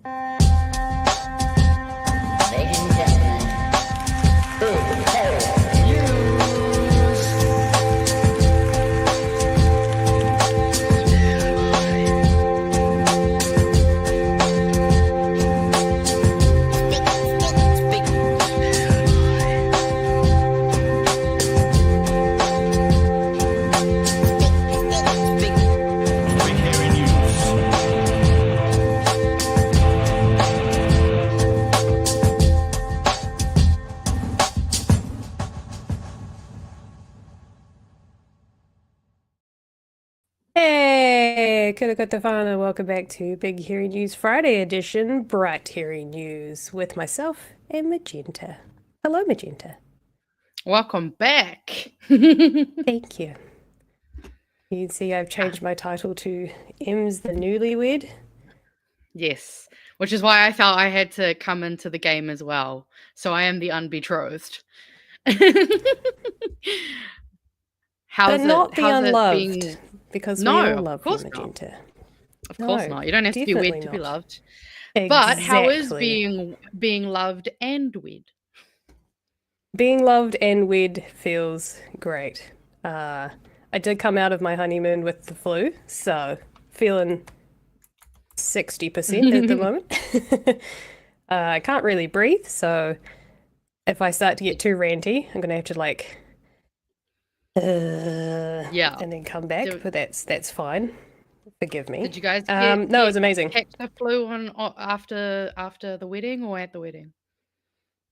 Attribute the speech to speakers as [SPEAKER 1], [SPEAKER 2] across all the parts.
[SPEAKER 1] Ladies and gentlemen, big hairy news.
[SPEAKER 2] Hey, Kura Kotafana, welcome back to Big Hairy News Friday edition, Bright Hairy News, with myself and Magenta. Hello, Magenta.
[SPEAKER 3] Welcome back.
[SPEAKER 2] Thank you. You can see I've changed my title to M's the Newlywed.
[SPEAKER 3] Yes, which is why I felt I had to come into the game as well. So I am the unbetrothed.
[SPEAKER 2] But not the unloved,
[SPEAKER 3] being...
[SPEAKER 2] because
[SPEAKER 3] No,
[SPEAKER 2] we all
[SPEAKER 3] of
[SPEAKER 2] love you,
[SPEAKER 3] course
[SPEAKER 2] Magenta.
[SPEAKER 3] not. Of course not. You don't have to be
[SPEAKER 2] definitely
[SPEAKER 3] wed to be
[SPEAKER 2] not.
[SPEAKER 3] loved. But how is
[SPEAKER 2] Exactly.
[SPEAKER 3] being loved and wed?
[SPEAKER 2] Being loved and wed feels great. I did come out of my honeymoon with the flu, so feeling 60% at the moment. I can't really breathe, so if I start to get too ranty, I'm gonna have to like,
[SPEAKER 3] Yeah.
[SPEAKER 2] and then come back. But that's fine. Forgive me.
[SPEAKER 3] Did you guys
[SPEAKER 2] no, it was amazing.
[SPEAKER 3] catch the flu after the wedding or at the wedding?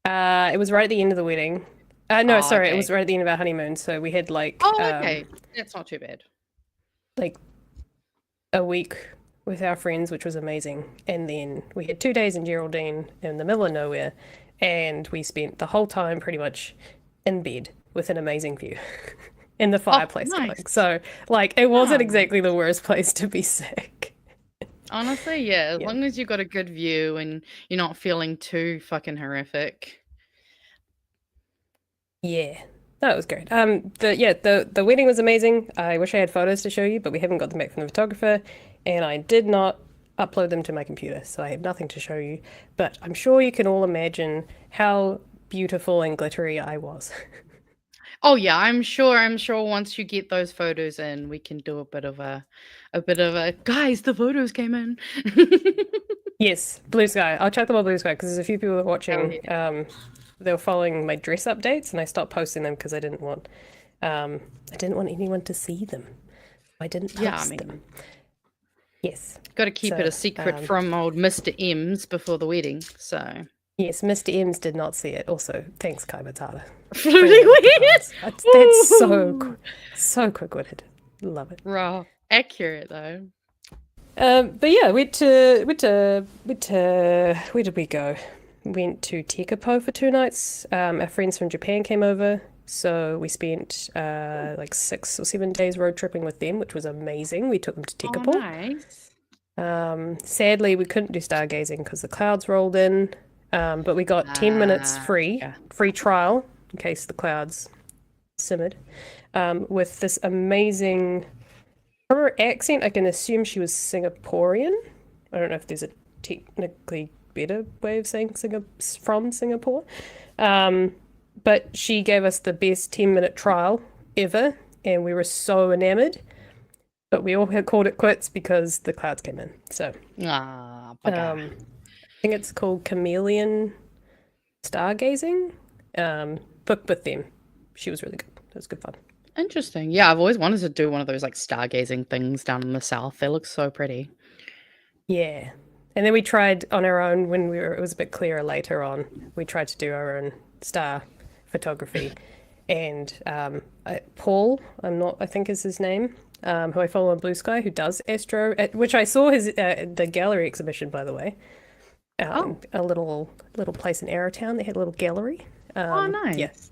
[SPEAKER 2] It was right at the end of the wedding. No,
[SPEAKER 3] Oh,
[SPEAKER 2] sorry, it
[SPEAKER 3] okay.
[SPEAKER 2] was right at the end of our honeymoon. So we had like,
[SPEAKER 3] Oh, okay. That's not too bad.
[SPEAKER 2] like a week with our friends, which was amazing. And then we had 2 days in Geraldine in the middle of nowhere, and we spent the whole time pretty much in bed with an amazing view in the fireplace going.
[SPEAKER 3] nice.
[SPEAKER 2] So, like, it wasn't
[SPEAKER 3] Oh.
[SPEAKER 2] exactly the worst place to be sick.
[SPEAKER 3] Honestly, yeah, as
[SPEAKER 2] Yeah.
[SPEAKER 3] long as you got a good view and you're not feeling too fucking horrific.
[SPEAKER 2] Yeah. That was great. The wedding was amazing. I wish I had photos to show you, but we haven't got them back from the photographer, and I did not upload them to my computer, so I have nothing to show you. But I'm sure you can all imagine how beautiful and glittery I was.
[SPEAKER 3] Oh yeah, I'm sure once you get those photos in, we can do a bit of a guys, the photos came in.
[SPEAKER 2] Yes, Blue Sky. I'll chuck them on Blue Sky because there's a few people that are watching.
[SPEAKER 3] yeah.
[SPEAKER 2] They were following my dress updates, and I stopped posting them because I didn't want anyone to see them. I didn't post them. Yes.
[SPEAKER 3] Got to keep it a secret from old Mr. M's before the wedding. So
[SPEAKER 2] yes, Mr. M's did not see it. Also, thanks, Kai Matata.
[SPEAKER 3] Floating weird.
[SPEAKER 2] That's so quick-witted. Love it.
[SPEAKER 3] Raw, accurate though.
[SPEAKER 2] But yeah, where did we go? Went to Tekapo for 2 nights. Our friends from Japan came over, so we spent like 6 or 7 days road tripping with them, which was amazing. We took them to Tekapo.
[SPEAKER 3] Oh, nice.
[SPEAKER 2] Sadly, we couldn't do stargazing because the clouds rolled in, but we got 10 minutes free trial in case the clouds simmered, with this amazing... From her accent, I can assume she was Singaporean. I don't know if there's a technically better way of saying from Singapore. But she gave us the best 10-minute trial ever, and we were so enamored. But we all had called it quits because the clouds came in. So, I think it's called chameleon stargazing. Booked with them. She was really good. It was good fun.
[SPEAKER 3] Interesting. Yeah, I've always wanted to do one of those like stargazing things down in the south. They look so pretty.
[SPEAKER 2] Yeah. And then we tried on our own when it was a bit clearer later on. We tried to do our own star photography. And Paul, I think is his name, who I follow on Blue Sky, who does astro, which I saw his the gallery exhibition, by the way. A little place in Arrowtown. They had a little gallery.
[SPEAKER 3] Oh, nice.
[SPEAKER 2] Yes.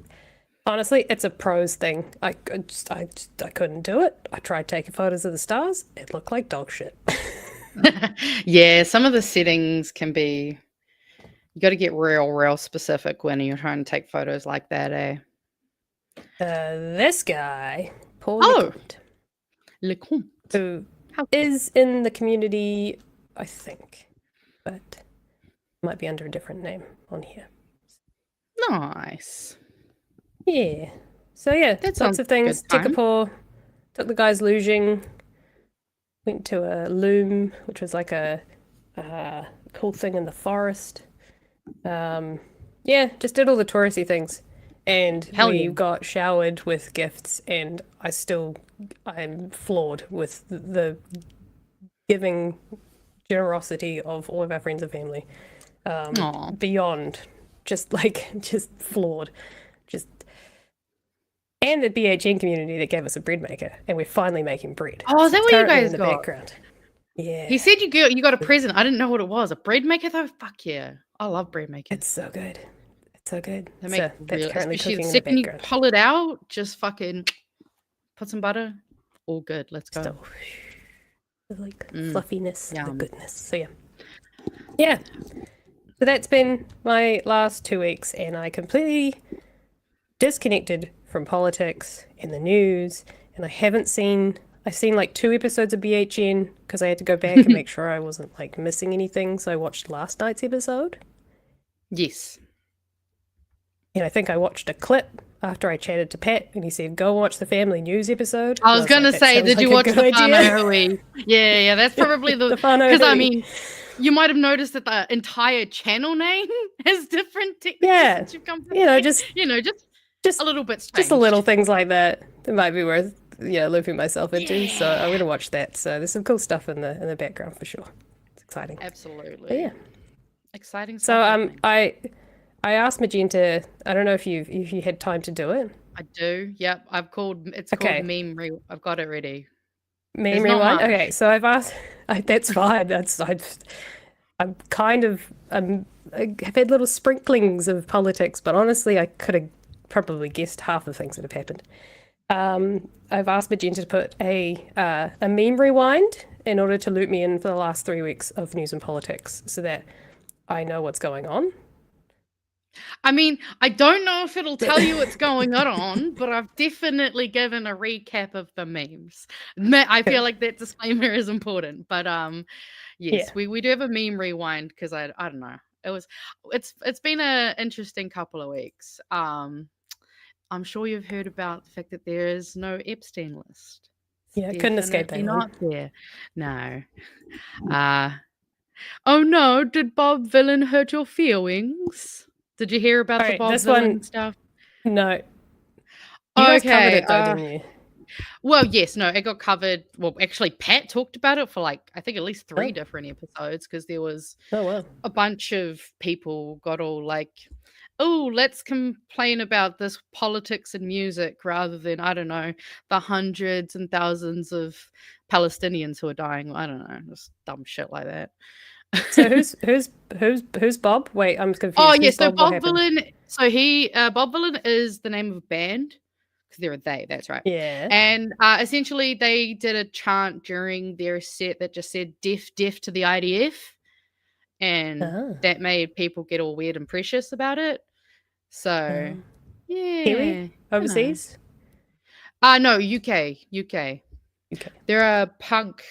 [SPEAKER 2] Honestly, it's a pros thing. I couldn't do it. I tried taking photos of the stars. It looked like dog shit.
[SPEAKER 3] Yeah, some of the settings can be... You got to get real specific when you're trying to take photos like that, eh?
[SPEAKER 2] This guy, Paul
[SPEAKER 3] Lecomte,
[SPEAKER 2] who is in the community, I think. But Might be under a different name on here.
[SPEAKER 3] Nice.
[SPEAKER 2] Yeah. So yeah,
[SPEAKER 3] That
[SPEAKER 2] lots
[SPEAKER 3] sounds
[SPEAKER 2] of things.
[SPEAKER 3] good time.
[SPEAKER 2] Tikapur, took the guys luging, went to a loom, which was like a cool thing in the forest. Yeah, just did all the touristy things. And
[SPEAKER 3] Hell
[SPEAKER 2] we
[SPEAKER 3] yeah.
[SPEAKER 2] got showered with gifts, and I'm floored with the giving generosity of all of our friends and family.
[SPEAKER 3] Aw.
[SPEAKER 2] Beyond just floored. And the BHN community that gave us a bread maker, and we're finally making bread.
[SPEAKER 3] Oh, is that
[SPEAKER 2] it's
[SPEAKER 3] what you
[SPEAKER 2] currently
[SPEAKER 3] guys
[SPEAKER 2] in the
[SPEAKER 3] got?
[SPEAKER 2] background. Yeah.
[SPEAKER 3] He said you got a present. I didn't know what it was. A bread maker though? Fuck yeah. I love bread makers.
[SPEAKER 2] It's so good. It's so good.
[SPEAKER 3] They
[SPEAKER 2] So
[SPEAKER 3] make
[SPEAKER 2] that's
[SPEAKER 3] real,
[SPEAKER 2] currently
[SPEAKER 3] especially
[SPEAKER 2] cooking
[SPEAKER 3] the
[SPEAKER 2] in the
[SPEAKER 3] second you
[SPEAKER 2] background.
[SPEAKER 3] pull it out, just fucking put some butter. All good. Let's go.
[SPEAKER 2] Still, the fluffiness, the
[SPEAKER 3] Yum.
[SPEAKER 2] goodness. So yeah. Yeah. So that's been my last 2 weeks, and I completely disconnected from politics and the news, and I've seen like 2 episodes of BHN because I had to go back and make sure I wasn't like missing anything. So I watched last night's episode.
[SPEAKER 3] Yes.
[SPEAKER 2] And I think I watched a clip after I chatted to Pat, and he said, "Go watch the family news episode."
[SPEAKER 3] I was
[SPEAKER 2] And
[SPEAKER 3] going to
[SPEAKER 2] like,
[SPEAKER 3] say,
[SPEAKER 2] "That
[SPEAKER 3] did
[SPEAKER 2] sounds
[SPEAKER 3] you
[SPEAKER 2] like
[SPEAKER 3] watch
[SPEAKER 2] a
[SPEAKER 3] the
[SPEAKER 2] good idea."
[SPEAKER 3] Whānau? Yeah, that's probably the
[SPEAKER 2] The Whānau
[SPEAKER 3] because I
[SPEAKER 2] Hui.
[SPEAKER 3] mean, you might have noticed that the entire channel name has different techniques
[SPEAKER 2] Yeah.
[SPEAKER 3] since you've come
[SPEAKER 2] You know, just
[SPEAKER 3] just a little bit strange.
[SPEAKER 2] just the little things like that might be worth looping myself into. So I'm gonna watch that. So there's some cool stuff in the background for sure. It's exciting.
[SPEAKER 3] Absolutely.
[SPEAKER 2] But yeah.
[SPEAKER 3] Exciting
[SPEAKER 2] So
[SPEAKER 3] stuff.
[SPEAKER 2] I asked Magenta. I don't know if you had time to do it.
[SPEAKER 3] I do. Yep. It's
[SPEAKER 2] Okay.
[SPEAKER 3] called meme. I've got it ready.
[SPEAKER 2] Meme
[SPEAKER 3] There's not
[SPEAKER 2] rewind.
[SPEAKER 3] much.
[SPEAKER 2] Okay, so I've asked. That's fine. I'm kind of I've had little sprinklings of politics, but honestly, I could have probably guessed half the things that have happened. I've asked Magenta to put a meme rewind in order to loop me in for the last 3 weeks of news and politics, so that I know what's going on.
[SPEAKER 3] I mean, I don't know if it'll tell you what's going on, but I've definitely given a recap of the memes. I feel like that disclaimer is important, but yes,
[SPEAKER 2] Yeah.
[SPEAKER 3] we do have a meme rewind because I don't know. It's been an interesting couple of weeks. I'm sure you've heard about the fact that there is no Epstein list.
[SPEAKER 2] Yeah, I couldn't escape that
[SPEAKER 3] Definitely
[SPEAKER 2] one.
[SPEAKER 3] not there. No. Oh no, did Bob Villain hurt your feelings? Did you hear about the
[SPEAKER 2] Alright,
[SPEAKER 3] Bob
[SPEAKER 2] this
[SPEAKER 3] Villain
[SPEAKER 2] one-
[SPEAKER 3] stuff?
[SPEAKER 2] No. You guys covered it though,
[SPEAKER 3] Okay,
[SPEAKER 2] didn't you?
[SPEAKER 3] Well, yes, no, it got covered. Well, actually, Pat talked about it for like I think at least 3
[SPEAKER 2] Oh.
[SPEAKER 3] different episodes because there was
[SPEAKER 2] Oh wow.
[SPEAKER 3] a bunch of people got all like, oh, let's complain about this politics and music rather than, I don't know, the hundreds and thousands of Palestinians who are dying. I don't know, just dumb shit like that.
[SPEAKER 2] So who's Bob? Wait, I'm confused.
[SPEAKER 3] Oh,
[SPEAKER 2] Who's
[SPEAKER 3] yes, so
[SPEAKER 2] What
[SPEAKER 3] Bob
[SPEAKER 2] happened?
[SPEAKER 3] Villain. So Bob Villain is the name of a band because they're a they. That's right.
[SPEAKER 2] Yeah.
[SPEAKER 3] And essentially, they did a chant during their set that just said "deaf, deaf" to the IDF, and
[SPEAKER 2] Ah.
[SPEAKER 3] that made people get all weird and precious about it. So, yeah,
[SPEAKER 2] Kiwi? Overseas?
[SPEAKER 3] No, UK.
[SPEAKER 2] Okay.
[SPEAKER 3] They're a punk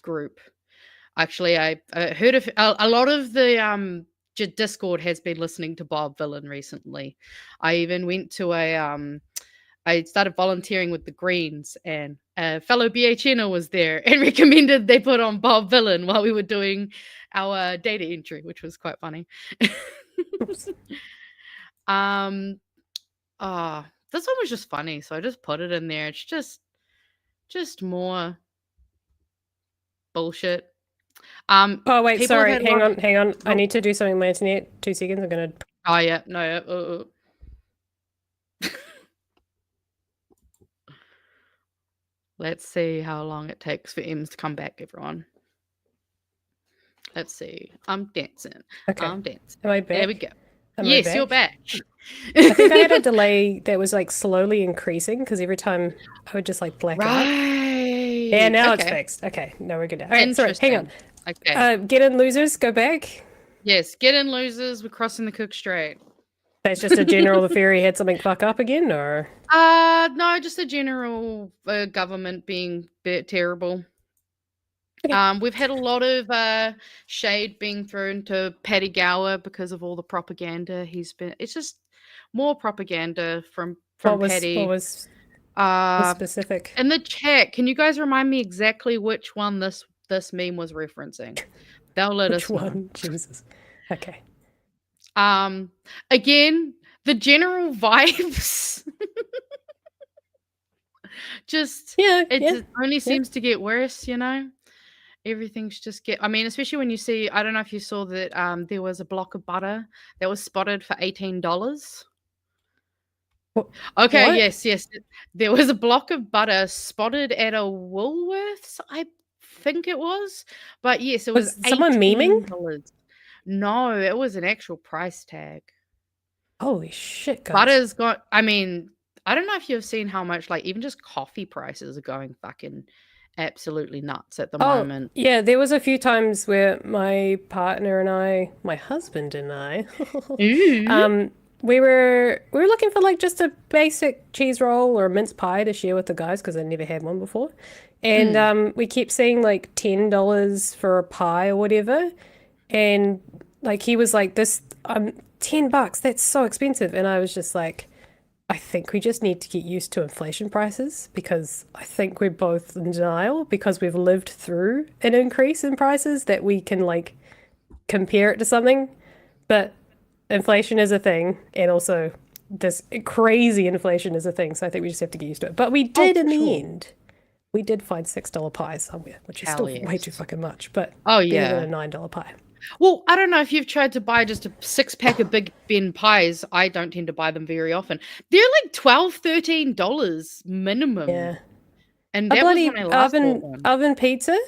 [SPEAKER 3] group. Actually, I heard of a lot of the Discord has been listening to Bob Villain recently. I even went to I started volunteering with the Greens, and a fellow BHNer was there and recommended they put on Bob Villain while we were doing our data entry, which was quite funny.
[SPEAKER 2] Oops.
[SPEAKER 3] This one was just funny, so I just put it in there. It's just more bullshit.
[SPEAKER 2] Oh wait,
[SPEAKER 3] people
[SPEAKER 2] sorry.
[SPEAKER 3] had
[SPEAKER 2] Hang
[SPEAKER 3] lot of-
[SPEAKER 2] on. I need to do something on my internet. 2 seconds. I'm gonna.
[SPEAKER 3] Oh yeah, no. Let's see how long it takes for Ems to come back, everyone. Let's see. I'm dancing.
[SPEAKER 2] Okay.
[SPEAKER 3] I'm dancing.
[SPEAKER 2] Am I back?
[SPEAKER 3] There we go.
[SPEAKER 2] Am I
[SPEAKER 3] Yes, you're back.
[SPEAKER 2] I think I had a delay that was like slowly increasing because every time I would just like black out.
[SPEAKER 3] Right.
[SPEAKER 2] Yeah, now it's
[SPEAKER 3] Okay.
[SPEAKER 2] fixed. Okay, no, we're good now. All right, sorry. Hang on.
[SPEAKER 3] Interesting. Okay.
[SPEAKER 2] Get in, losers. Go back.
[SPEAKER 3] Yes, get in, losers. We're crossing the Cook Strait.
[SPEAKER 2] That's just a general. The ferry had something fuck up again, or
[SPEAKER 3] No, just a general government being a bit terrible. We've had a lot of shade being thrown to Paddy Gower because of all the propaganda it's just more propaganda from
[SPEAKER 2] What was
[SPEAKER 3] Paddy.
[SPEAKER 2] was
[SPEAKER 3] Uh,
[SPEAKER 2] specific?
[SPEAKER 3] in the chat, can you guys remind me exactly which one this meme was referencing? They'll let
[SPEAKER 2] Which
[SPEAKER 3] us know.
[SPEAKER 2] one? Jesus. Okay.
[SPEAKER 3] Again, the general vibes. Just it just only seems to get worse, you know. Everything's just I mean, especially when you see, I don't know if you saw that there was a block of butter that was spotted for $18. Okay,
[SPEAKER 2] What?
[SPEAKER 3] yes. There was a block of butter spotted at a Woolworths, I think it was. But yes, it was
[SPEAKER 2] someone memeing?
[SPEAKER 3] $18. No, it was an actual price tag.
[SPEAKER 2] Holy shit, guys.
[SPEAKER 3] Butter's got, I mean, I don't know if you've seen how much, like, even just coffee prices are going fucking absolutely nuts at the moment.
[SPEAKER 2] Yeah, there was a few times where my partner and my husband and I, we were looking for like just a basic cheese roll or a mince pie to share with the guys because I never had one before, and we kept seeing like $10 for a pie or whatever, and like he was like, "This $10, that's so expensive," and I was just like, I think we just need to get used to inflation prices because I think we're both in denial because we've lived through an increase in prices that we can like compare it to something. But inflation is a thing, and also this crazy inflation is a thing. So I think we just have to get used to it. But we did in the end. We did find $6 pies somewhere, which is still way too fucking much, but better than a $9 pie.
[SPEAKER 3] Well, I don't know if you've tried to buy just a 6-pack of Big Ben pies. I don't tend to buy them very often. They're like $12, $13 minimum.
[SPEAKER 2] Yeah.
[SPEAKER 3] And that was when I last bought one.
[SPEAKER 2] Oven pizza,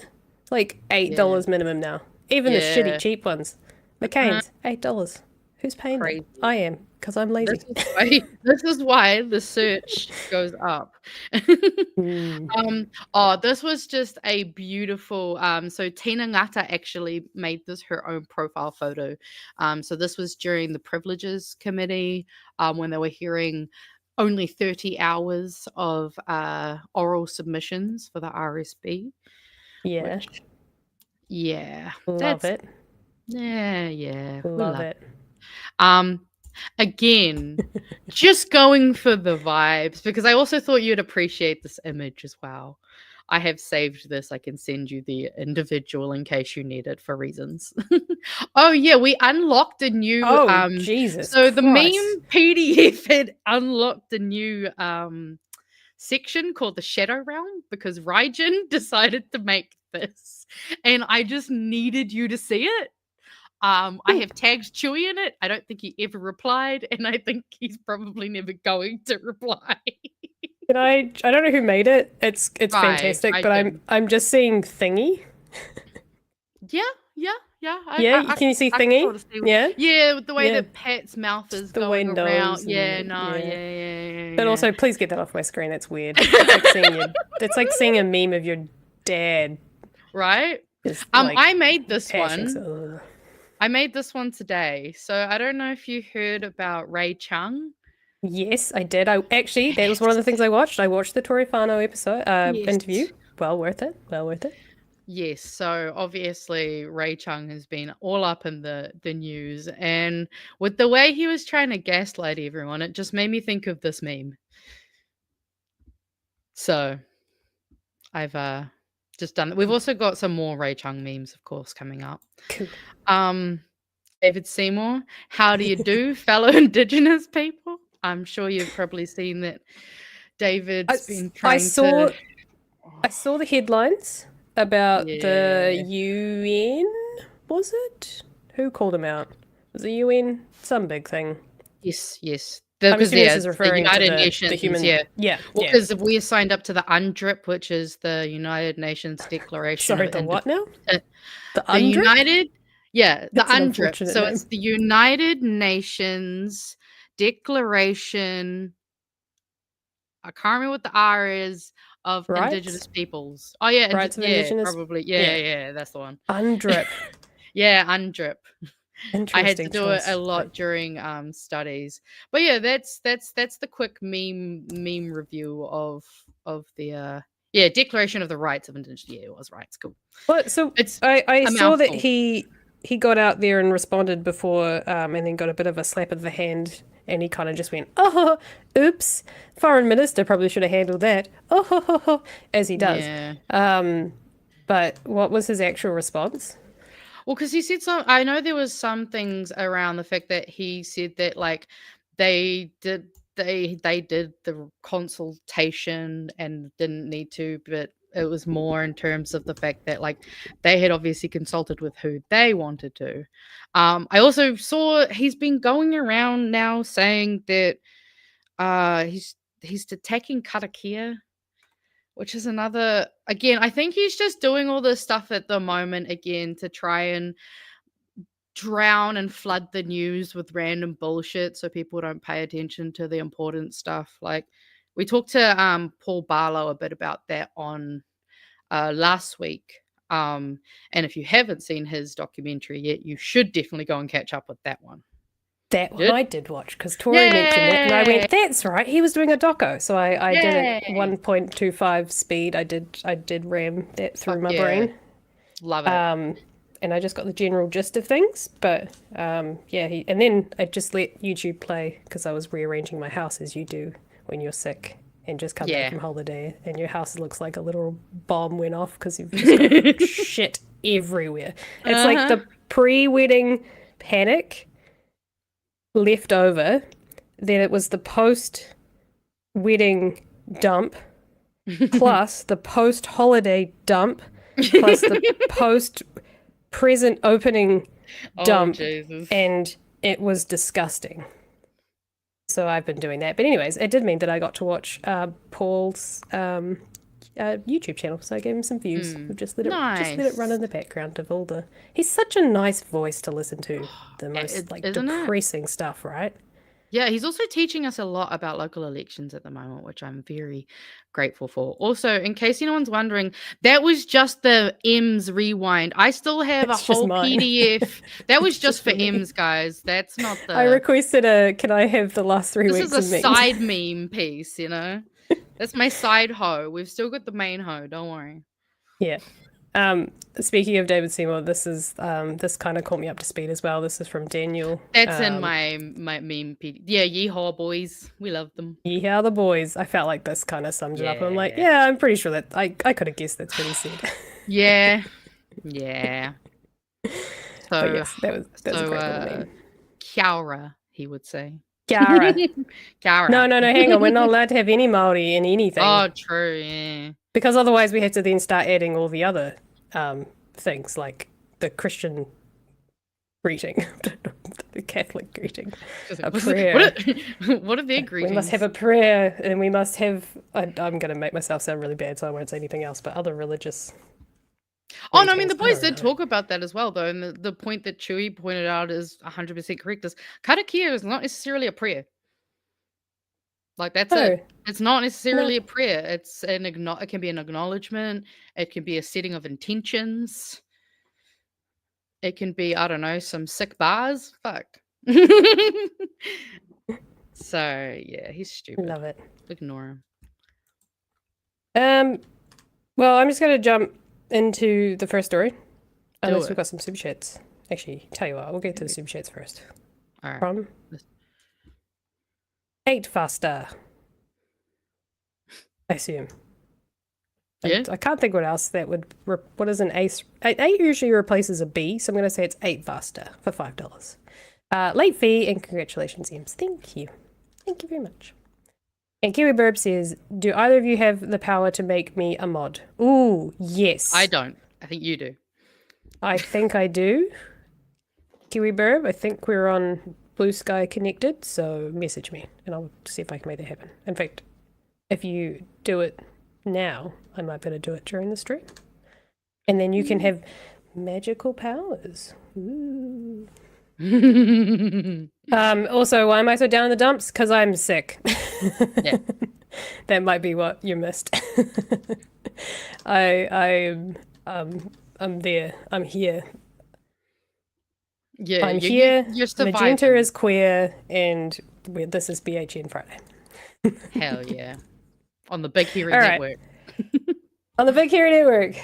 [SPEAKER 2] like $8 minimum now. Even the shitty cheap ones. McCain's, $8. Who's paying them? I am, because I'm lazy.
[SPEAKER 3] This is why the search goes up. This was just a beautiful. So Tina Ngata actually made this her own profile photo. So this was during the Privileges Committee when they were hearing only 30 hours of oral submissions for the RSB.
[SPEAKER 2] Yeah.
[SPEAKER 3] Love
[SPEAKER 2] it.
[SPEAKER 3] Yeah.
[SPEAKER 2] Love it.
[SPEAKER 3] Again, just going for the vibes because I also thought you'd appreciate this image as well. I have saved this. I can send you the individual in case you need it for reasons. Oh yeah, we unlocked a new
[SPEAKER 2] Jesus.
[SPEAKER 3] So the meme PDF had unlocked a new section called the Shadow Realm because Raijin decided to make this and I just needed you to see it. I have tagged Chewy in it. I don't think he ever replied, and I think he's probably never going to reply.
[SPEAKER 2] I don't know who made it. It's fantastic, but I'm just seeing Thingy.
[SPEAKER 3] Yeah.
[SPEAKER 2] Can you see Thingy?
[SPEAKER 3] Sort of with the way that Pat's mouth is
[SPEAKER 2] the
[SPEAKER 3] going
[SPEAKER 2] windows
[SPEAKER 3] around. Yeah.
[SPEAKER 2] But also, please get that off my screen. It's weird. It's like seeing a meme of your dad.
[SPEAKER 3] Right? I made this one. I made this one today. So I don't know if you heard about Ray Chung.
[SPEAKER 2] Yes, I did. That was one of the things I watched. I watched the Tori Whanau episode interview. Well worth it.
[SPEAKER 3] Yes. So obviously Ray Chung has been all up in the news. And with the way he was trying to gaslight everyone, it just made me think of this meme. So I've just done that. We've also got some more Ray Chung memes, of course, coming up.
[SPEAKER 2] Cool.
[SPEAKER 3] David Seymour, how do you do, fellow Indigenous people? I'm sure you've probably seen that David's been trying
[SPEAKER 2] I saw the headlines about the UN, was it? Who called him out? Was it UN? Some big thing.
[SPEAKER 3] Yes.
[SPEAKER 2] Because this is referring
[SPEAKER 3] the United
[SPEAKER 2] to
[SPEAKER 3] Nations,
[SPEAKER 2] the human.
[SPEAKER 3] Yeah. Because if we signed up to the UNRip, which is the United Nations Declaration.
[SPEAKER 2] Sorry, the what now?
[SPEAKER 3] The United. Yeah, the UNRip. So
[SPEAKER 2] name.
[SPEAKER 3] It's the United Nations Declaration. I can't remember what the R is of Indigenous peoples. Oh yeah,
[SPEAKER 2] Rights of Indigenous.
[SPEAKER 3] Probably. Yeah, that's the one.
[SPEAKER 2] UNRip.
[SPEAKER 3] UNRip. I had to do it a lot during studies, but yeah, that's the quick meme review of the Yeah, Declaration of the Rights of Indigenous. Yeah, it was rights. Cool.
[SPEAKER 2] Well, so
[SPEAKER 3] It's
[SPEAKER 2] I
[SPEAKER 3] a
[SPEAKER 2] saw that
[SPEAKER 3] mouthful.
[SPEAKER 2] he got out there and responded before, and then got a bit of a slap of the hand, and he kind of just went, "Oh, oops, foreign minister probably should have handled that." Oh, as he does.
[SPEAKER 3] Yeah.
[SPEAKER 2] But what was his actual response?
[SPEAKER 3] Well, because he said some. I know there was some things around the fact that he said that like they did the consultation and didn't need to, but it was more in terms of the fact that like they had obviously consulted with who they wanted to. I also saw he's been going around now saying that he's attacking Karakia, which is another, again, I think he's just doing all this stuff at the moment again to try and drown and flood the news with random bullshit so people don't pay attention to the important stuff. Like we talked to Paul Barlow a bit about that on last week. And if you haven't seen his documentary yet, you should definitely go and catch up with that one.
[SPEAKER 2] That one I did watch because Tori mentioned it, and I went, "That's right, he was doing a doco." So I did it 1.25 speed. I did ram that through my brain.
[SPEAKER 3] Love it.
[SPEAKER 2] And I just got the general gist of things. But and then I just let YouTube play because I was rearranging my house as you do when you're sick and just come back from holiday and your house looks like a literal bomb went off because you've just got shit everywhere. It's like the pre-wedding panic left over, then it was the post-wedding dump, plus the post-holiday dump, plus the post-present opening dump, and it was disgusting. So I've been doing that. But anyways, it did mean that I got to watch Paul's YouTube channel, so I gave him some views. Just let it run in the background of all the. He's such a nice voice to listen to. The most depressing stuff, right?
[SPEAKER 3] Yeah, he's also teaching us a lot about local elections at the moment, which I'm very grateful for. Also, in case anyone's wondering, that was just the M's rewind. I still have a whole PDF. That was just for M's, guys. That's not the.
[SPEAKER 2] I requested can I have the last 3 weeks?
[SPEAKER 3] This is a side meme piece, you know. That's my side hoe. We've still got the main hoe. Don't worry. Yeah.
[SPEAKER 2] Speaking of David Seymour, this is this kind of caught me up to speed as well. This is from Daniel.
[SPEAKER 3] That's in my meme. Yeah, yeehaw boys. We love them.
[SPEAKER 2] Yeehaw the boys. I felt like this kind of summed it up. I'm like, yeah, I'm pretty sure that I could have guessed that's what he said.
[SPEAKER 3] Yeah. So
[SPEAKER 2] yes, that was a great little meme.
[SPEAKER 3] Kiara, he would say.
[SPEAKER 2] Kiara.
[SPEAKER 3] Kiara.
[SPEAKER 2] No, hang on. We're not allowed to have any Māori in anything.
[SPEAKER 3] Oh, true, yeah.
[SPEAKER 2] Because otherwise we have to then start adding all the other things, like the Christian greeting, the Catholic greeting, a prayer.
[SPEAKER 3] What are their greetings?
[SPEAKER 2] We must have a prayer, and we must have... I'm going to make myself sound really bad, so I won't say anything else, but other religious...
[SPEAKER 3] Oh, no, I mean, the boys did talk about that as well, though, and the point that Chewy pointed out is 100% correct, is karakia is not necessarily a prayer. Like, that's it. It's not necessarily a prayer. It's it can be an acknowledgement. It can be a setting of intentions. It can be, I don't know, some sick bars. Fuck. So, yeah, he's stupid.
[SPEAKER 2] Love it.
[SPEAKER 3] Ignore
[SPEAKER 2] him. Well, I'm just going to jump into the first story. Unless we've got some super chats. Actually, tell you what, we'll get to the super chats first.
[SPEAKER 3] All right.
[SPEAKER 2] From 8 faster. I assume.
[SPEAKER 3] Yeah.
[SPEAKER 2] I can't think what else that would. What is an ace? 8 usually replaces a B, so I'm going to say it's 8 faster for $5. Late fee and congratulations, Ems. Thank you. Thank you very much. And Kiwi Burb says, do either of you have the power to make me a mod? Ooh, yes.
[SPEAKER 3] I don't. I think you do.
[SPEAKER 2] I think I do. Kiwi Burb, I think we're on Blue Sky connected, so message me and I'll see if I can make that happen. In fact, if you do it now, I might better do it during the stream. And then you can have magical powers. Ooh. Also, why am I so down in the dumps? Because I'm sick.
[SPEAKER 3] Yeah.
[SPEAKER 2] That might be what you missed. I'm there. I'm here.
[SPEAKER 3] Yeah,
[SPEAKER 2] I'm here.
[SPEAKER 3] You're surviving.
[SPEAKER 2] Magenta is queer, and this is BHN Friday.
[SPEAKER 3] Hell yeah. On the Big Hero
[SPEAKER 2] All
[SPEAKER 3] Network.
[SPEAKER 2] On the Big Hairy Network.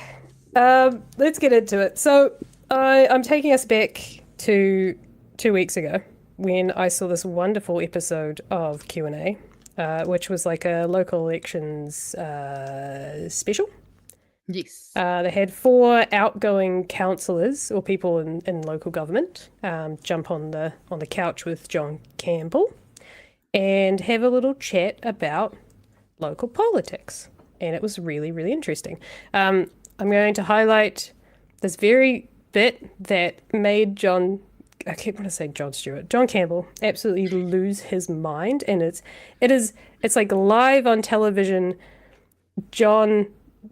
[SPEAKER 2] Let's get into it. So I'm taking us back to 2 weeks ago when I saw this wonderful episode of Q&A, which was like a local elections special.
[SPEAKER 3] Yes.
[SPEAKER 2] They had 4 outgoing councillors or people in local government jump on the couch with John Campbell and have a little chat about local politics. And it was really, really interesting. I'm going to highlight this very bit that made John Campbell absolutely lose his mind. And it's like live on television, John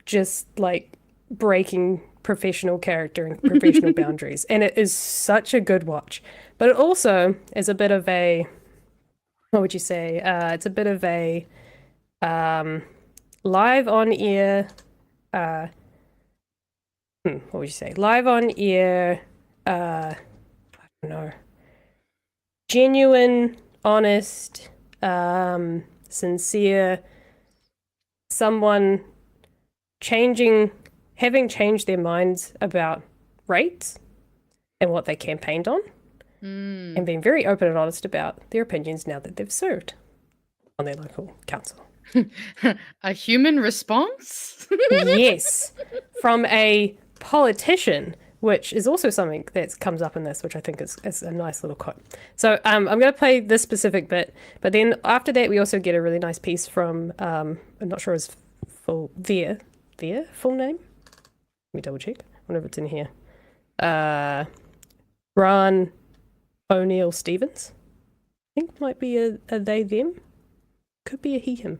[SPEAKER 2] just like breaking professional character and professional boundaries. And it is such a good watch. But it also is a bit of a, what would you say? It's a bit of a live on ear, what would you say? Live on ear, I don't know, genuine, honest, sincere, someone having changed their minds about rates and what they campaigned on, and being very open and honest about their opinions now that they've served on their local council.
[SPEAKER 3] A human response?
[SPEAKER 2] Yes, from a politician, which is also something that comes up in this, which I think is a nice little quote. So I'm going to play this specific bit, but then after that we also get a really nice piece from, I'm not sure his full, their full name? Let me double check. I wonder if it's in here. Ron O'Neill Stevens. I think it might be a they, them. Could be a he, him.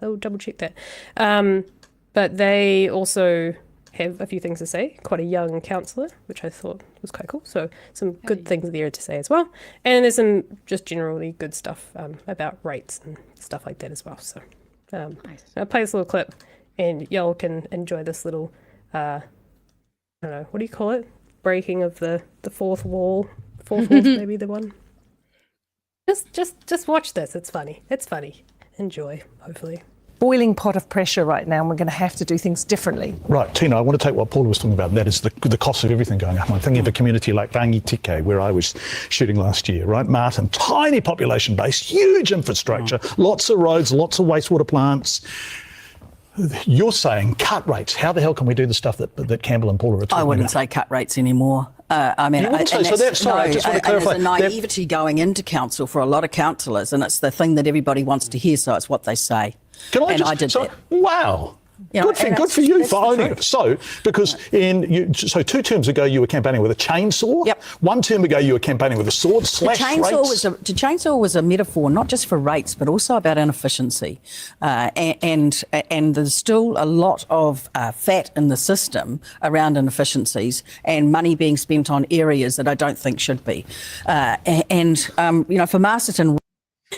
[SPEAKER 2] I'll double check that. But they also have a few things to say. Quite a young councillor, which I thought was quite cool. So some good things there to say as well. And there's some just generally good stuff about rates and stuff like that as well. So
[SPEAKER 3] Nice.
[SPEAKER 2] I'll play this little clip and y'all can enjoy this little, I don't know, what do you call it? Breaking of the fourth wall. Fourth wall's maybe the one. Just watch this. It's funny. Enjoy, hopefully.
[SPEAKER 4] Boiling pot of pressure right now, and we're going to have to do things differently.
[SPEAKER 5] Right, Tina, I want to take what Paula was talking about, and that is the cost of everything going up. I'm thinking of a community like Rangitike, where I was shooting last year, right? Masterton, tiny population base, huge infrastructure, lots of roads, lots of wastewater plants. You're saying cut rates. How the hell can we do the stuff that Campbell and Paula are talking about?
[SPEAKER 6] I wouldn't say cut rates anymore. I mean,
[SPEAKER 5] You wouldn't say, so that's sorry, I just want to clarify.
[SPEAKER 6] There's a naivety going into council for a lot of councillors, and it's the thing that everybody wants to hear, so it's what they say.
[SPEAKER 5] Can I
[SPEAKER 6] and
[SPEAKER 5] just,
[SPEAKER 6] I did that.
[SPEAKER 5] Wow.
[SPEAKER 6] You know,
[SPEAKER 5] Good for you for owning it. So, because so 2 terms ago you were campaigning with a chainsaw.
[SPEAKER 6] Yep.
[SPEAKER 5] 1 term ago you were campaigning with a sword.
[SPEAKER 6] The
[SPEAKER 5] Slash
[SPEAKER 6] chainsaw was a metaphor not just for rates but also about inefficiency, and there's still a lot of fat in the system around inefficiencies and money being spent on areas that I don't think should be. For Masterton,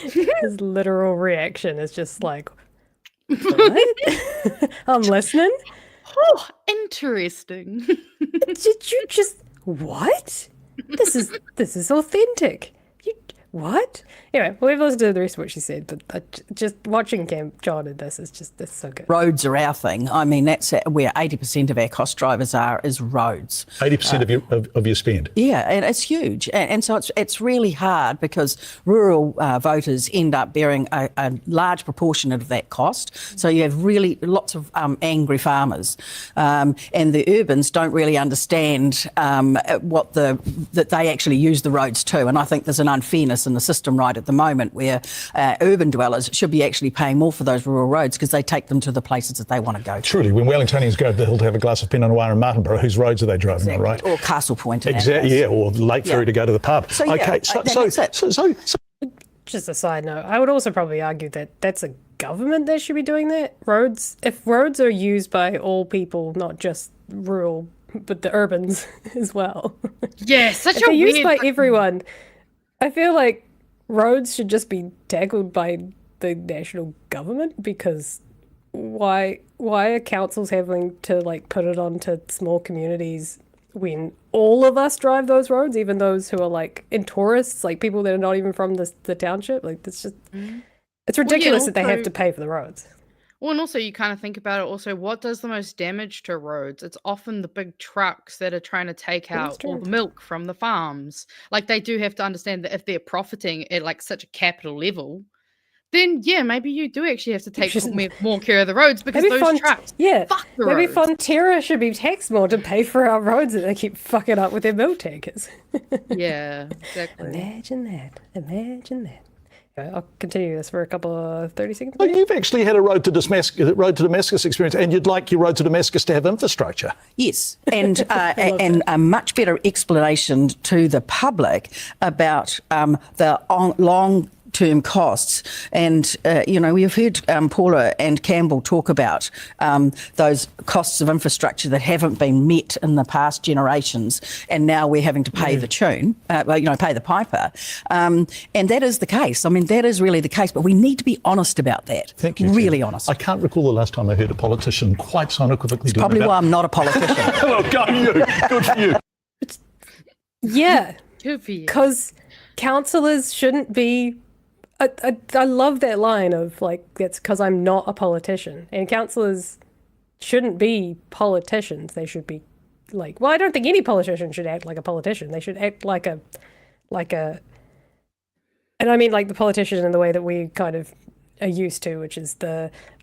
[SPEAKER 2] His literal reaction is just like, what? I'm listening.
[SPEAKER 3] Oh, interesting.
[SPEAKER 2] Did you just what? This is authentic. What? Anyway, we've listened to the rest of what she said, but just watching John in this is so good.
[SPEAKER 6] roads are our thing. I mean, that's where 80% of our cost drivers are, is roads.
[SPEAKER 5] 80% of your spend.
[SPEAKER 6] Yeah, and it's huge. And so it's really hard because rural voters end up bearing a large proportion of that cost. So you have really lots of angry farmers. And the urbans don't really understand that they actually use the roads too. And I think there's an unfairness in the system right at the moment where urban dwellers should be actually paying more for those rural roads because they take them to the places that they want to go to.
[SPEAKER 5] Truly, when Wellingtonians go to the hill to have a glass of Pinot Noir in Martinborough, whose roads are they driving on, right?
[SPEAKER 6] Or Castle Point.
[SPEAKER 5] Exactly, yeah, or Lake Ferry to go to the pub.
[SPEAKER 6] So,
[SPEAKER 5] okay, so
[SPEAKER 2] Just a side note, I would also probably argue that that's a government that should be doing that. If roads are used by all people, not just rural, but the urbans as well.
[SPEAKER 3] Yeah, such
[SPEAKER 2] if
[SPEAKER 3] a
[SPEAKER 2] they're
[SPEAKER 3] weird...
[SPEAKER 2] used by everyone, I feel like roads should just be tackled by the national government, because why are councils having to like put it onto small communities when all of us drive those roads, even those who are like in tourists, like people that are not even from the township? Like it's just it's ridiculous that they have to pay for the roads.
[SPEAKER 3] Well, and also you kind of think about it also, what does the most damage to roads? It's often the big trucks that are trying to take out all
[SPEAKER 2] true.
[SPEAKER 3] the milk from the farms. Like, they do have to understand that if they're profiting at like such a capital level, then yeah, maybe you do actually have to take more care of the roads, because
[SPEAKER 2] Maybe
[SPEAKER 3] those trucks fuck the
[SPEAKER 2] maybe
[SPEAKER 3] roads.
[SPEAKER 2] Fonterra should be taxed more to pay for our roads that they keep fucking up with their milk tankers.
[SPEAKER 3] Yeah, exactly.
[SPEAKER 2] Imagine that. Imagine that. Okay, I'll continue this for a couple of 30 seconds.
[SPEAKER 5] Well, you've actually had a road to Damascus experience, and you'd like your road to Damascus to have infrastructure.
[SPEAKER 6] Yes, and a much better explanation to the public about the long-term costs. And, we've heard Paula and Campbell talk about those costs of infrastructure that haven't been met in the past generations, and now we're having to pay the tune, pay the piper. And that is the case. I mean, that is really the case, but we need to be honest about that.
[SPEAKER 5] Thank you.
[SPEAKER 6] Really honest.
[SPEAKER 5] I can't recall the last time I heard a politician quite so unequivocally do
[SPEAKER 6] Probably why I'm not a politician.
[SPEAKER 5] Well, go you. Good for you.
[SPEAKER 2] Yeah,
[SPEAKER 3] Good for you.
[SPEAKER 2] because councillors shouldn't be. I love that line of like, that's because I'm not a politician. And councillors shouldn't be politicians. They should be like, well, I don't think any politician should act like a politician. They should act like a, and I mean like the politician in the way that we kind of are used to, which is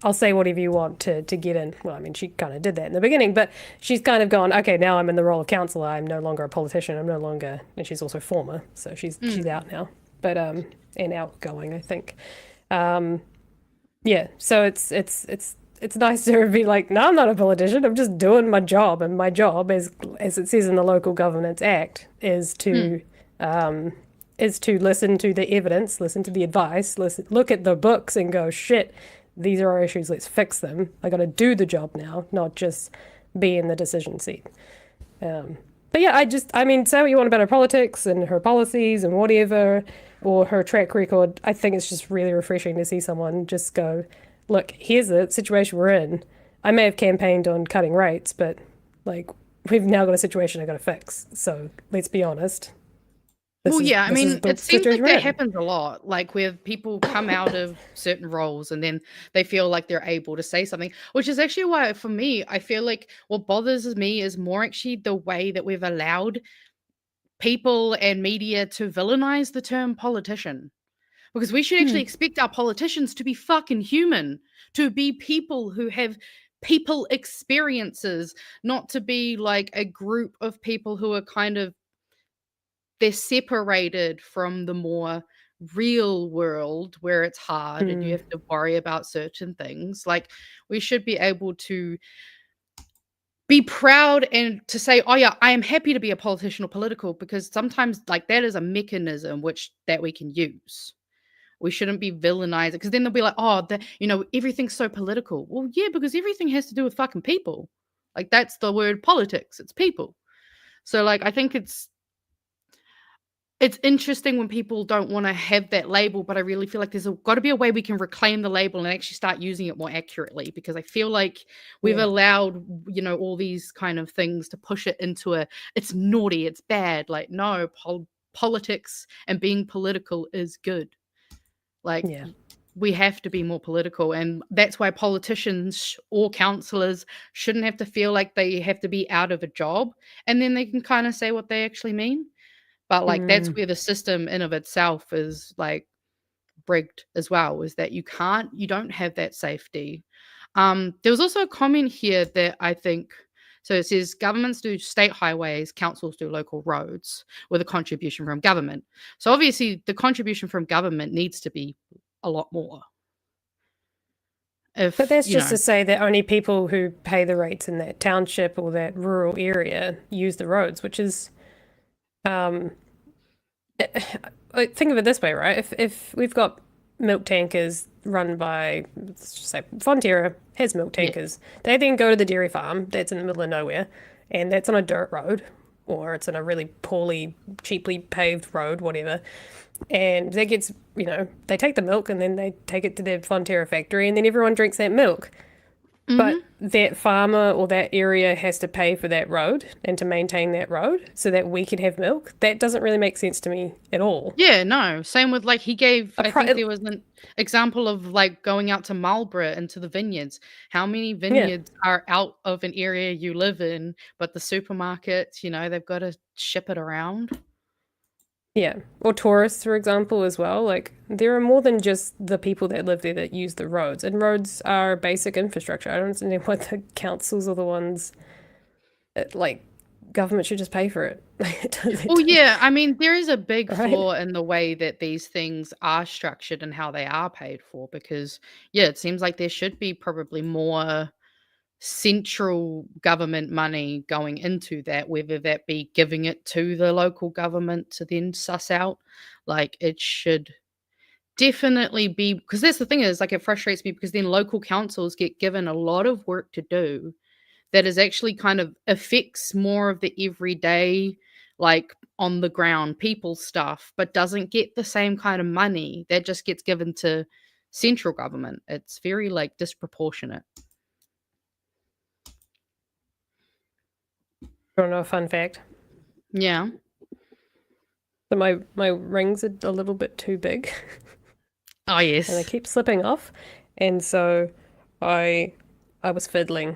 [SPEAKER 2] I'll say whatever you want to get in. Well, I mean, she kind of did that in the beginning, but she's kind of gone, okay, now I'm in the role of councillor. I'm no longer a politician. I'm no longer, and she's also former, so she's out now. But and outgoing, I think. Yeah, so it's nice to be like, no, I'm not a politician. I'm just doing my job, and my job, as it says in the Local Governance Act, is to listen to the evidence, listen to the advice, look at the books, and go, shit, these are our issues. Let's fix them. I got to do the job now, not just be in the decision seat. But yeah, say what you want about her politics and her policies and whatever, or her track record. I think it's just really refreshing to see someone just go, look, here's the situation we're in. I may have campaigned on cutting rates, but like, we've now got a situation I got to fix. So let's be honest.
[SPEAKER 3] It seems like that happens a lot, like where people come out of certain roles and then they feel like they're able to say something, which is actually why, for me, I feel like what bothers me is more actually the way that we've allowed people and media to villainize the term politician. Because we should actually expect our politicians to be fucking human, to be people who have people experiences, not to be like a group of people who are kind of, they're separated from the more real world where it's hard and you have to worry about certain things. Like, we should be able to be proud and to say, oh yeah, I am happy to be a politician or political, because sometimes like that is a mechanism that we can use. We shouldn't be villainizing, because then they'll be like, oh, everything's so political. Well, yeah, because everything has to do with fucking people. Like, that's the word politics. It's people. So like, I think it's interesting when people don't want to have that label, but I really feel like there's got to be a way we can reclaim the label and actually start using it more accurately, because I feel like we've allowed, all these kind of things to push it into it's naughty, it's bad. Like, no, politics and being political is good. Like, we have to be more political, and that's why politicians or councillors shouldn't have to feel like they have to be out of a job, and then they can kind of say what they actually mean. But like, that's where the system in of itself is like rigged as well, is that you don't have that safety. There was also a comment here that I think, so it says governments do state highways, councils do local roads with a contribution from government. So obviously the contribution from government needs to be a lot more. But
[SPEAKER 2] that's just to say that only people who pay the rates in that township or that rural area use the roads, which is, think of it this way, right? If we've got milk tankers run by, let's just say Fonterra has milk tankers, they then go to the dairy farm that's in the middle of nowhere, and that's on a dirt road, or it's on a really poorly, cheaply paved road, whatever. And that gets, they take the milk and then they take it to their Fonterra factory, and then everyone drinks that milk. but that farmer or that area has to pay for that road and to maintain that road so that we can have milk. That doesn't really make sense to me at all.
[SPEAKER 3] Yeah, no. Same with like he gave. I think there was an example of like going out to Marlborough into the vineyards. How many vineyards are out of an area you live in, but the supermarkets, they've got to ship it around.
[SPEAKER 2] Yeah, or tourists, for example, as well. Like, there are more than just the people that live there that use the roads, and roads are basic infrastructure. I don't understand what the councils are the ones that, like, government should just pay for it.
[SPEAKER 3] Well, yeah, I mean, there is a big flaw in the way that these things are structured and how they are paid for, because, yeah, it seems like there should be probably more central government money going into that, whether that be giving it to the local government to then suss out. Like, it should definitely be, because that's the thing is, like, it frustrates me because then local councils get given a lot of work to do that is actually kind of affects more of the everyday, like on the ground people stuff, but doesn't get the same kind of money that just gets given to central government. It's very like disproportionate.
[SPEAKER 2] Don't know a fun fact.
[SPEAKER 3] Yeah.
[SPEAKER 2] So my rings are a little bit too big.
[SPEAKER 3] Oh yes.
[SPEAKER 2] And they keep slipping off. And so I was fiddling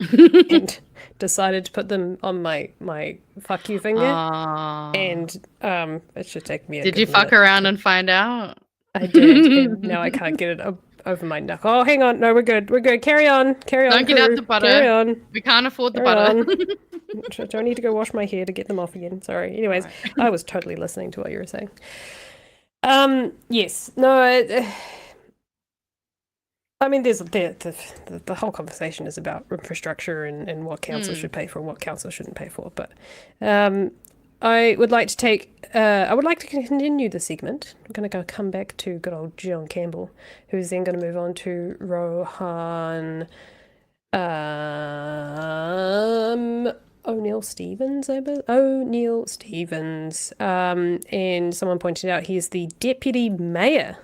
[SPEAKER 2] and decided to put them on my fuck you finger. And it should take me a
[SPEAKER 3] Did you fuck around and find out?
[SPEAKER 2] I did, and now I can't get it over my knuckle. Oh, hang on. No, we're good. We're good. Carry on.
[SPEAKER 3] Don't get out the butter.
[SPEAKER 2] Carry on.
[SPEAKER 3] We can't afford the butter.
[SPEAKER 2] Do I need to go wash my hair to get them off again? Sorry. Anyways, I was totally listening to what you were saying. Yes. No. I mean, there's the whole conversation is about infrastructure and what council should pay for and what council shouldn't pay for. But I would like to continue the segment. I'm going to come back to good old John Campbell, who's then going to move on to Rohan O'Neill Stevens, O'Neill Stevens. And someone pointed out he is the deputy mayor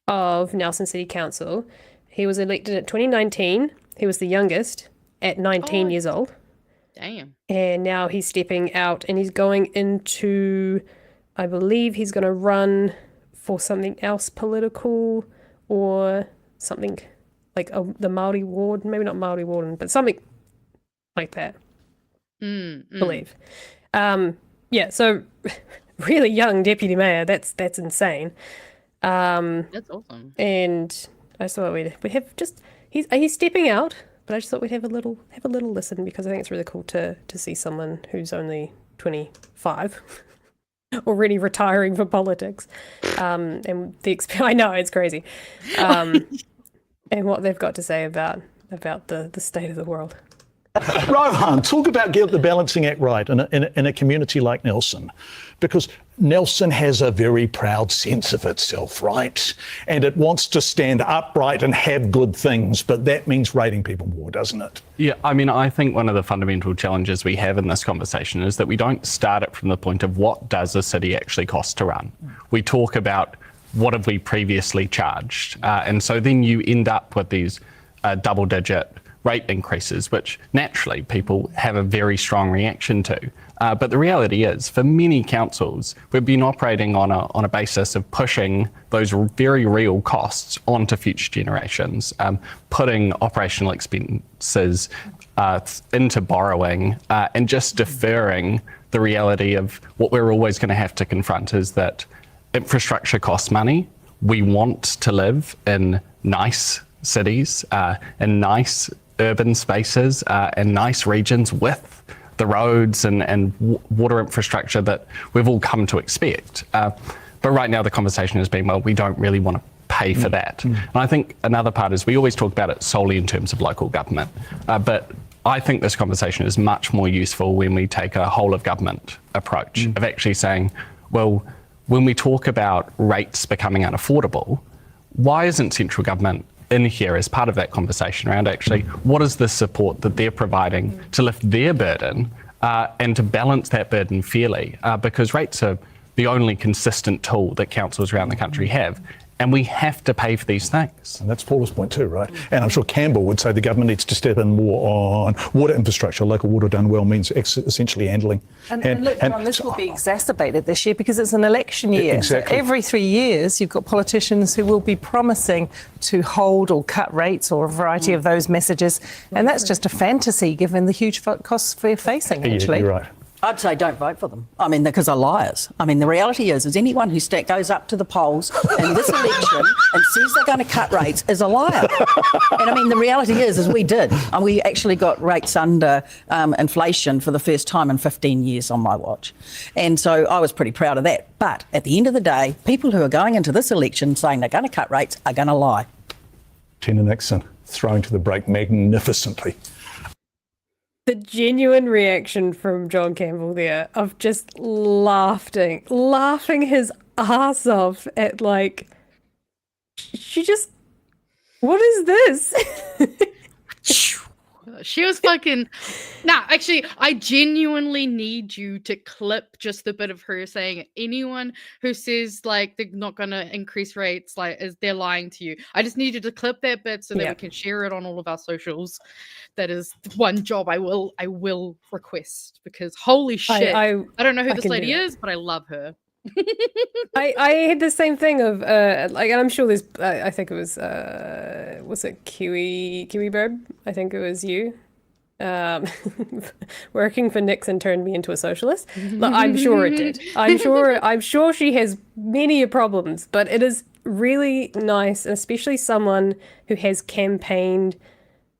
[SPEAKER 2] of Nelson City Council. He was elected in 2019. He was the youngest at 19 years old.
[SPEAKER 3] Damn.
[SPEAKER 2] And now he's stepping out and he's going into, I believe he's going to run for something else political or something like the Māori ward, maybe not Māori warden, but something like that. I believe. Yeah, so really young deputy mayor, that's insane.
[SPEAKER 3] That's awesome.
[SPEAKER 2] And I just thought we'd have just he's stepping out, but I just thought we'd have a little listen because I think it's really cool to see someone who's only 25 already retiring from politics. And I know it's crazy. And what they've got to say about the state of the world.
[SPEAKER 5] Rohan, talk about get the balancing act right in a community like Nelson, because Nelson has a very proud sense of itself, right? And it wants to stand upright and have good things, but that means rating people more, doesn't it?
[SPEAKER 7] Yeah, I mean, I think one of the fundamental challenges we have in this conversation is that we don't start it from the point of what does a city actually cost to run. We talk about what have we previously charged, and so then you end up with these double-digit rate increases, which naturally people have a very strong reaction to. But the reality is, for many councils, we've been operating on a basis of pushing those very real costs onto future generations, putting operational expenses into borrowing, and just deferring the reality of what we're always going to have to confront is that infrastructure costs money. We want to live in nice cities, in nice urban spaces, and nice regions with the roads and water infrastructure that we've all come to expect. But right now the conversation has been, well, we don't really want to pay for that. And I think another part is we always talk about it solely in terms of local government. But I think this conversation is much more useful when we take a whole of government approach of actually saying, well, when we talk about rates becoming unaffordable, why isn't central government in here as part of that conversation around actually what is the support that they're providing to lift their burden and to balance that burden fairly, because rates are the only consistent tool that councils around the country have. And we have to pay for these things.
[SPEAKER 5] And that's Paula's point too, right? And I'm sure Campbell would say the government needs to step in more on water infrastructure. Local water done well means essentially handling.
[SPEAKER 4] And look, John, this will be exacerbated this year because it's an election year.
[SPEAKER 5] Exactly.
[SPEAKER 4] So every 3 years, you've got politicians who will be promising to hold or cut rates or a variety of those messages. And that's just a fantasy given the huge costs we're facing, actually.
[SPEAKER 5] You're right.
[SPEAKER 6] I'd say don't vote for them. I mean, because they're liars. I mean, the reality is anyone who goes up to the polls in this election and says they're going to cut rates is a liar. And I mean, the reality is we did. And we actually got rates under inflation for the first time in 15 years on my watch. And so I was pretty proud of that. But at the end of the day, people who are going into this election saying they're going to cut rates are going to lie.
[SPEAKER 5] Tina Nixon throwing to the break magnificently.
[SPEAKER 2] The genuine reaction from John Campbell there of just laughing his ass off at like, what is this?
[SPEAKER 3] She was fucking. Nah, actually, I genuinely need you to clip just the bit of her saying anyone who says like they're not going to increase rates, like they're lying to you. I just need you to clip that bit so that we can share it on all of our socials. That is one job I will request because holy shit, I don't know who this lady is, but I love her.
[SPEAKER 2] I had the same thing of like, and I'm sure there's I think it was it Kiwi Bird? I think it was you. Working for Nixon turned me into a socialist. Like, I'm sure it did. I'm sure she has many problems, but it is really nice, especially someone who has campaigned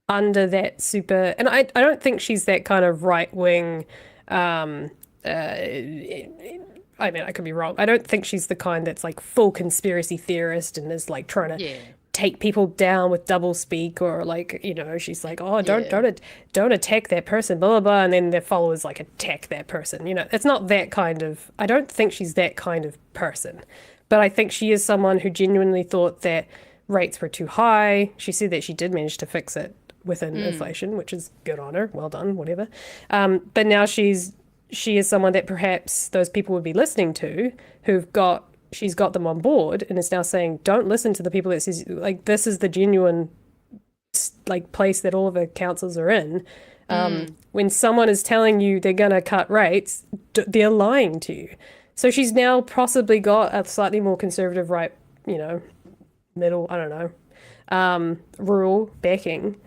[SPEAKER 2] under that super, and I don't think she's that kind of right wing. I mean, I could be wrong. I don't think she's the kind that's like full conspiracy theorist and is like trying to take people down with double speak or like, you know, she's like, oh, don't attack that person, blah, blah, blah. And then their followers like attack that person. You know, it's not that kind of, I don't think she's that kind of person. But I think she is someone who genuinely thought that rates were too high. She said that she did manage to fix it within inflation, which is good on her. Well done, whatever. But now she is someone that perhaps those people would be listening to she's got them on board and is now saying, don't listen to the people that says, like, this is the genuine, like, place that all of the councils are in. When someone is telling you they're going to cut rates, they're lying to you. So she's now possibly got a slightly more conservative right, you know, middle, I don't know, rural backing.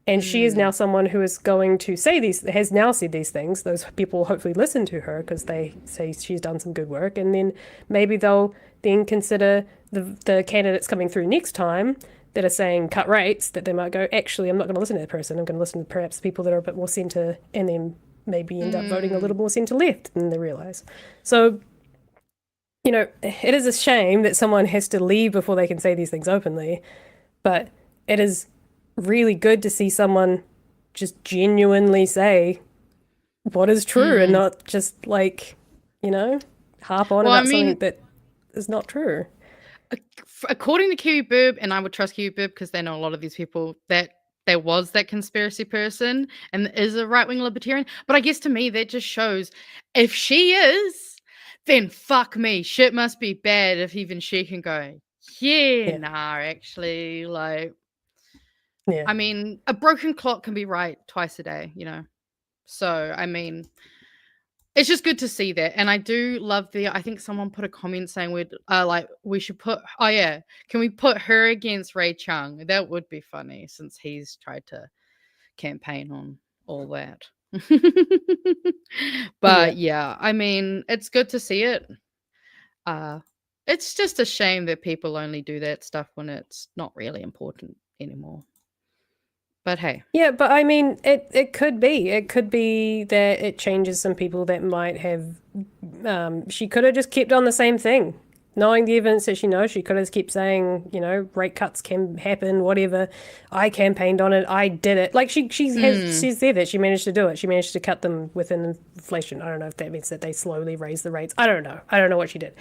[SPEAKER 2] And she is now someone who is going to has now said these things. Those people hopefully listen to her because they say she's done some good work. And then maybe they'll then consider the candidates coming through next time that are saying cut rates, that they might go, actually, I'm not going to listen to that person. I'm going to listen to perhaps people that are a bit more centre and then maybe end up voting a little more centre left than they realise. So, you know, it is a shame that someone has to leave before they can say these things openly. But it is really good to see someone just genuinely say what is true and not just like, you know, harp on about something that is not true.
[SPEAKER 3] According to Kiwi Burb, and I would trust Kiwi Burb because they know a lot of these people, that there was that conspiracy person and is a right-wing libertarian. But I guess to me that just shows if she is, then fuck me, shit must be bad if even she can go, nah, actually, like,
[SPEAKER 2] yeah.
[SPEAKER 3] I mean, a broken clock can be right twice a day, you know? So, I mean, it's just good to see that. And I do love I think someone put a comment saying we should put, can we put her against Ray Chung? That would be funny since he's tried to campaign on all that. But yeah, I mean, it's good to see it. It's just a shame that people only do that stuff when it's not really important anymore. But hey.
[SPEAKER 2] Yeah, but I mean, it could be. It could be that it changes some people that might have... she could have just kept on the same thing. Knowing the evidence that she knows, she could have just kept saying, you know, rate cuts can happen, whatever. I campaigned on it. I did it. Like, she's said that she managed to do it. She managed to cut them within inflation. I don't know if that means that they slowly raise the rates. I don't know. I don't know what she did.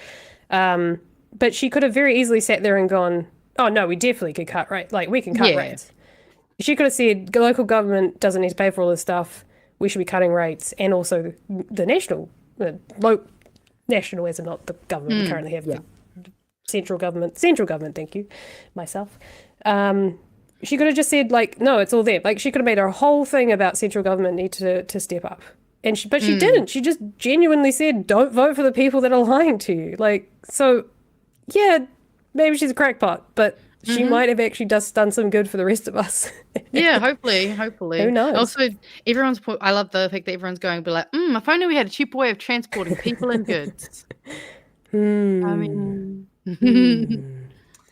[SPEAKER 2] But she could have very easily sat there and gone, oh, no, we definitely could cut rates. Like, we can cut rates. She could have said, local government doesn't need to pay for all this stuff. We should be cutting rates. And also the national as in not the government we currently have, the central government, thank you, myself. She could have just said, like, no, it's all there. Like, she could have made her whole thing about central government need to step up. But she didn't. She just genuinely said, don't vote for the people that are lying to you. Like, so, yeah, maybe she's a crackpot, but she might have actually just done some good for the rest of us.
[SPEAKER 3] Yeah, hopefully.
[SPEAKER 2] Who knows?
[SPEAKER 3] Also, I love the fact that everyone's going to be like, if only we had a cheaper way of transporting people and goods. I mean,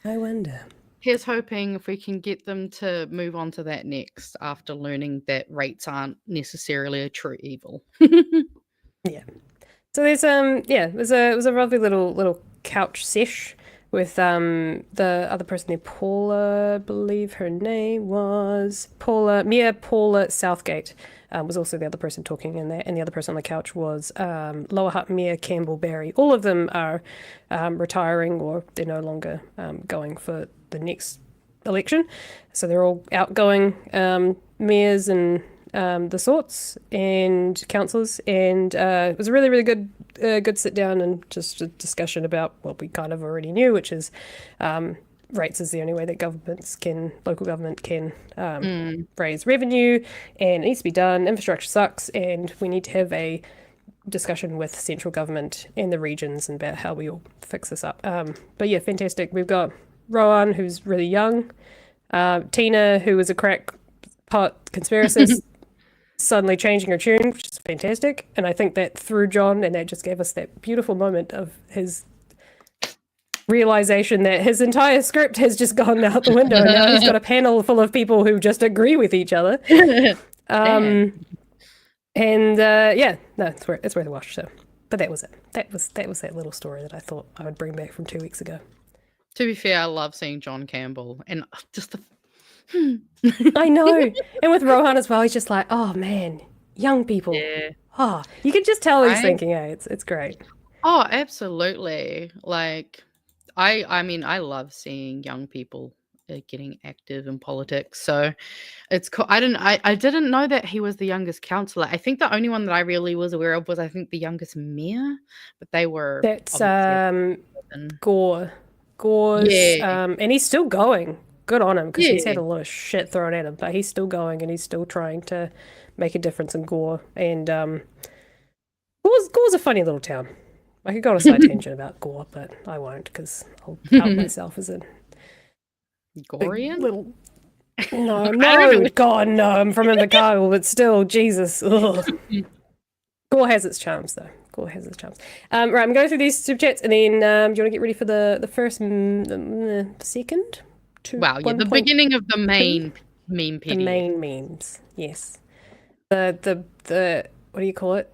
[SPEAKER 2] I wonder.
[SPEAKER 3] here's hoping if we can get them to move on to that next after learning that rates aren't necessarily a true evil.
[SPEAKER 2] Yeah. So there's it was a lovely little couch sesh with the other person there, Paula, I believe her name was Paula Southgate. Was also the other person talking in there, and the other person on the couch was Lower Hutt Mayor Campbell Barry. All of them are retiring, or they're no longer going for the next election. So they're all outgoing mayors and the sorts and councillors, and it was a really good sit down and just a discussion about what we kind of already knew, which is rates is the only way that local government can raise revenue, and it needs to be done. Infrastructure sucks, and we need to have a discussion with central government and the regions and about how we all fix this up. But yeah, fantastic. We've got Rowan, who's really young, Tina, who is a crackpot conspiracist, suddenly changing her tune, which is fantastic. And I think that threw John, and that just gave us that beautiful moment of his realization that his entire script has just gone out the window. Now he's got a panel full of people who just agree with each other. No, it's worth a watch. So, but that was it. That was that little story that I thought I would bring back from 2 weeks ago.
[SPEAKER 3] To be fair, I love seeing John Campbell and just the.
[SPEAKER 2] I know, and with Rohan as well, he's just like, oh man, young people.
[SPEAKER 3] Yeah.
[SPEAKER 2] Oh, you can just tell he's thinking, hey, it's great.
[SPEAKER 3] Oh, absolutely. Like, I mean, I love seeing young people getting active in politics. So it's cool. I didn't know that he was the youngest councillor. I think the only one that I really was aware of was, I think, the youngest mayor, but they were.
[SPEAKER 2] That's Gore's, and he's still going. Good on him, because he's had a lot of shit thrown at him, but he's still going and he's still trying to make a difference in Gore. And Gore's a funny little town. I could go on a side tangent about Gore, but I won't, because I'll out myself as a
[SPEAKER 3] Gorian
[SPEAKER 2] little. No, God, no. I'm from Invercargill, but still, Jesus. Ugh. Gore has its charms, though. Gore has its charms. Right, I'm going through these super chats, and then do you want to get ready for the first, second?
[SPEAKER 3] Wow, yeah, the beginning of the main meme period.
[SPEAKER 2] The main memes, yes. The what do you call it?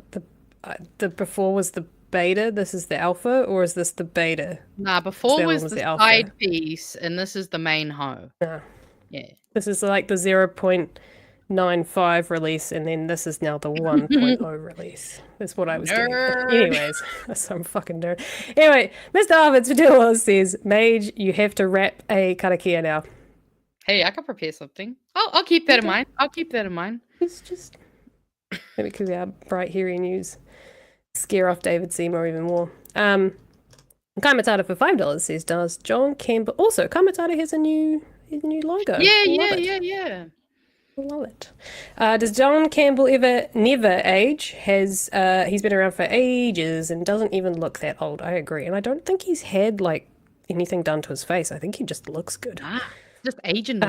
[SPEAKER 2] The before was the beta. This is the alpha, or is this the beta?
[SPEAKER 3] Nah, before was the side piece, and this is the main hoe.
[SPEAKER 2] No.
[SPEAKER 3] Yeah.
[SPEAKER 2] This is like the 0.95 release, and then this is now the 1.0 release. That's what I was doing. Anyways, some fucking nerd. Anyway, Mr. Harvard's Padilla says, Mage, you have to wrap a karakia now.
[SPEAKER 3] Hey, I can prepare something. I'll keep that in mind.
[SPEAKER 2] It's just maybe because our bright hairy news scare off David Seymour even more. Kamatata for $5 says, does John Campbell also Kamatata has a new logo?
[SPEAKER 3] Yeah.
[SPEAKER 2] Love it. Does John Campbell never age? He's been around for ages and doesn't even look that old. I agree. And I don't think he's had like anything done to his face. I think he just looks good.
[SPEAKER 3] Just aging.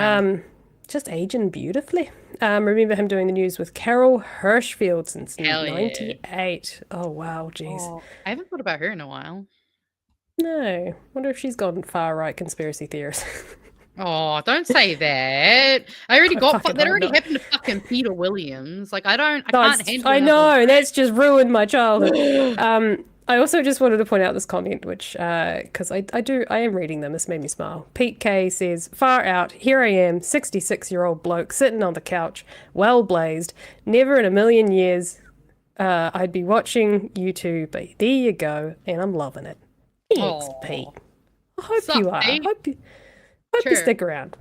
[SPEAKER 2] Just aging beautifully. Remember him doing the news with Carol Hirschfield since 98. Oh wow, jeez.
[SPEAKER 3] Oh, I haven't thought about her in a while.
[SPEAKER 2] No. Wonder if she's gone far right conspiracy theorist.
[SPEAKER 3] Oh, don't say that. I already got that. Already happened to fucking Peter Williams. Like I can't handle.
[SPEAKER 2] I know that's just ruined my childhood. I also just wanted to point out this comment, which because I am reading them. This made me smile. Pete K says, "Far out. Here I am, 66-year-old bloke sitting on the couch, well blazed. Never in a million years I'd be watching YouTube, but there you go, and I'm loving it. Thanks, Pete. I hope you are. I hope you stick around.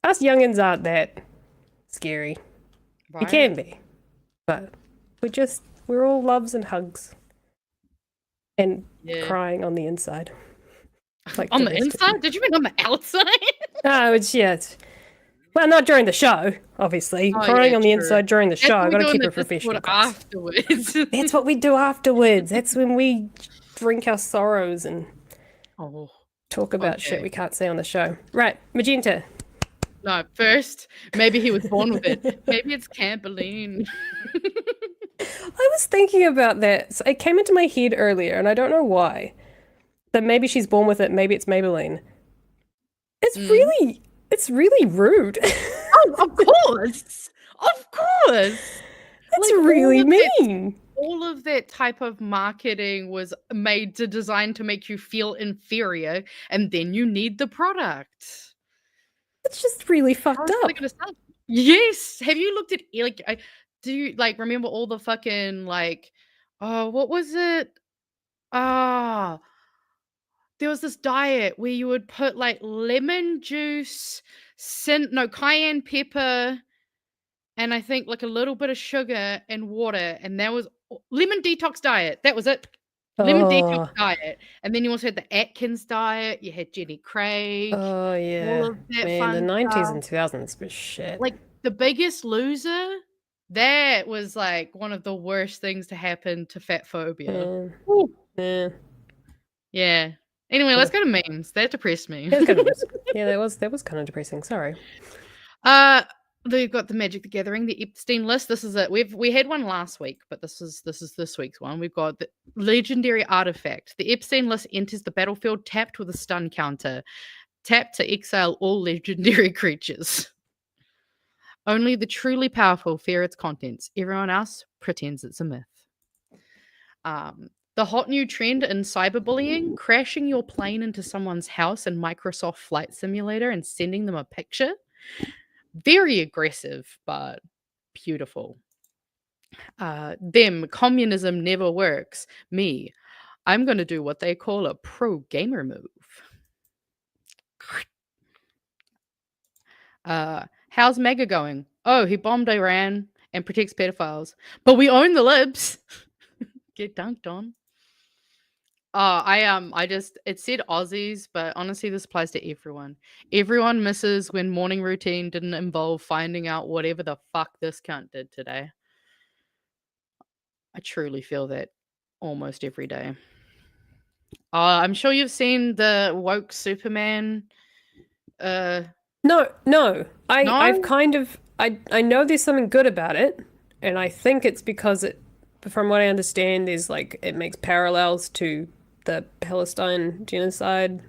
[SPEAKER 2] Us youngins aren't that scary. Right. You can be, but we're all loves and hugs and crying on the inside. Like
[SPEAKER 3] On the
[SPEAKER 2] domestic-
[SPEAKER 3] inside? Did you mean on the outside?
[SPEAKER 2] No, it's well, not during the show, obviously.
[SPEAKER 3] Oh,
[SPEAKER 2] Crying
[SPEAKER 3] yeah,
[SPEAKER 2] on the
[SPEAKER 3] true.
[SPEAKER 2] inside during the
[SPEAKER 3] That's
[SPEAKER 2] show.
[SPEAKER 3] what
[SPEAKER 2] I
[SPEAKER 3] we
[SPEAKER 2] got to
[SPEAKER 3] do in
[SPEAKER 2] keep
[SPEAKER 3] the
[SPEAKER 2] it professional.
[SPEAKER 3] Discord
[SPEAKER 2] guys.
[SPEAKER 3] afterwards.
[SPEAKER 2] That's what we do afterwards. That's when we drink our sorrows and
[SPEAKER 3] Oh.
[SPEAKER 2] talk about shit
[SPEAKER 3] Okay.
[SPEAKER 2] we can't say on the show. Right, Magenta.
[SPEAKER 3] No, first, maybe he was born with it. Maybe it's Campbelline.
[SPEAKER 2] I was thinking about that. So it came into my head earlier, and I don't know why. That maybe she's born with it. Maybe it's Maybelline. It's really rude.
[SPEAKER 3] Oh, of course. Of course.
[SPEAKER 2] That's
[SPEAKER 3] Like,
[SPEAKER 2] really
[SPEAKER 3] all of it-
[SPEAKER 2] mean.
[SPEAKER 3] All of that type of marketing was made to design to make you feel inferior, and then you need the product.
[SPEAKER 2] It's just really
[SPEAKER 3] How
[SPEAKER 2] fucked
[SPEAKER 3] else are
[SPEAKER 2] up.
[SPEAKER 3] they gonna sell it? Yes. Have you looked at do you like remember all the fucking like what was it? Ah, there was this diet where you would put like lemon juice, cayenne pepper, and I think like a little bit of sugar and water, and that was lemon detox diet. That was it. Lemon detox diet. And then you also had the Atkins diet. You had Jenny Craig.
[SPEAKER 2] Oh yeah,
[SPEAKER 3] of that
[SPEAKER 2] man. The
[SPEAKER 3] fun
[SPEAKER 2] 90s
[SPEAKER 3] stuff.
[SPEAKER 2] and 2000s was shit.
[SPEAKER 3] Like The Biggest Loser. That was like one of the worst things to happen to fat phobia.
[SPEAKER 2] Yeah.
[SPEAKER 3] Yeah. Anyway, let's go to memes. That depressed me.
[SPEAKER 2] It was kind of, yeah, that was kind of depressing. Sorry.
[SPEAKER 3] They've got the Magic the Gathering, the Epstein list. This is it. We had one last week, but this is this week's one. We've got the legendary artifact. The Epstein list enters the battlefield tapped with a stun counter. Tap to exile all legendary creatures. Only the truly powerful fear its contents. Everyone else pretends it's a myth. The hot new trend in cyberbullying, crashing your plane into someone's house in Microsoft Flight Simulator and sending them a picture. Very aggressive, but beautiful. Them, communism never works. Me, I'm going to do what they call a pro gamer move. How's Mega going? Oh, he bombed Iran and protects pedophiles. But we own the libs. Get dunked on. It said Aussies, but honestly, this applies to everyone. Everyone misses when morning routine didn't involve finding out whatever the fuck this cunt did today. I truly feel that almost every day. I'm sure you've seen the woke Superman.
[SPEAKER 2] No. I've kind of I know there's something good about it, and I think it's because from what I understand, is like it makes parallels to the Palestine genocide,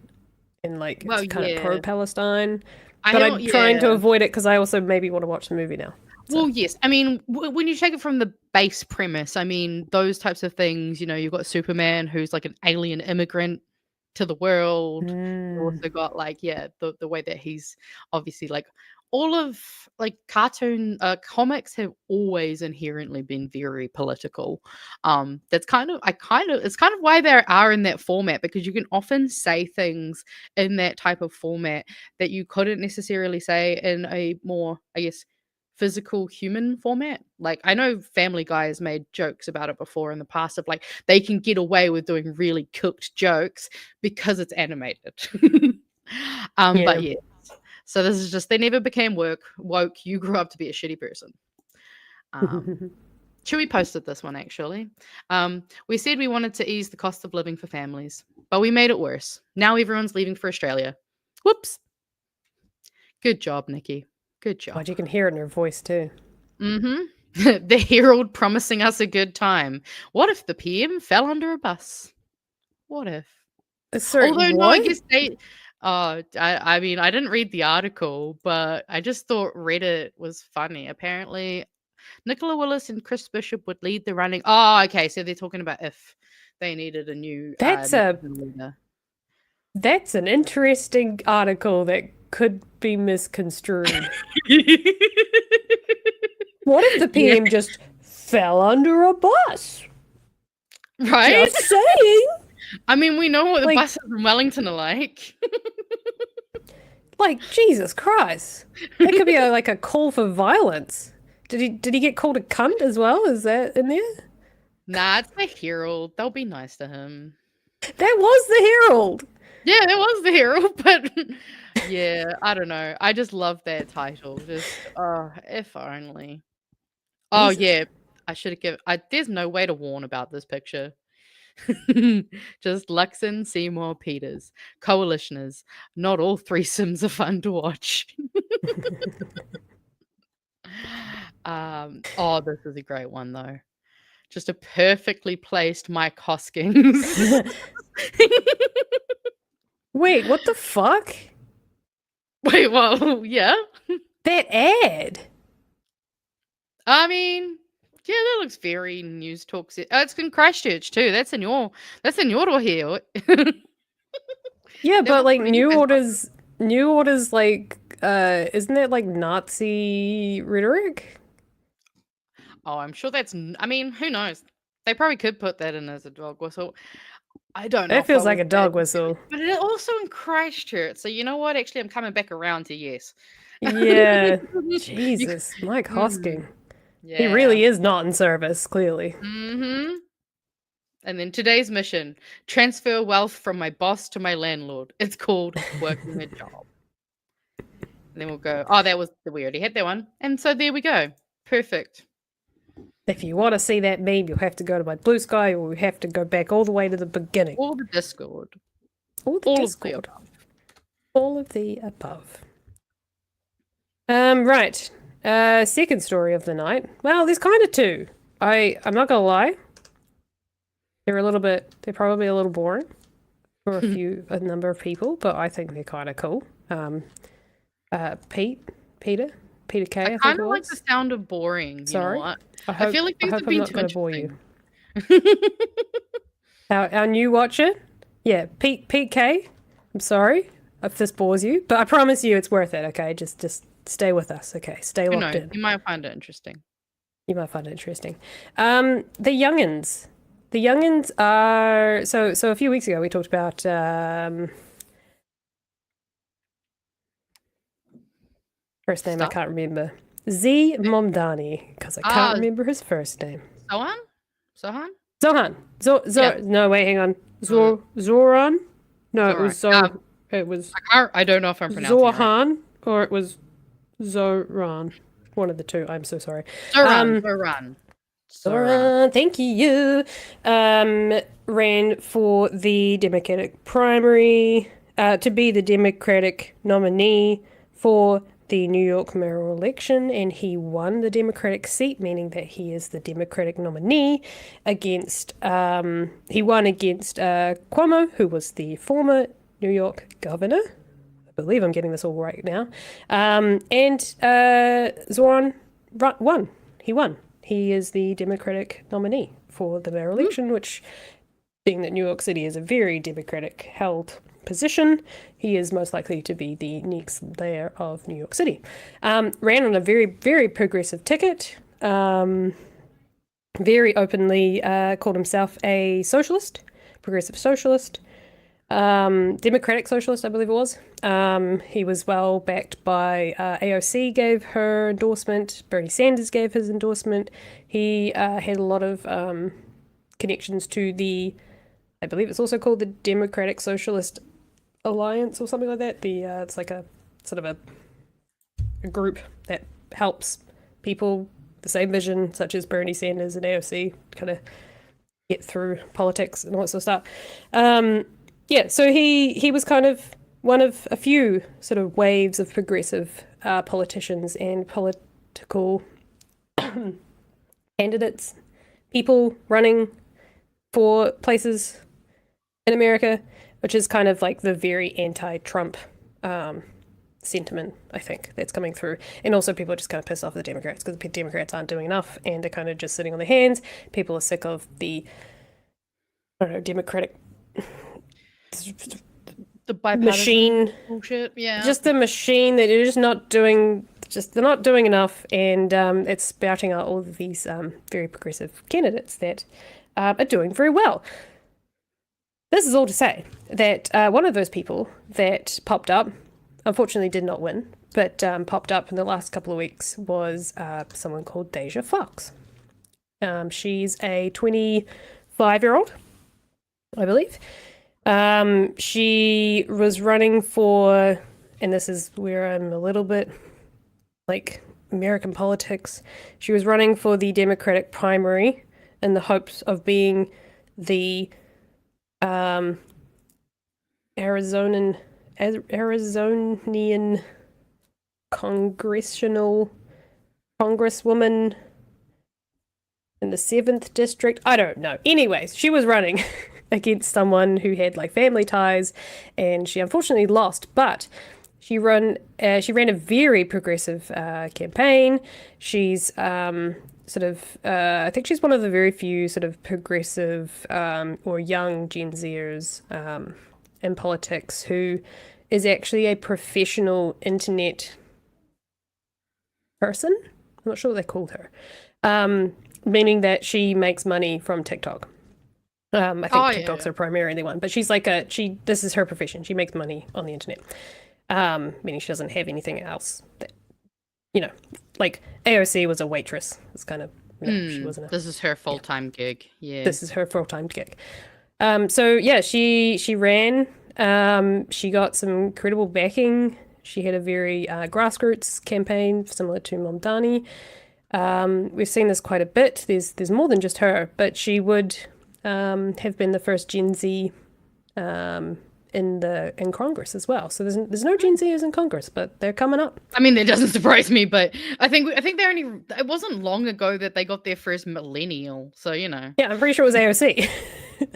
[SPEAKER 2] and like it's kind of pro-Palestine. But I'm trying to avoid it because I also maybe want to watch the movie now. So.
[SPEAKER 3] Well, yes. I mean, when you take it from the base premise, I mean, those types of things, you've got Superman, who's like an alien immigrant to the world. You also got like, the way that he's obviously like all of like cartoon comics have always inherently been very political. It's kind of why they are in that format, because you can often say things in that type of format that you couldn't necessarily say in a more, I guess, physical human format. Like I know Family Guy has made jokes about it before in the past of like they can get away with doing really cooked jokes because it's animated. But yeah. So this is just, they never became woke. You grew up to be a shitty person. Chewy posted this one actually. We said we wanted to ease the cost of living for families, but we made it worse. Now everyone's leaving for Australia. Whoops. Good job, Nikki. Good job.
[SPEAKER 2] God, you can hear it in her voice too.
[SPEAKER 3] Mm-hmm. The Herald promising us a good time. What if the PM fell under a bus? What if?
[SPEAKER 2] Sorry,
[SPEAKER 3] although
[SPEAKER 2] what?
[SPEAKER 3] no, I guess they. I mean, I didn't read the article, but I just thought Reddit was funny. Apparently, Nicola Willis and Chris Bishop would lead the running. Oh, okay. So they're talking about if they needed a new.
[SPEAKER 2] That's an interesting article that could be misconstrued. What if the PM just fell under a bus?
[SPEAKER 3] Right?
[SPEAKER 2] Just saying.
[SPEAKER 3] I mean, we know what the buses in Wellington are like.
[SPEAKER 2] Like, Jesus Christ. That could be a call for violence. Did he get called a cunt as well? Is that in there?
[SPEAKER 3] Nah, it's the Herald. They'll be nice to him.
[SPEAKER 2] That was the Herald.
[SPEAKER 3] Yeah, it was the Herald, but yeah, I don't know. I just love that title. Just if only. Oh
[SPEAKER 2] Jesus.
[SPEAKER 3] yeah, I should have given. There's no way to warn about this picture. Just Luxon, Seymour, Peters, coalitioners. Not all threesomes are fun to watch. Oh, this is a great one though. Just a perfectly placed Mike Hoskins.
[SPEAKER 2] Wait, what the fuck?
[SPEAKER 3] Wait, well, yeah.
[SPEAKER 2] That ad.
[SPEAKER 3] I mean, yeah, that looks very news talk. It's in Christchurch too. That's in your here.
[SPEAKER 2] Yeah,
[SPEAKER 3] That
[SPEAKER 2] but
[SPEAKER 3] was
[SPEAKER 2] like
[SPEAKER 3] pretty
[SPEAKER 2] New
[SPEAKER 3] impressive.
[SPEAKER 2] Orders like isn't that like Nazi rhetoric?
[SPEAKER 3] Oh, I'm sure that's. I mean, who knows? They probably could put that in as a dog whistle. I don't know.
[SPEAKER 2] That
[SPEAKER 3] if
[SPEAKER 2] feels
[SPEAKER 3] I
[SPEAKER 2] like a
[SPEAKER 3] would
[SPEAKER 2] dog
[SPEAKER 3] say-
[SPEAKER 2] whistle.
[SPEAKER 3] But it also in Christchurch. So you know what? Actually, I'm coming back around to yes.
[SPEAKER 2] Yeah. Jesus, Mike Hosking.
[SPEAKER 3] Yeah.
[SPEAKER 2] He really is not in service, clearly.
[SPEAKER 3] Mm-hmm. And then today's mission: transfer wealth from my boss to my landlord. It's called working a job. And then we'll go. Oh, we already had that one. And so there we go. Perfect.
[SPEAKER 2] If you want to see that meme, you'll have to go to my Blue Sky, or we have to go back all the way to the beginning.
[SPEAKER 3] All the Discord.
[SPEAKER 2] All the
[SPEAKER 3] All
[SPEAKER 2] Discord.
[SPEAKER 3] of the above.
[SPEAKER 2] All of the above. Right. Second story of the night. Well, there's kind of two. I'm not gonna lie. They're probably a little boring for a number of people, but I think they're kind of cool. Peter K. I
[SPEAKER 3] I
[SPEAKER 2] think
[SPEAKER 3] kind
[SPEAKER 2] it
[SPEAKER 3] of like
[SPEAKER 2] was.
[SPEAKER 3] the sound of boring.
[SPEAKER 2] Sorry?
[SPEAKER 3] You know what?
[SPEAKER 2] I
[SPEAKER 3] feel like these
[SPEAKER 2] hope
[SPEAKER 3] have
[SPEAKER 2] I'm
[SPEAKER 3] been
[SPEAKER 2] not
[SPEAKER 3] too
[SPEAKER 2] going to bore you.
[SPEAKER 3] interesting.
[SPEAKER 2] Our new watcher, yeah, Pete K. I'm sorry if this bores you, but I promise you it's worth it. Okay, just stay with us. Okay, stay
[SPEAKER 3] Who
[SPEAKER 2] locked
[SPEAKER 3] knows?
[SPEAKER 2] in.
[SPEAKER 3] You might find it interesting.
[SPEAKER 2] You might find it interesting. The youngins. The youngins are so a few weeks ago we talked about first name I
[SPEAKER 3] Stop.
[SPEAKER 2] can't remember. Z Momdani, because I
[SPEAKER 3] Ah.
[SPEAKER 2] can't remember his first name.
[SPEAKER 3] Sohan? Sohan?
[SPEAKER 2] Zohan.
[SPEAKER 3] Yeah.
[SPEAKER 2] No, wait, hang on. Zoran? No, it was
[SPEAKER 3] Zoran.
[SPEAKER 2] it was
[SPEAKER 3] I don't know if I'm pronouncing it right.
[SPEAKER 2] Zohan or it was Zoran. One of the two. I'm so sorry.
[SPEAKER 3] Zoran.
[SPEAKER 2] Zoran, thank you. Ran for the Democratic primary to be the Democratic nominee for the New York mayoral election, and he won the Democratic seat, meaning that he is the Democratic nominee against. He won against Cuomo, who was the former New York governor. I believe I'm getting this all right now. And Zoran won. He won. He is the Democratic nominee for the mayoral election, which, being that New York City is a very Democratic held position, he is most likely to be the next mayor of New York City. Ran on a very, very progressive ticket. Very openly called himself a socialist, progressive socialist. Democratic socialist, I believe it was. He was well backed by AOC gave her endorsement. Bernie Sanders gave his endorsement. He had a lot of connections to I believe it's also called the Democratic Socialist Alliance or something like that. It's like a sort of a group that helps people with the same vision, such as Bernie Sanders and AOC, kind of get through politics and all that sort of stuff. Yeah, so he was kind of one of a few sort of waves of progressive politicians and political candidates, people running for places in America, which is kind of like the very anti-Trump sentiment, I think, that's coming through. And also people are just kind of pissed off at the Democrats because the Democrats aren't doing enough and they're kind of just sitting on their hands. People are sick of the, I don't know, Democratic
[SPEAKER 3] The bipartisan
[SPEAKER 2] machine,
[SPEAKER 3] bullshit. Yeah.
[SPEAKER 2] just the machine that they're just not doing, they're not doing enough, and it's spouting out all of these very progressive candidates that are doing very well. This is all to say that one of those people that popped up, unfortunately did not win, but popped up in the last couple of weeks was someone called Deja Foxx. She's a 25-year-old, I believe. She was running for, and this is where I'm a little bit like American politics. She was running for the Democratic primary in the hopes of being the Arizonian congresswoman in the 7th district. I don't know. Anyways, she was running against someone who had like family ties, and she unfortunately lost. But she ran a very progressive campaign. She's I think she's one of the very few sort of progressive or young Gen Zers in politics who is actually a professional internet person. I'm not sure what they called her. Meaning that she makes money from TikTok. I think TikTok's her primary one, but she's like this is her profession. She makes money on the internet. Meaning she doesn't have anything else that, like AOC was a waitress. It's kind of, she wasn't
[SPEAKER 3] this is her full-time gig. Yeah.
[SPEAKER 2] This is her full-time gig. So yeah, she ran, she got some incredible backing. She had a very grassroots campaign similar to Mamdani. We've seen this quite a bit. There's more than just her, but she would have been the first Gen Z in Congress as well. So there's no Gen Zers in Congress, but they're coming up.
[SPEAKER 3] I mean, that doesn't surprise me, but I think they're only. It wasn't long ago that they got their first millennial. So
[SPEAKER 2] Yeah, I'm pretty sure it was AOC.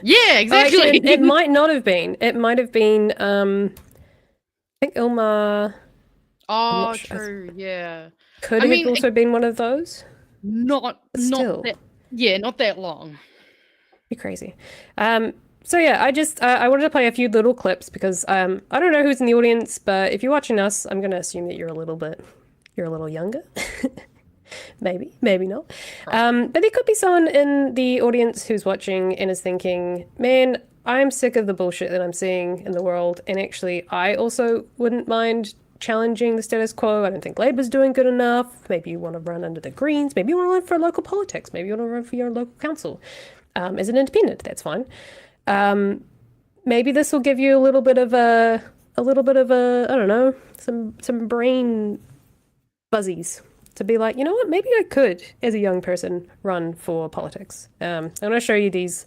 [SPEAKER 3] Yeah, exactly.
[SPEAKER 2] Actually, it might not have been. It might have been. I think Ilma.
[SPEAKER 3] Oh, true. Yeah.
[SPEAKER 2] Could have also been one of those.
[SPEAKER 3] Not that. Yeah, not that long.
[SPEAKER 2] Be crazy. So yeah, I wanted to play a few little clips because I don't know who's in the audience, but if you're watching us, I'm going to assume that you're a little younger. maybe not. But there could be someone in the audience who's watching and is thinking, man, I'm sick of the bullshit that I'm seeing in the world, and actually I also wouldn't mind challenging the status quo. I don't think Labour's doing good enough. Maybe you want to run under the Greens. Maybe you want to run for local politics. Maybe you want to run for your local council as an independent. That's fine. Maybe this will give you a little bit of a I don't know, some brain fuzzies to be like, you know what, maybe I could, as a young person, run for politics. I'm going to show you these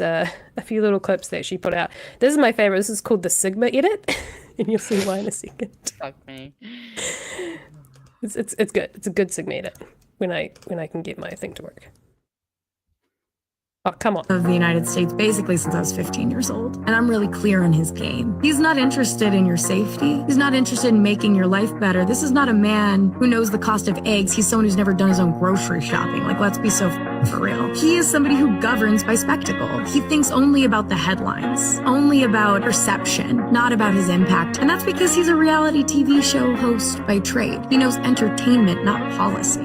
[SPEAKER 2] a few little clips that she put out. This is my favorite. This is called the Sigma Edit, and you'll see why in a second.
[SPEAKER 3] Fuck me.
[SPEAKER 2] It's good. It's a good Sigma Edit when I can get my thing to work. Oh, come on.
[SPEAKER 8] Of the United States basically since I was 15 years old. And I'm really clear on his game. He's not interested in your safety. He's not interested in making your life better. This is not a man who knows the cost of eggs. He's someone who's never done his own grocery shopping. Like, let's be so for real. He is somebody who governs by spectacle. He thinks only about the headlines, only about perception, not about his impact. And that's because he's a reality TV show host by trade. He knows entertainment, not policy.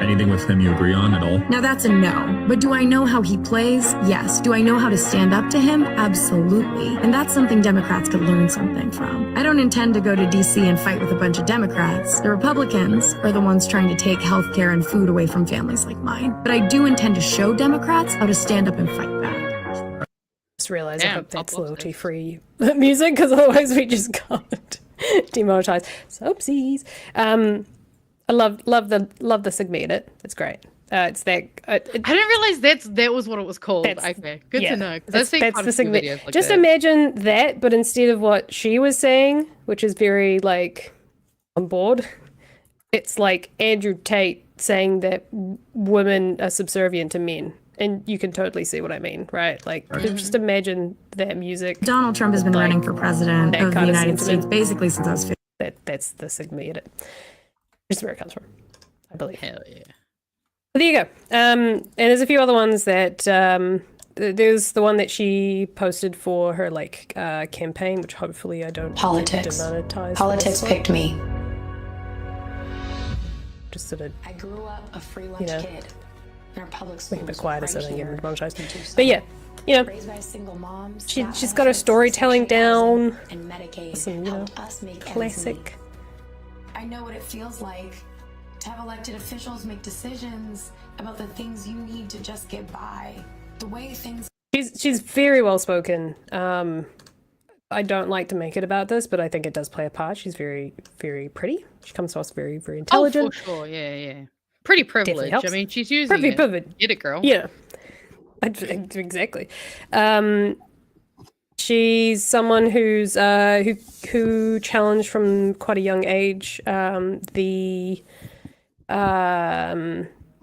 [SPEAKER 9] Anything with him you agree on at all?
[SPEAKER 8] Now that's a no. But do I know how he plays? Yes. Do I know how to stand up to him? Absolutely. And that's something Democrats could learn something from. I don't intend to go to DC and fight with a bunch of Democrats. The Republicans are the ones trying to take healthcare and food away from families like mine. But I do intend to show Democrats how to stand up and fight back.
[SPEAKER 2] Just realized I hope that's loyalty-free music, because otherwise we just got demonetized. So oopsies. I love the Sigma Edit. It's great. It's that. I
[SPEAKER 3] didn't realize that was what it was called. Okay, good to know.
[SPEAKER 2] That's the Sigma. Just imagine that, but instead of what she was saying, which is very like on board, it's like Andrew Tate saying that women are subservient to men. And you can totally see what I mean, right? Like, just imagine that music.
[SPEAKER 8] Donald Trump has been running for president of the United States basically since I was 15.
[SPEAKER 2] That's the Sigma Edit. Just where it comes from, I believe.
[SPEAKER 3] Hell yeah.
[SPEAKER 2] But there you go. And there's a few other ones that there's the one that she posted for her campaign, which hopefully I don't demonetize.
[SPEAKER 10] Politics picked me.
[SPEAKER 2] Just sort of.
[SPEAKER 10] I grew up a free lunch kid. In our public schools.
[SPEAKER 2] Make it quieter so I don't get demonetized. But yeah, you know,
[SPEAKER 10] raised by single moms,
[SPEAKER 2] she's got her storytelling down.
[SPEAKER 10] And Medicaid
[SPEAKER 2] some,
[SPEAKER 10] helped us make
[SPEAKER 2] classic.
[SPEAKER 10] I know what it feels like to have elected officials make decisions about the things you need to just get by. The way things
[SPEAKER 2] She's very well spoken. I don't like to make it about this, but I think it does play a part. She's very, very pretty. She comes across very, very intelligent.
[SPEAKER 3] Oh, for sure. Yeah. Pretty privileged. I mean, she's using
[SPEAKER 2] Pretty
[SPEAKER 3] it.
[SPEAKER 2] privileged.
[SPEAKER 3] Get it, girl.
[SPEAKER 2] Yeah. Exactly. She's someone who's who challenged from quite a young age the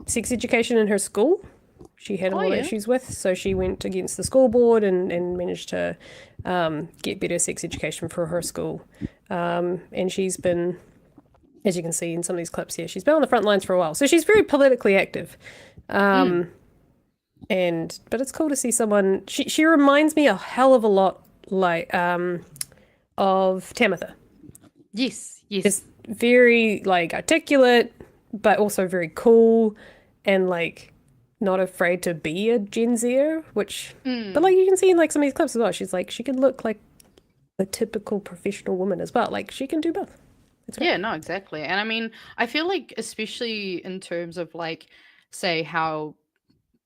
[SPEAKER 2] sex education in her school. She had a lot of issues with, so she went against the school board and managed to get better sex education for her school. And she's been, as you can see in some of these clips here, she's been on the front lines for a while. So she's very politically active. But it's cool to see someone. She reminds me a hell of a lot like of Tamitha.
[SPEAKER 3] Yes.
[SPEAKER 2] It's very like articulate, but also very cool and like not afraid to be a Gen Zer, which but like you can see in like some of these clips as well. She's like she can look like the typical professional woman as well. Like she can do both.
[SPEAKER 3] Yeah, no, exactly. And I mean, I feel like especially in terms of like say how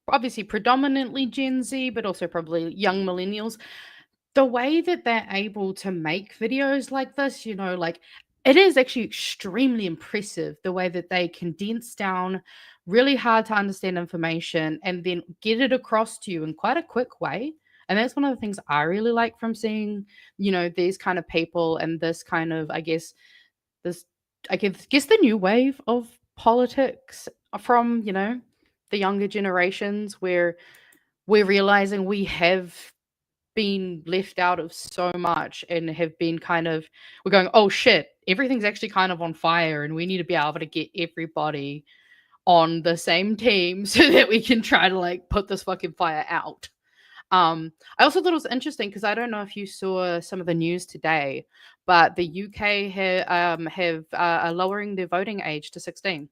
[SPEAKER 3] obviously predominantly Gen Z, but also probably young millennials, the way that they're able to make videos like this, you know, like it is actually extremely impressive the way that they condense down really hard to understand information and then get it across to you in quite a quick way. And that's one of the things I really like from seeing, you know, these kind of people and this kind of, I guess the new wave of politics from, you know, the younger generations where we're realizing we have been left out of so much and have been we're going, oh shit, everything's actually kind of on fire and we need to be able to get everybody on the same team so that we can try to like put this fucking fire out. I also thought it was interesting because I don't know if you saw some of the news today, but the UK are lowering their voting age to 16.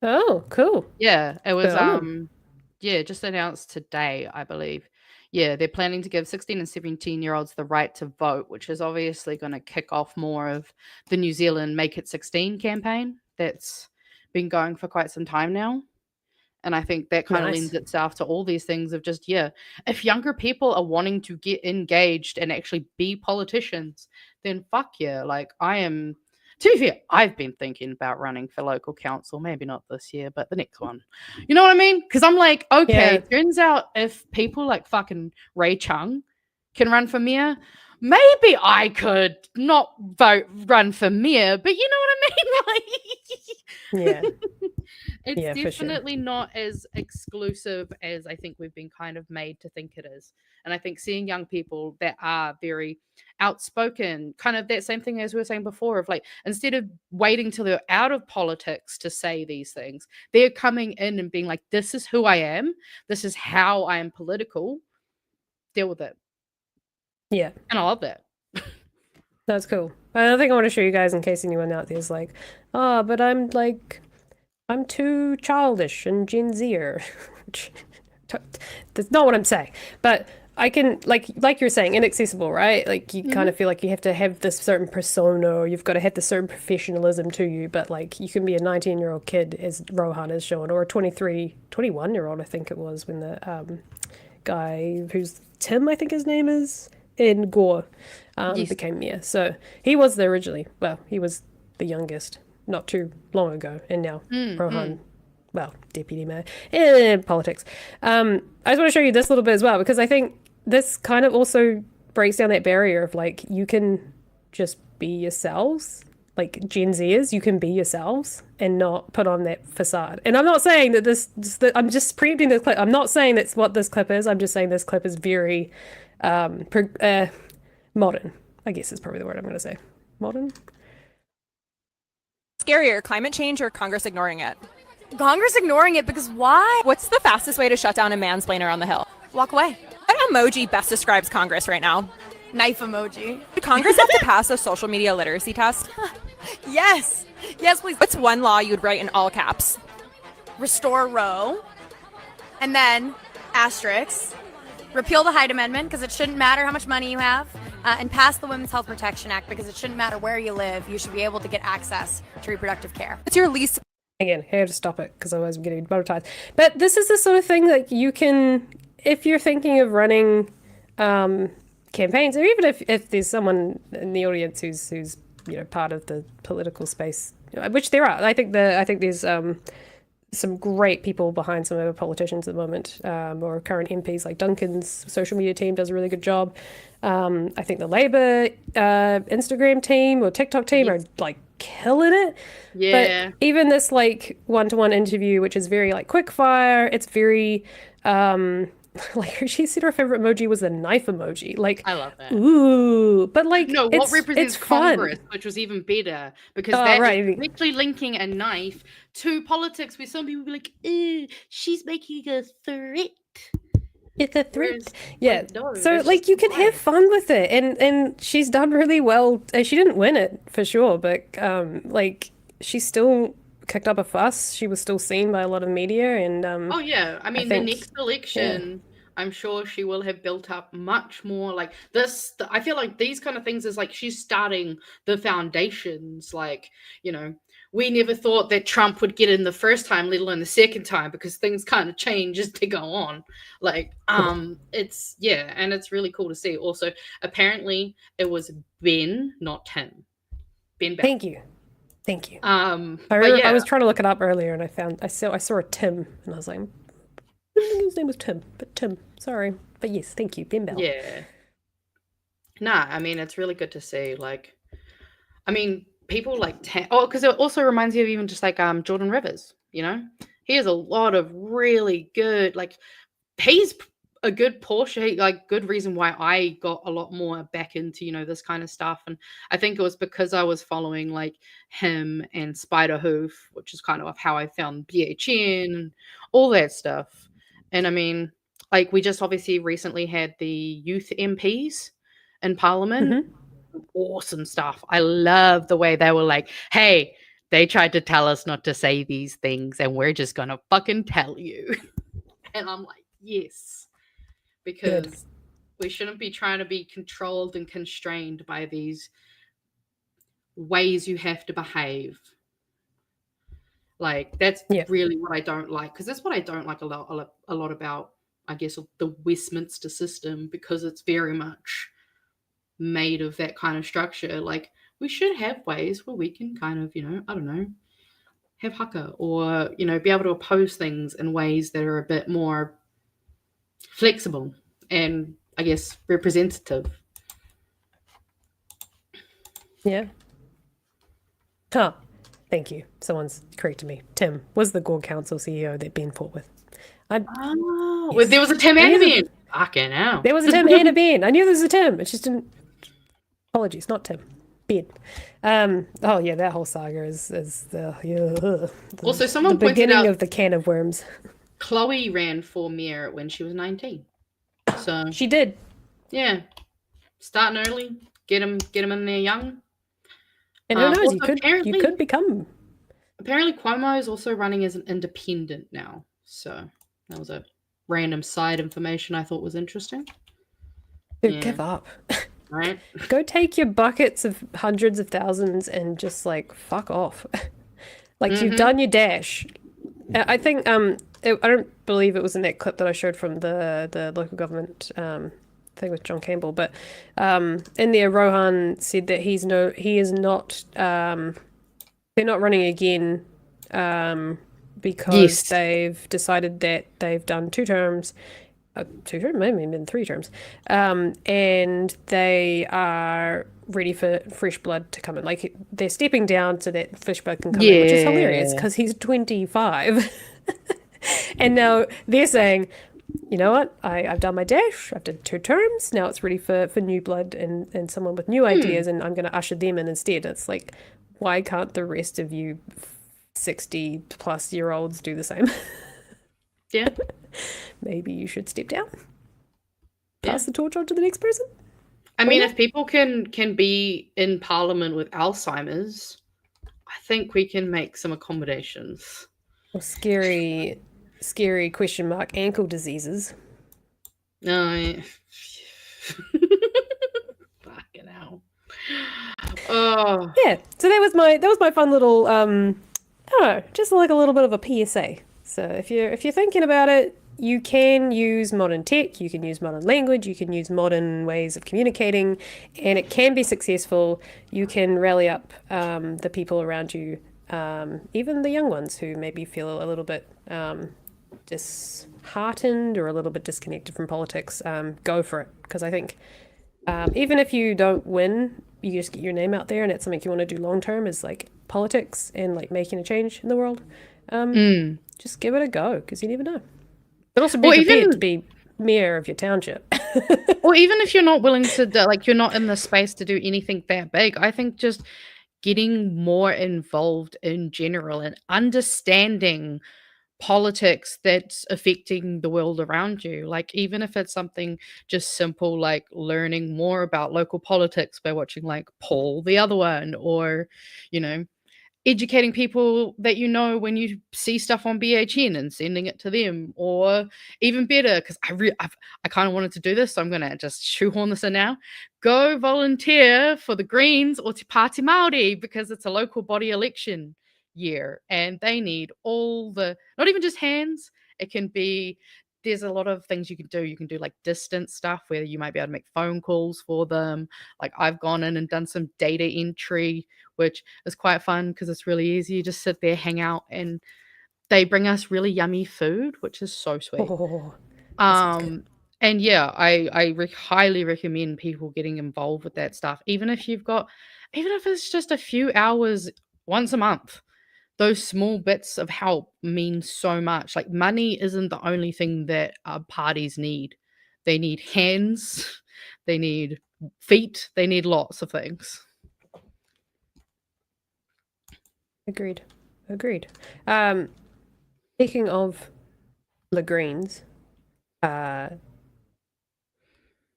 [SPEAKER 2] Oh, cool.
[SPEAKER 3] Yeah, it was just announced today, I believe. Yeah, they're planning to give 16 and 17-year-olds the right to vote, which is obviously going to kick off more of the New Zealand Make It 16 campaign that's been going for quite some time now. And I think that kind of lends itself to all these things of just, if younger people are wanting to get engaged and actually be politicians, then fuck yeah. Like to be fair, I've been thinking about running for local council, maybe not this year, but the next one. You know what I mean? Because I'm like, okay, turns out if people like fucking Ray Chung can run for mayor, maybe I could not run for mayor, but you know what I mean? Like, it's definitely not as exclusive as I think we've been kind of made to think it is. And I think seeing young people that are very outspoken, kind of that same thing as we were saying before, of like, instead of waiting till they're out of politics to say these things, they're coming in and being like, this is who I am. This is how I am political. Deal with it.
[SPEAKER 2] Yeah.
[SPEAKER 3] And I love that.
[SPEAKER 2] That's cool. I think I want to show you guys in case anyone out there is like, oh, but I'm too childish and Gen Zer. That's not what I'm saying. But I can, like you're saying, inaccessible, right? Like you kind of feel like you have to have this certain persona or you've got to have this certain professionalism to you. But like you can be a 19-year-old kid, as Rohan is showing, or a 21-year-old, I think it was, when the guy who's Tim, I think his name is, in Gore became mayor. So he was there originally. Well, he was the youngest not too long ago, and now Rohan, well, deputy mayor in politics. I just want to show you this little bit as well, because I think this kind of also breaks down that barrier of like, you can just be yourselves. Like Gen Zers, you can be yourselves and not put on that facade. And I'm not saying that I'm just preempting this clip. I'm not saying that's what this clip is. I'm just saying this clip is very modern, I guess is probably the word I'm going to say. Modern?
[SPEAKER 11] Scarier, climate change or Congress ignoring it?
[SPEAKER 10] Congress ignoring it because why?
[SPEAKER 11] What's the fastest way to shut down a mansplainer on the Hill?
[SPEAKER 10] Walk away.
[SPEAKER 11] What emoji best describes Congress right now?
[SPEAKER 10] Knife emoji.
[SPEAKER 11] Did Congress have to pass a social media literacy test?
[SPEAKER 10] Yes. Yes, please.
[SPEAKER 11] What's one law you'd write in all caps?
[SPEAKER 10] Restore Roe. And then asterisk. Repeal the Hyde Amendment because it shouldn't matter how much money you have. And pass the Women's Health Protection Act because it shouldn't matter where you live. You should be able to get access to reproductive care.
[SPEAKER 11] What's your least...
[SPEAKER 2] Again, I had to stop it because otherwise I'm getting monetized. But this is the sort of thing that you can if you're thinking of running campaigns, or even if there's someone in the audience who's part of the political space, which there are, I think there's some great people behind some of our politicians at the moment, or current MPs, like Duncan's social media team does a really good job. I think the Labour Instagram team or TikTok team are like killing it.
[SPEAKER 3] Yeah.
[SPEAKER 2] But even this like one-to-one interview, which is very like quick fire, it's very like she said her favorite emoji was the knife emoji. Like,
[SPEAKER 3] I love that.
[SPEAKER 2] Ooh, but like
[SPEAKER 3] No, what represents
[SPEAKER 2] it's fun.
[SPEAKER 3] Congress, which was even better, because that is directly linking a knife to politics, where some people be like, "Ooh, she's making a threat."
[SPEAKER 2] It's a threat.
[SPEAKER 3] Whereas,
[SPEAKER 2] Yeah.
[SPEAKER 3] like, no,
[SPEAKER 2] So
[SPEAKER 3] it's
[SPEAKER 2] like
[SPEAKER 3] just
[SPEAKER 2] you can have
[SPEAKER 3] fine.
[SPEAKER 2] fun with it, and she's done really well. She didn't win it for sure, but like she still kicked up a fuss. She was still seen by a lot of media, and
[SPEAKER 3] Oh yeah, I mean, the next election, I'm sure she will have built up much more like this. I feel like these kind of things is like she's starting the foundations. Like, we never thought that Trump would get in the first time, let alone the second time, because things kind of change as they go on. Like, it's and it's really cool to see. Also, apparently, it was Ben, not Tim. Ben. Bell.
[SPEAKER 2] Thank you.
[SPEAKER 3] I
[SPEAKER 2] was trying to look it up earlier, and I saw a Tim, and I was like, I think his name was Tim, but Tim. Sorry, but yes, thank you, Ben Bell.
[SPEAKER 3] Yeah. Nah, I mean, it's really good to see. Like, I mean, people like because it also reminds me of even just like Jordan Rivers. He has a lot of really good, like, he's a good portion, like good reason why I got a lot more back into this kind of stuff. And I think it was because I was following like him and Spiderhoof, which is kind of how I found BHN and all that stuff. And I mean, like, we just obviously recently had the youth MPs in Parliament. Awesome stuff. I love the way they were like, hey, they tried to tell us not to say these things, and we're just gonna fucking tell you. And I'm like, yes, because we shouldn't be trying to be controlled and constrained by these ways you have to behave. Like, that's really what I don't like, because that's what I don't like a lot about, I guess, the Westminster system, because it's very much made of that kind of structure. Like, we should have ways where we can kind of, I don't know, have haka, or, be able to oppose things in ways that are a bit more flexible and, I guess, representative.
[SPEAKER 2] Yeah. Huh. Thank you. Someone's corrected me. Tim was the Gore Council CEO that Ben fought with.
[SPEAKER 3] Well, there was a Tim and a Ben. Fucking hell.
[SPEAKER 2] There was a Tim and a Ben. I knew there was a Tim. It just didn't. Apologies, not Tim. Ben. That whole saga is the
[SPEAKER 3] also, someone
[SPEAKER 2] the
[SPEAKER 3] pointed
[SPEAKER 2] beginning
[SPEAKER 3] out
[SPEAKER 2] of the can of worms.
[SPEAKER 3] Chloe ran for mayor when she was 19. So
[SPEAKER 2] she did.
[SPEAKER 3] Yeah. Starting early, get them in there young.
[SPEAKER 2] And who knows, you could become.
[SPEAKER 3] Apparently Cuomo is also running as an independent now. So that was a random side information I thought was interesting.
[SPEAKER 2] Dude, give up.
[SPEAKER 3] Right?
[SPEAKER 2] Go take your buckets of hundreds of thousands and just like fuck off. Like, you've done your dash. I think I don't believe it was in that clip that I showed from the local government thing with John Campbell, but in there Rohan said that he is not they're not running again because they've decided that they've done 2 terms, maybe even 3 terms, and they are ready for fresh blood to come in. Like, they're stepping down so that fresh blood can come in, which is hilarious because he's 25. And now they're saying, you know what, I've done my dash, I've done 2 terms, now it's ready for new blood and someone with new ideas, and I'm going to usher them in instead. It's like, why can't the rest of you 60 plus year olds do the same?
[SPEAKER 3] Yeah.
[SPEAKER 2] Maybe you should step down. Pass the torch on to the next person.
[SPEAKER 3] I mean, if people can be in Parliament with Alzheimer's, I think we can make some accommodations.
[SPEAKER 2] Or scary question mark ankle diseases.
[SPEAKER 3] No. Fucking hell. Oh.
[SPEAKER 2] Yeah. So that was my fun little I don't know, just like a little bit of a PSA. So if you're thinking about it, you can use modern tech, you can use modern language, you can use modern ways of communicating, and it can be successful. You can rally up the people around you, even the young ones who maybe feel a little bit disheartened or a little bit disconnected from politics. Go for it, because I think even if you don't win, you just get your name out there, and it's something you want to do long term, is like politics and like making a change in the world. Just give it a go, because you never know. But also be prepared to be mayor of your township.
[SPEAKER 3] Or even if you're not willing to like, you're not in the space to do anything that big, I think just getting more involved in general and understanding politics that's affecting the world around you. Like, even if it's something just simple like learning more about local politics by watching like Paul the Other One, or educating people that when you see stuff on BHN and sending it to them, or even better, because I kind of wanted to do this, so I'm gonna just shoehorn this in now. Go volunteer for the Greens or Te Pāti Māori, because it's a local body election year, and they need all the, not even just hands. It can be, there's a lot of things you can do. You can do like distance stuff where you might be able to make phone calls for them. Like, I've gone in and done some data entry, which is quite fun because it's really easy. You just sit there, hang out, and they bring us really yummy food, which is so sweet. And yeah, I highly recommend people getting involved with that stuff. Even if it's just a few hours once a month, those small bits of help mean so much. Like, money isn't the only thing that parties need. They need hands, they need feet, they need lots of things.
[SPEAKER 2] Agreed. Speaking of the Greens, I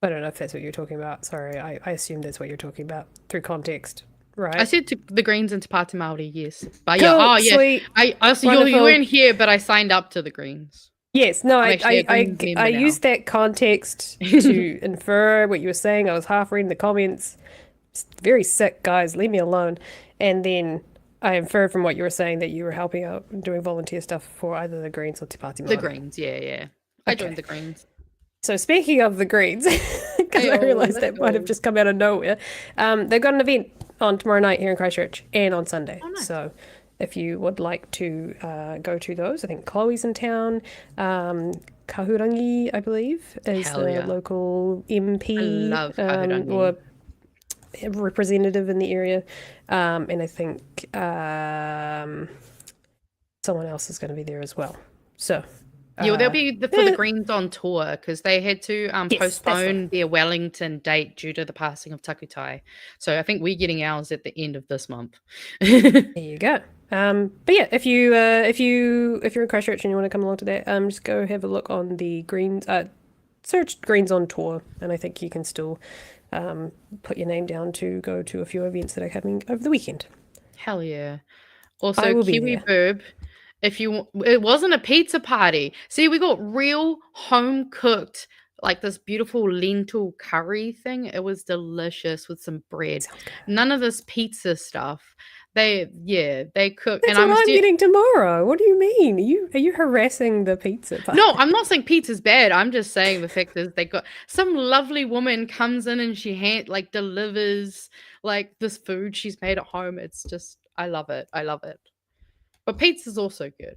[SPEAKER 2] don't know if that's what you're talking about. Sorry, I assume that's what you're talking about through context, right?
[SPEAKER 3] I said the Greens and Te Pāti Māori, yes. But
[SPEAKER 2] cool,
[SPEAKER 3] yeah,
[SPEAKER 2] sweet,
[SPEAKER 3] I also you weren't here, but I signed up to the Greens.
[SPEAKER 2] Yes, no, I used that context to infer what you were saying. I was half reading the comments. It's very sick, guys. Leave me alone. And then I inferred from what you were saying that you were helping out and doing volunteer stuff for either the Greens or Te Pāti Māori.
[SPEAKER 3] The Greens, yeah. I joined the Greens.
[SPEAKER 2] So speaking of the Greens, because I realised that might have just come out of nowhere, they've got an event on tomorrow night here in Christchurch and on Sunday. Oh, nice. So if you would like to go to those, I think Chloe's in town. Kahurangi, I believe, is the local MP.
[SPEAKER 3] I love Kahurangi.
[SPEAKER 2] Or representative in the area. And I think someone else is going to be there as well. So
[SPEAKER 3] yeah, they'll be for the Greens on tour, because they had to postpone their Wellington date due to the passing of Takutai. So I think we're getting ours at the end of this month.
[SPEAKER 2] There you go. But yeah, if you're in Christchurch and you want to come along to that, just go have a look on the Greens. Search Greens on tour, and I think you can still put your name down to go to a few events that are happening over the weekend.
[SPEAKER 3] Hell yeah! Also, Kiwi Burb. It wasn't a pizza party. See, we got real home cooked, like this beautiful lentil curry thing. It was delicious with some bread. None of this pizza stuff. They cook.
[SPEAKER 2] That's what I'm getting tomorrow. What do you mean? Are you harassing the pizza party?
[SPEAKER 3] No, I'm not saying pizza's bad. I'm just saying the fact is they got some lovely woman comes in and she delivers like this food she's made at home. It's just, I love it. But pizza's also good.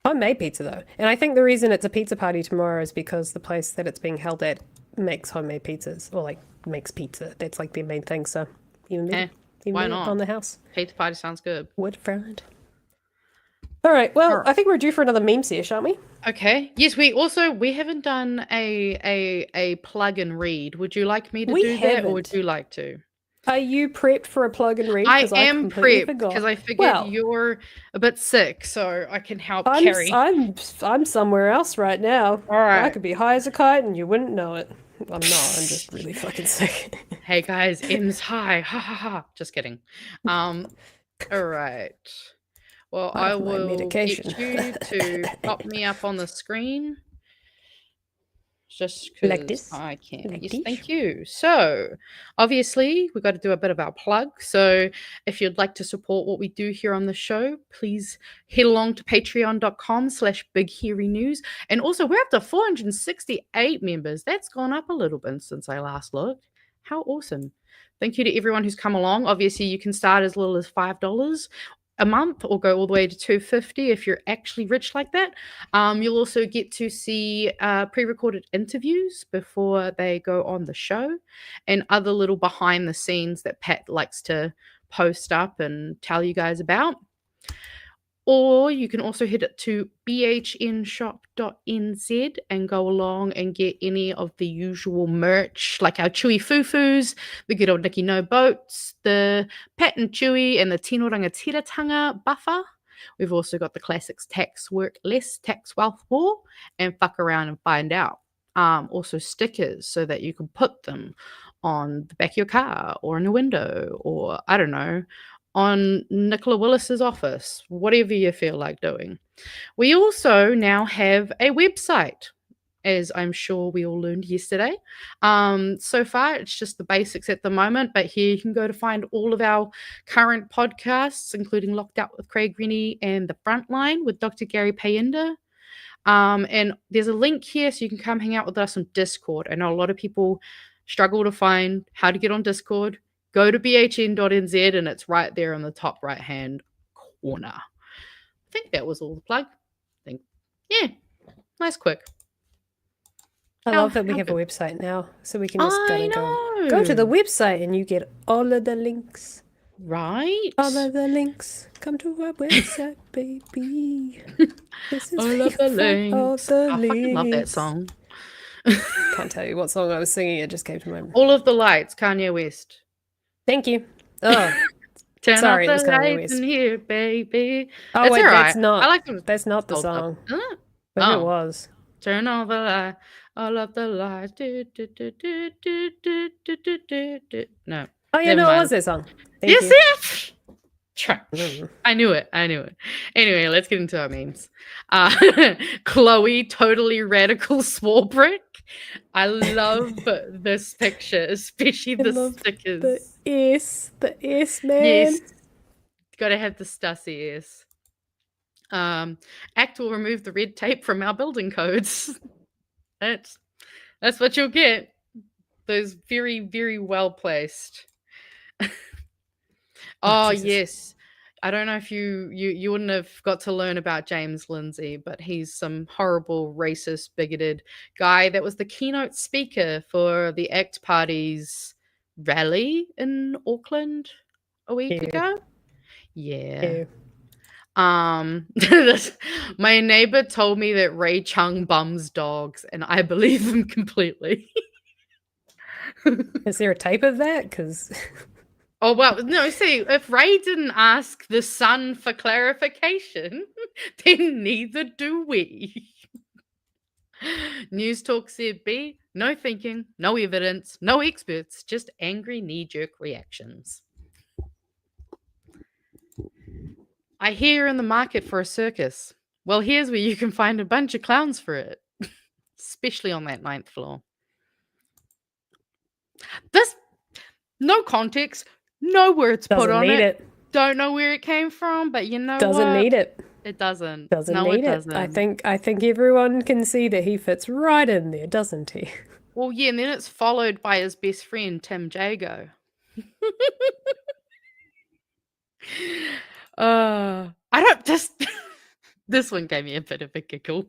[SPEAKER 2] Homemade pizza though. And I think the reason it's a pizza party tomorrow is because the place that it's being held at makes homemade pizzas, or like makes pizza. That's like their main thing. So even better.
[SPEAKER 3] Why not?
[SPEAKER 2] On the house.
[SPEAKER 3] Pizza party sounds good.
[SPEAKER 2] Wood fried. All right. Well, I think we're due for another meme sesh, aren't we?
[SPEAKER 3] Okay. Yes, we haven't done a plug and read. Would you like me to do that, or would you like to?
[SPEAKER 2] Are you prepped for a plug and read?
[SPEAKER 3] I am prepped because I figured you're a bit sick, so I can help carry.
[SPEAKER 2] I'm somewhere else right now.
[SPEAKER 3] All right.
[SPEAKER 2] I could be high as a kite and you wouldn't know it. I'm not. I'm just really fucking sick.
[SPEAKER 3] Hey guys, M's high. Ha ha ha. Just kidding. All right. Well, I will get you to pop me up on the screen.
[SPEAKER 2] My medication.
[SPEAKER 3] just
[SPEAKER 2] Like
[SPEAKER 3] because
[SPEAKER 2] this?
[SPEAKER 3] I can.
[SPEAKER 2] Like
[SPEAKER 3] Yes,
[SPEAKER 2] this?
[SPEAKER 3] thank you. So, obviously, we've got to do a bit of our plug. So, if you'd like to support what we do here on the show, please head along to patreon.com/bighairynews. And also, we're up to 468 members. That's gone up a little bit since I last looked. How awesome. Thank you to everyone who's come along. Obviously, you can start as little as $5 a month or go all the way to $250 if you're actually rich like that. You'll also get to see pre-recorded interviews before they go on the show and other little behind the scenes that Pat likes to post up and tell you guys about. Or you can also head to bhnshop.nz and go along and get any of the usual merch, like our Chewy Fufus, the good old Nikki No Boats, the Pat and Chewy, and the Tino Rangatiratanga buffer. We've also got the classics Tax Work Less, Tax Wealth More, and Fuck Around and Find Out. Also stickers so that you can put them on the back of your car or in a window or, I don't know, on Nicola Willis's office, whatever you feel like doing. We also now have a website, as I'm sure we all learned yesterday. So far, it's just the basics at the moment, but here you can go to find all of our current podcasts, including Locked Out with Craig Rennie and The Frontline with Dr. Gary Payenda. And there's a link here so you can come hang out with us on Discord. I know a lot of people struggle to find how to get on Discord. Go to bhn.nz and it's right there in the top right-hand corner. I think that was all the plug. Yeah, nice quick.
[SPEAKER 2] I love that we have a
[SPEAKER 3] good.
[SPEAKER 2] website now, so we can just
[SPEAKER 3] I
[SPEAKER 2] go to the
[SPEAKER 3] know.
[SPEAKER 2] website and you get all of the links.
[SPEAKER 3] Right?
[SPEAKER 2] All of the links. Come to our website, baby. This is
[SPEAKER 3] All
[SPEAKER 2] where
[SPEAKER 3] of the
[SPEAKER 2] you find all
[SPEAKER 3] links.
[SPEAKER 2] the
[SPEAKER 3] I fucking love that
[SPEAKER 2] links.
[SPEAKER 3] song.
[SPEAKER 2] Can't tell you what song I was singing. It just came to mind.
[SPEAKER 3] All of the lights, Kanye West.
[SPEAKER 2] Thank you. Oh,
[SPEAKER 3] Turn
[SPEAKER 2] sorry, it
[SPEAKER 3] off
[SPEAKER 2] was
[SPEAKER 3] the
[SPEAKER 2] Kanye
[SPEAKER 3] lights
[SPEAKER 2] West.
[SPEAKER 3] in here, baby.
[SPEAKER 2] Oh
[SPEAKER 3] That's
[SPEAKER 2] wait,
[SPEAKER 3] all
[SPEAKER 2] that's
[SPEAKER 3] right.
[SPEAKER 2] not.
[SPEAKER 3] I like them.
[SPEAKER 2] That's not the
[SPEAKER 3] Hold up.
[SPEAKER 2] song.
[SPEAKER 3] Huh?
[SPEAKER 2] But it
[SPEAKER 3] Oh.
[SPEAKER 2] was.
[SPEAKER 3] Turn on the light, all of the lights. Do, do, do, do, do, do, do, do, do, do. No.
[SPEAKER 2] Oh yeah,
[SPEAKER 3] Never
[SPEAKER 2] no, it
[SPEAKER 3] mind.
[SPEAKER 2] was that song. Thank
[SPEAKER 3] Yes,
[SPEAKER 2] you.
[SPEAKER 3] yes. Trash.
[SPEAKER 2] Mm.
[SPEAKER 3] I knew it. Anyway, let's get into our memes. Chloe, totally radical Swarbrick. I love this picture, especially
[SPEAKER 2] I
[SPEAKER 3] the
[SPEAKER 2] love
[SPEAKER 3] stickers.
[SPEAKER 2] The S, man.
[SPEAKER 3] Yes. Gotta have the Stussy S. Act will remove the red tape from our building codes. That's what you'll get. Those very, very well placed. Oh,
[SPEAKER 2] Jesus.
[SPEAKER 3] yes. I don't know if you wouldn't have got to learn about James Lindsay, but he's some horrible, racist, bigoted guy that was the keynote speaker for the ACT Party's rally in Auckland a week
[SPEAKER 2] Ew.
[SPEAKER 3] ago. Yeah.
[SPEAKER 2] Ew.
[SPEAKER 3] My neighbor told me that Ray Chung bums dogs, and I believe him completely.
[SPEAKER 2] Is there a tape of that? Because
[SPEAKER 3] Oh, well, no, see, if Ray didn't ask the Sun for clarification, then neither do we. News Talk said B, no thinking, no evidence, no experts, just angry knee-jerk reactions. I hear you're in the market for a circus. Well, here's where you can find a bunch of clowns for it, especially on that 9th floor. This, no context, no words put
[SPEAKER 2] doesn't
[SPEAKER 3] on
[SPEAKER 2] need
[SPEAKER 3] it.
[SPEAKER 2] it.
[SPEAKER 3] Don't know where it came from, but you know
[SPEAKER 2] Doesn't
[SPEAKER 3] what?
[SPEAKER 2] need it.
[SPEAKER 3] It doesn't.
[SPEAKER 2] Doesn't
[SPEAKER 3] No,
[SPEAKER 2] need
[SPEAKER 3] it
[SPEAKER 2] it.
[SPEAKER 3] doesn't.
[SPEAKER 2] I think everyone can see that he fits right in there, doesn't he?
[SPEAKER 3] Well, yeah, and then it's followed by his best friend, Tim Jago. I don't just... This one gave me a bit of a giggle.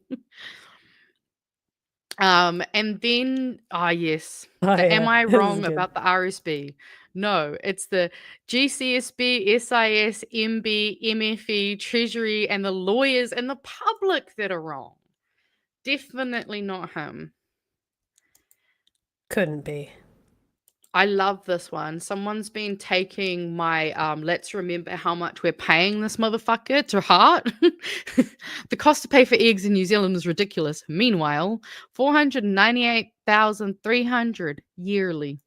[SPEAKER 3] And then, yes,
[SPEAKER 2] Oh,
[SPEAKER 3] the Am
[SPEAKER 2] yeah.
[SPEAKER 3] I
[SPEAKER 2] This is
[SPEAKER 3] wrong
[SPEAKER 2] good.
[SPEAKER 3] about the RSB? No, it's the GCSB, SIS, MB, MFE, Treasury, and the lawyers and the public that are wrong. Definitely not him.
[SPEAKER 2] Couldn't be.
[SPEAKER 3] I love this one. Someone's been taking my let's remember how much we're paying this motherfucker to heart. The cost to pay for eggs in New Zealand is ridiculous. Meanwhile, 498,300 yearly.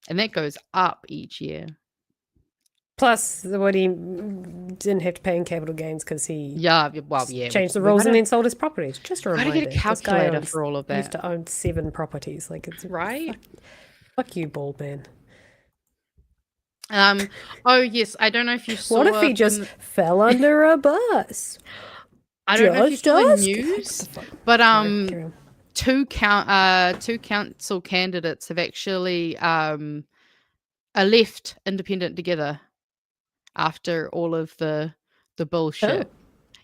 [SPEAKER 3] And that goes up each year.
[SPEAKER 2] Plus, what he didn't have to pay in capital gains because he changed the
[SPEAKER 3] we
[SPEAKER 2] rules and
[SPEAKER 3] gotta-
[SPEAKER 2] then sold his properties. Just a
[SPEAKER 3] gotta
[SPEAKER 2] reminder.
[SPEAKER 3] get a
[SPEAKER 2] this guy
[SPEAKER 3] calculator
[SPEAKER 2] owns-
[SPEAKER 3] for all of
[SPEAKER 2] Used
[SPEAKER 3] that.
[SPEAKER 2] to own 7 properties. Like it's
[SPEAKER 3] Right?
[SPEAKER 2] Fuck you, bald man.
[SPEAKER 3] Oh yes, I don't know if you saw.
[SPEAKER 2] What if he just fell under a bus?
[SPEAKER 3] I don't know if you saw the
[SPEAKER 2] Just
[SPEAKER 3] news,
[SPEAKER 2] What the fuck?
[SPEAKER 3] but
[SPEAKER 2] Carry on.
[SPEAKER 3] two council candidates have actually are left independent together after all of the bullshit.
[SPEAKER 2] Oh.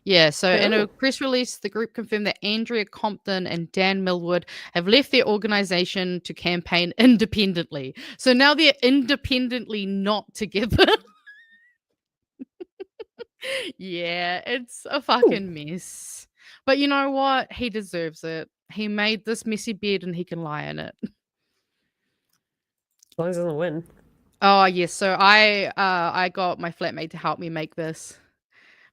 [SPEAKER 3] Yeah, so in
[SPEAKER 2] Oh.
[SPEAKER 3] a press release, the group confirmed that Andrea Compton and Dan Millwood have left their organization to campaign independently. So now they're independently not together. Yeah, it's a fucking mess. But you know what? He deserves it. He made this messy bed and he can lie in it.
[SPEAKER 2] As long as he doesn't win.
[SPEAKER 3] Oh yes, so I got my flatmate to help me make this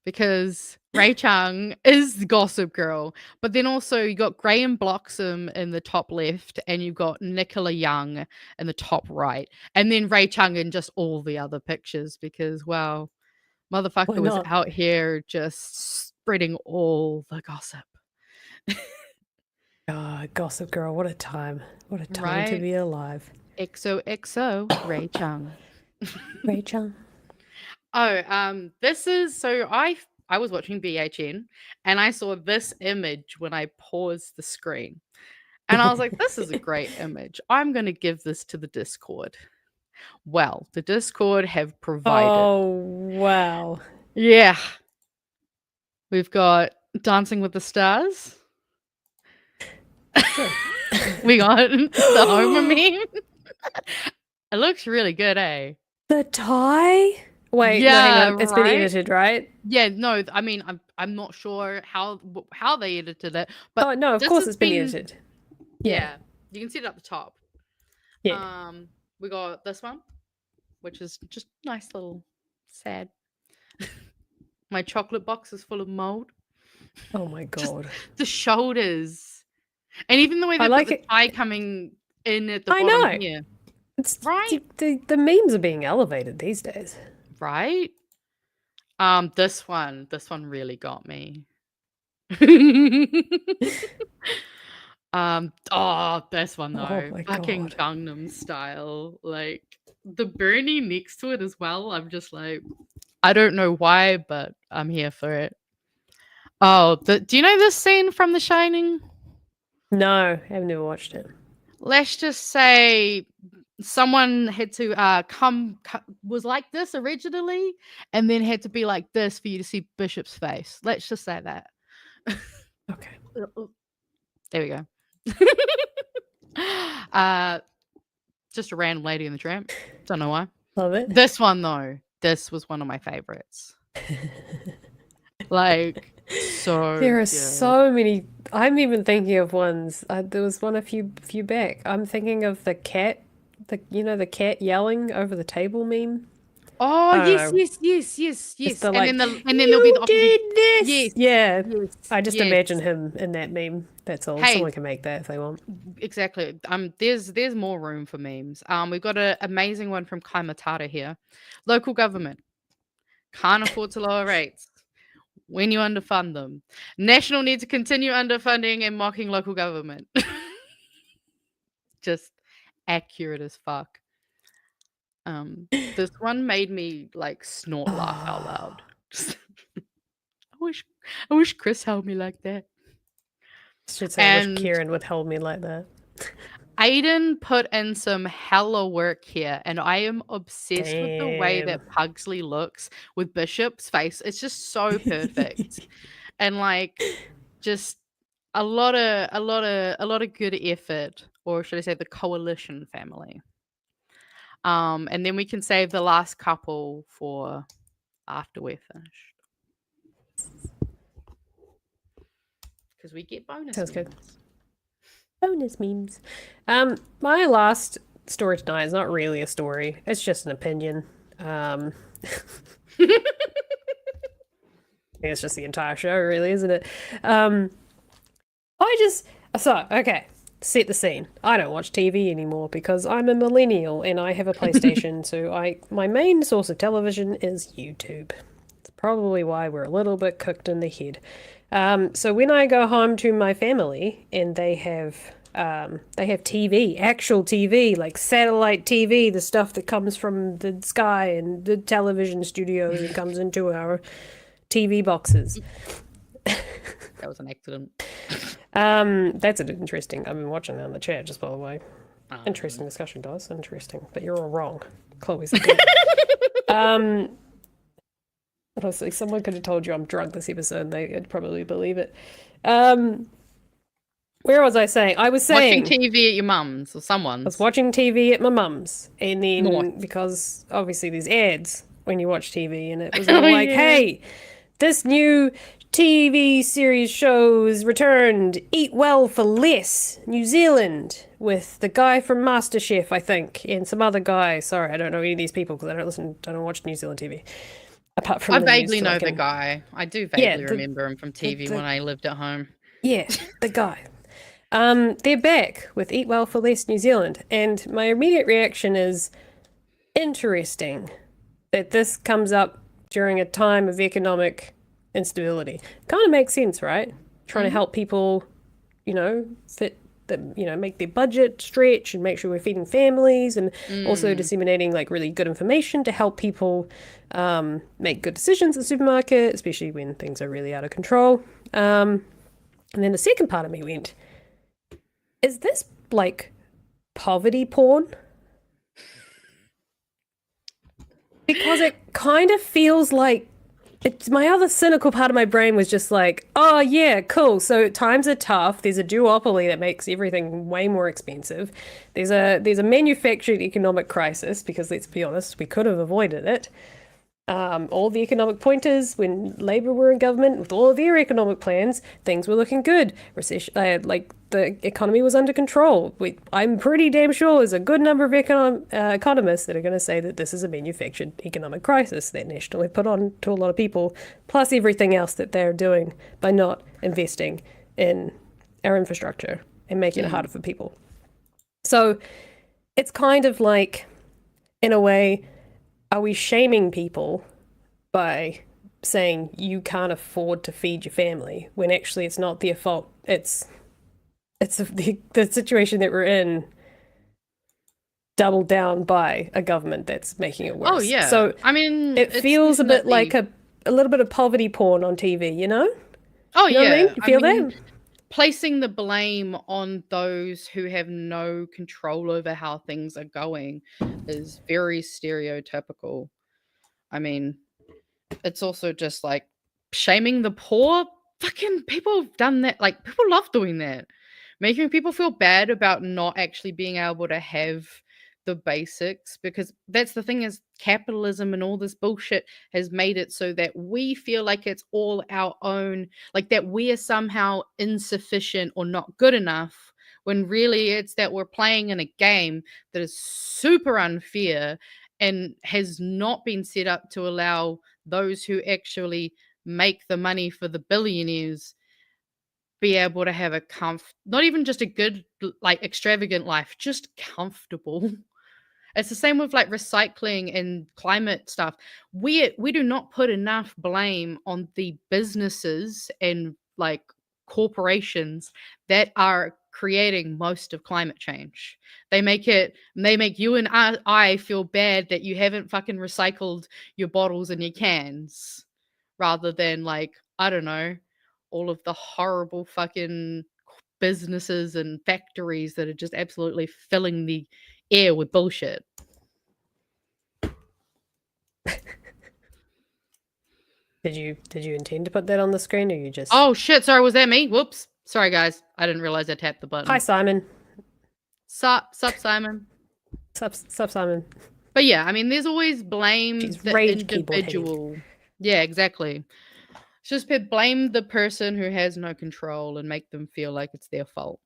[SPEAKER 3] because Ray Chung is the gossip girl, but then also you got Graham Bloxham in the top left, and you've got Nicola Young in the top right, and then Ray Chung in just all the other pictures because wow, motherfucker
[SPEAKER 2] Why
[SPEAKER 3] was
[SPEAKER 2] not?
[SPEAKER 3] out here just spreading all the gossip.
[SPEAKER 2] God, Gossip Girl, what a time. What a time to
[SPEAKER 3] Right?
[SPEAKER 2] be alive.
[SPEAKER 3] XOXO Ray Chung.
[SPEAKER 2] Ray Chung.
[SPEAKER 3] Oh, this is so I was watching BHN and I saw this image when I paused the screen. And I was like, this is a great image. I'm going to give this to the Discord. Well, the Discord have provided.
[SPEAKER 2] Oh, wow.
[SPEAKER 3] Yeah. We've got Dancing with the Stars. We got the Homer meme. It looks really good, eh?
[SPEAKER 2] The tie? Wait, no, hang on. It's been
[SPEAKER 3] right?
[SPEAKER 2] edited, right?
[SPEAKER 3] Yeah, no, I mean, I'm not sure how they edited it, but
[SPEAKER 2] Oh, no, of
[SPEAKER 3] this
[SPEAKER 2] course
[SPEAKER 3] has
[SPEAKER 2] it's been edited.
[SPEAKER 3] Yeah, you can see it up the top.
[SPEAKER 2] Yeah.
[SPEAKER 3] We got this one, which is just nice little sad. My chocolate box is full of mold.
[SPEAKER 2] Oh my
[SPEAKER 3] Just
[SPEAKER 2] god.
[SPEAKER 3] the shoulders, and even the way they
[SPEAKER 2] like
[SPEAKER 3] put the
[SPEAKER 2] it.
[SPEAKER 3] tie coming in at the
[SPEAKER 2] I
[SPEAKER 3] bottom
[SPEAKER 2] know.
[SPEAKER 3] here,
[SPEAKER 2] It's
[SPEAKER 3] right?
[SPEAKER 2] the memes are being elevated these days.
[SPEAKER 3] Right? This one really got me. Oh, this one
[SPEAKER 2] Oh
[SPEAKER 3] though,
[SPEAKER 2] my
[SPEAKER 3] fucking
[SPEAKER 2] God.
[SPEAKER 3] Gangnam Style, like the Bernie next to it as well. I'm just like, I don't know why, but I'm here for it. Oh, do you know this scene from The Shining?
[SPEAKER 2] No, I've never watched it.
[SPEAKER 3] Let's just say someone had to was like this originally, and then had to be like this for you to see Bishop's face. Let's just say that.
[SPEAKER 2] Okay.
[SPEAKER 3] There we go. Just a random lady in the tramp. Don't know why.
[SPEAKER 2] Love it.
[SPEAKER 3] This one though, this was one of my favorites. Like so.
[SPEAKER 2] There are
[SPEAKER 3] good.
[SPEAKER 2] so many. I'm even thinking of ones. There was one a few back. I'm thinking of the cat. The cat yelling over the table meme.
[SPEAKER 3] Oh
[SPEAKER 2] I don't
[SPEAKER 3] yes.
[SPEAKER 2] It's the,
[SPEAKER 3] And then there'll be the
[SPEAKER 2] "You did this.
[SPEAKER 3] Yes.
[SPEAKER 2] Yeah.
[SPEAKER 3] Yes,
[SPEAKER 2] I just
[SPEAKER 3] yes.
[SPEAKER 2] imagine him in that meme. That's all.
[SPEAKER 3] Hey.
[SPEAKER 2] Someone can make that if they want.
[SPEAKER 3] Exactly. There's more room for memes. We've got an amazing one from Kai Matata here. Local government can't afford to lower rates when you underfund them. National need to continue underfunding and mocking local government. Just accurate as fuck. This one made me like snort laugh out loud. I wish Chris held me like that.
[SPEAKER 2] Should say I
[SPEAKER 3] And-
[SPEAKER 2] wish Kieran would hold me like that.
[SPEAKER 3] Aiden put in some hella work here, and I am obsessed with the way that Pugsley looks with Bishop's face. It's just so perfect, and like just a lot of good effort, or should I say, the coalition family. And then we can save the last couple for after we're finished, because we get bonus.
[SPEAKER 2] Sounds good.
[SPEAKER 3] memes.
[SPEAKER 2] Bonus memes. My last story tonight is not really a story. It's just an opinion. I think it's just the entire show, really, isn't it? Okay. set the scene. I don't watch TV anymore because I'm a millennial and I have a PlayStation, so my main source of television is YouTube. It's probably why we're a little bit cooked in the head. So when I go home to my family and they have TV, actual TV, like satellite TV, the stuff that comes from the sky and the television studios and comes into our TV boxes.
[SPEAKER 3] That was an accident.
[SPEAKER 2] That's an interesting. I've been watching that in the chat, just by the way. Interesting discussion, guys. Interesting, but you're all wrong. Chloe's good. Honestly, someone could have told you I'm drunk this episode, and they'd probably believe it. Where was I saying? I was saying
[SPEAKER 3] Watching TV at your mum's or someone's.
[SPEAKER 2] I was watching TV at my mum's, and then
[SPEAKER 3] Nice.
[SPEAKER 2] because obviously there's ads when you watch TV, and it was all like, "Hey, this new TV series show is returned. Eat well for less. New Zealand with the guy from MasterChef, I think, and some other guy. Sorry, I don't know any of these people because I don't watch New Zealand TV. Apart from
[SPEAKER 3] I
[SPEAKER 2] the
[SPEAKER 3] vaguely
[SPEAKER 2] news, so
[SPEAKER 3] know
[SPEAKER 2] I
[SPEAKER 3] the
[SPEAKER 2] can-
[SPEAKER 3] guy. I do vaguely
[SPEAKER 2] Yeah,
[SPEAKER 3] remember him from TV when I lived at home.
[SPEAKER 2] Yeah, the guy. They're back with Eat Well for Less New Zealand, and my immediate reaction is interesting that this comes up during a time of economic instability. Kind of makes sense, right? Trying to help people, make their budget stretch and make sure we're feeding families, and also disseminating like really good information to help people make good decisions at the supermarket, especially when things are really out of control. And then the second part of me went, is this like poverty porn? Because it kind of feels like my other cynical part of my brain was just like, oh yeah, cool. So times are tough. There's a duopoly that makes everything way more expensive. There's a manufactured economic crisis because let's be honest, we could have avoided it. All the economic pointers when Labour were in government with all of their economic plans, things were looking good. Recession, the economy was under control. I'm pretty damn sure there's a good number of economists that are going to say that this is a manufactured economic crisis that National have put on to a lot of people, plus everything else that they're doing by not investing in our infrastructure and making it harder for people. So it's kind of like, in a way, are we shaming people by saying you can't afford to feed your family when actually it's not their fault? It's the situation that we're in doubled down by a government that's making it worse.
[SPEAKER 3] Oh yeah.
[SPEAKER 2] So
[SPEAKER 3] I mean,
[SPEAKER 2] it
[SPEAKER 3] it's
[SPEAKER 2] feels a bit
[SPEAKER 3] definitely-
[SPEAKER 2] like a little bit of poverty porn on TV, you know?
[SPEAKER 3] Oh
[SPEAKER 2] You know
[SPEAKER 3] yeah.
[SPEAKER 2] what I mean? You feel that?
[SPEAKER 3] Placing the blame on those who have no control over how things are going is very stereotypical. I mean, it's also just like shaming the poor. Fucking people have done that. Like, people love doing that. Making people feel bad about not actually being able to have the basics, because that's the thing, is capitalism and all this bullshit has made it so that we feel like it's all our own, like that we are somehow insufficient or not good enough, when really it's that we're playing in a game that is super unfair and has not been set up to allow those who actually make the money for the billionaires be able to have a not even just a good, like, extravagant life, just comfortable. It's the same with like recycling and climate stuff. We do not put enough blame on the businesses and like corporations that are creating most of climate change. They make you and I feel bad that you haven't fucking recycled your bottles and your cans, rather than, like, I don't know, all of the horrible fucking businesses and factories that are just absolutely filling the air with bullshit.
[SPEAKER 2] Did you intend to put that on the screen, or you just?
[SPEAKER 3] Oh shit! Sorry, was that me? Whoops. Sorry, guys. I didn't realize I tapped the button.
[SPEAKER 2] Hi, Simon.
[SPEAKER 3] Sup, Simon.
[SPEAKER 2] Sup, Simon.
[SPEAKER 3] But yeah, I mean, there's always blame
[SPEAKER 2] She's
[SPEAKER 3] the
[SPEAKER 2] rage keyboard
[SPEAKER 3] individual. Yeah, exactly. It's just blame the person who has no control and make them feel like it's their fault.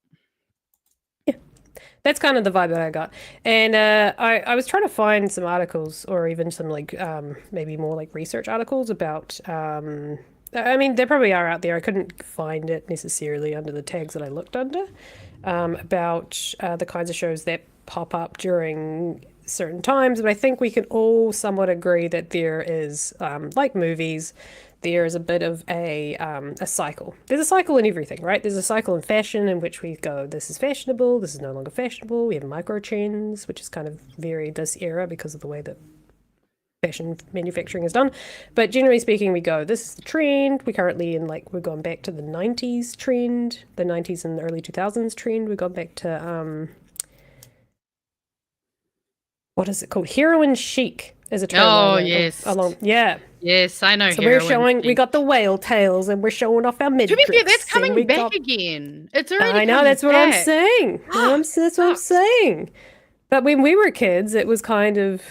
[SPEAKER 2] That's kind of the vibe that I got. And I was trying to find some articles, or even some like maybe more like research articles about I mean, there probably are out there. I couldn't find it necessarily under the tags that I looked under. about the kinds of shows that pop up during certain times. But I think we can all somewhat agree that there is, like movies, there is a bit of a cycle. There's a cycle in everything, right? There's a cycle in fashion in which we go, this is fashionable, this is no longer fashionable. We have micro trends, which is kind of very this era because of the way that fashion manufacturing is done. But generally speaking, we go, this is the trend. We're currently in, like, we're going back to the 90s trend, the 90s and the early 2000s trend. We've gone back to, what is it called? Heroin chic is a term.
[SPEAKER 3] Oh, yes.
[SPEAKER 2] Yeah.
[SPEAKER 3] Yes, I know.
[SPEAKER 2] So we're showing, we got the whale tails and we're showing off our midriffs.
[SPEAKER 3] To be fair, that's coming back again. It's already
[SPEAKER 2] I know, that's what I'm saying. That's what I'm saying. But when we were kids, it was kind of,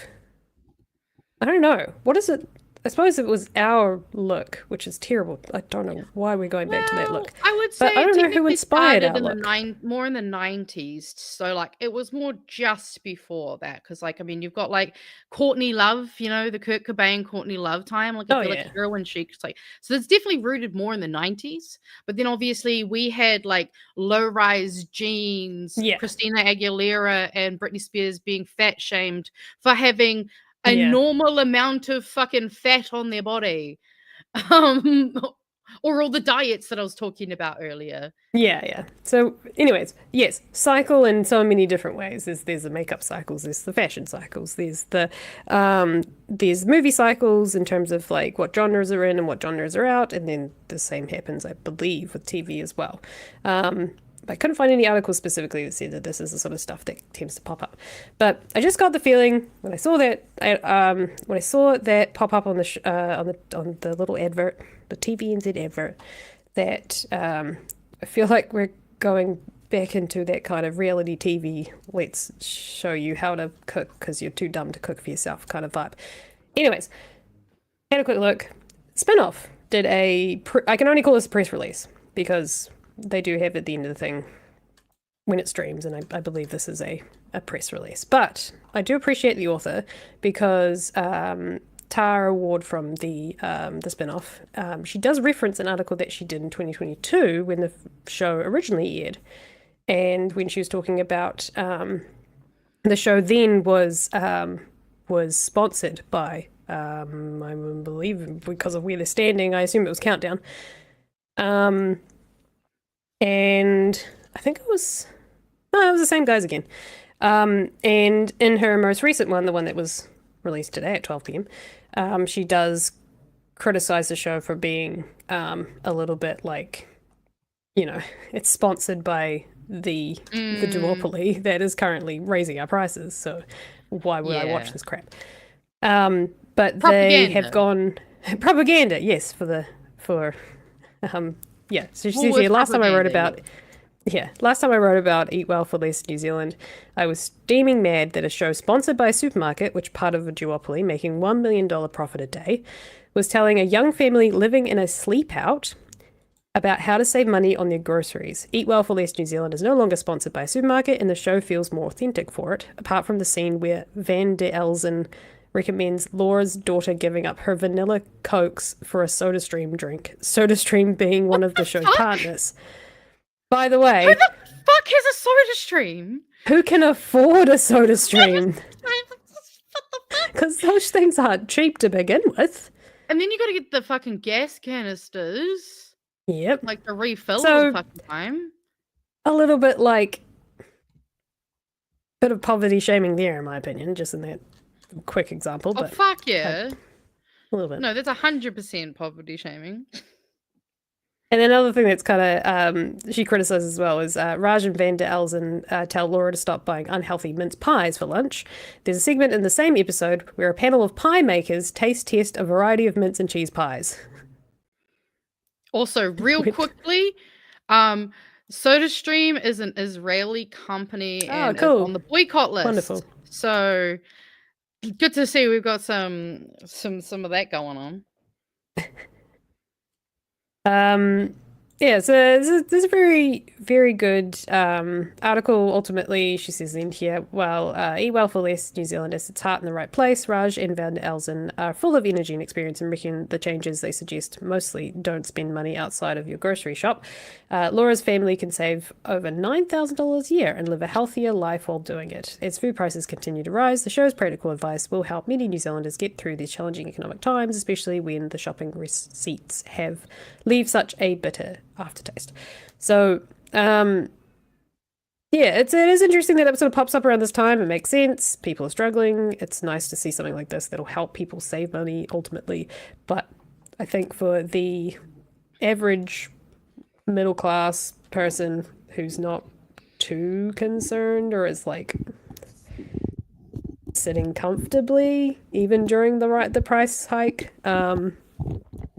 [SPEAKER 2] I don't know. What is it? I suppose it was our look, which is terrible. I don't know why we're going back to that look.
[SPEAKER 3] I would say
[SPEAKER 2] but I don't know who inspired our
[SPEAKER 3] in
[SPEAKER 2] look.
[SPEAKER 3] more in the 90s. So like it was more just before that. Because like, I mean, you've got like Courtney Love, you know, the Kurt Cobain, Courtney Love time. Like I feel like heroin chic. Like, so it's definitely rooted more in the 90s. But then obviously we had like low-rise jeans, Christina Aguilera and Britney Spears being fat shamed for having a normal amount of fucking fat on their body. Or all the diets that I was talking about earlier.
[SPEAKER 2] Yeah. So anyways, yes, cycle in so many different ways. There's the makeup cycles, there's the fashion cycles, there's the there's movie cycles in terms of like what genres are in and what genres are out, and then the same happens, I believe, with TV as well. I couldn't find any articles specifically that said that this is the sort of stuff that tends to pop up. But I just got the feeling when I saw that pop up on the on the little advert, the TVNZ advert, that I feel like we're going back into that kind of reality TV, let's show you how to cook because you're too dumb to cook for yourself kind of vibe. Anyways, had a quick look. Spin-off did I can only call this a press release because they do have at the end of the thing when it streams, and I believe this is a press release. But I do appreciate the author because Tara Ward from the spin-off, she does reference an article that she did in 2022 when the show originally aired, and when she was talking about the show then was sponsored by I believe because of where they're standing, I assume it was Countdown. And I think it was the same guys again. And in her most recent one, the one that was released today at 12 p.m, she does criticize the show for being a little bit like, you know, it's sponsored by the duopoly that is currently raising our prices. So why would I watch this crap? But they have gone propaganda, yes, So she said last time I wrote about Eat Well for Less New Zealand, I was steaming mad that a show sponsored by a supermarket, which part of a duopoly, making $1 million profit a day, was telling a young family living in a sleep out about how to save money on their groceries. Eat Well for Less New Zealand is no longer sponsored by a supermarket, and the show feels more authentic for it, apart from the scene where Van der Elzen recommends Laura's daughter giving up her vanilla cokes for a SodaStream drink. SodaStream being one of the show's partners. By the way,
[SPEAKER 3] who the fuck has a SodaStream?
[SPEAKER 2] Who can afford a SodaStream? Because those things aren't cheap to begin with.
[SPEAKER 3] And then you got to get the fucking gas canisters.
[SPEAKER 2] Yep.
[SPEAKER 3] Like the refill all the fucking time.
[SPEAKER 2] A little bit like bit of poverty shaming there, in my opinion, just in that quick example.
[SPEAKER 3] Oh,
[SPEAKER 2] but
[SPEAKER 3] fuck yeah.
[SPEAKER 2] A little bit.
[SPEAKER 3] No, that's 100% poverty shaming.
[SPEAKER 2] And another thing that's kind of she criticizes as well is Raj and Van der Elzen tell Laura to stop buying unhealthy mince pies for lunch. There's a segment in the same episode where a panel of pie makers taste test a variety of mince and cheese pies.
[SPEAKER 3] Also, real quickly, SodaStream is an Israeli company and is on the boycott list.
[SPEAKER 2] Wonderful.
[SPEAKER 3] So good to see we've got some of that going on.
[SPEAKER 2] Yeah, so there's a very, very good article. Ultimately, she says in here, well, eat well for less New Zealanders, its heart in the right place. Raj and Van Elzen are full of energy and experience in making the changes they suggest. Mostly don't spend money outside of your grocery shop. Laura's family can save over $9,000 a year and live a healthier life while doing it. As food prices continue to rise, the show's practical advice will help many New Zealanders get through these challenging economic times, especially when the shopping receipts leave such a bitter aftertaste. So, yeah, it is interesting that it sort of pops up around this time. It makes sense. People are struggling. It's nice to see something like this that'll help people save money ultimately. But I think for the average middle class person who's not too concerned or is like sitting comfortably even during the price hike,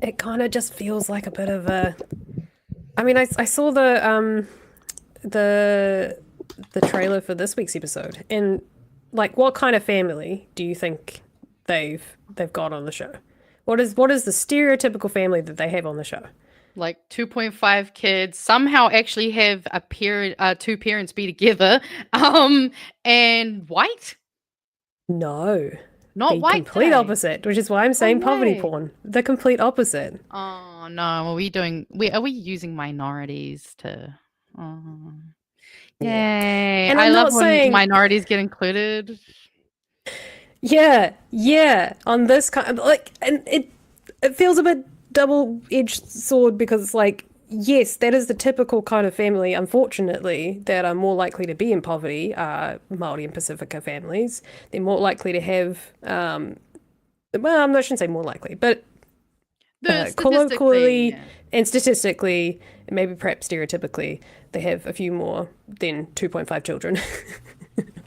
[SPEAKER 2] it kind of just feels like a bit of a. I mean, I saw the trailer for this week's episode, and like, what kind of family do you think they've got on the show? What is the stereotypical family that they have on the show?
[SPEAKER 3] Like 2.5 kids, somehow actually have two parents be together, and white?
[SPEAKER 2] No.
[SPEAKER 3] Not
[SPEAKER 2] the
[SPEAKER 3] white.
[SPEAKER 2] Complete opposite, which is why I'm saying poverty
[SPEAKER 3] way.
[SPEAKER 2] porn. The complete opposite.
[SPEAKER 3] Oh no, are we using minorities to Yay.
[SPEAKER 2] And
[SPEAKER 3] I
[SPEAKER 2] I'm
[SPEAKER 3] love
[SPEAKER 2] not
[SPEAKER 3] when
[SPEAKER 2] saying
[SPEAKER 3] minorities get included.
[SPEAKER 2] Yeah. On this kind of like, and it feels a bit double-edged sword because it's like, yes, that is the typical kind of family, unfortunately, that are more likely to be in poverty, Māori and Pacifica families. They're more likely to have, well, I shouldn't say more likely, but colloquially and statistically, and maybe perhaps stereotypically, they have a few more than 2.5 children.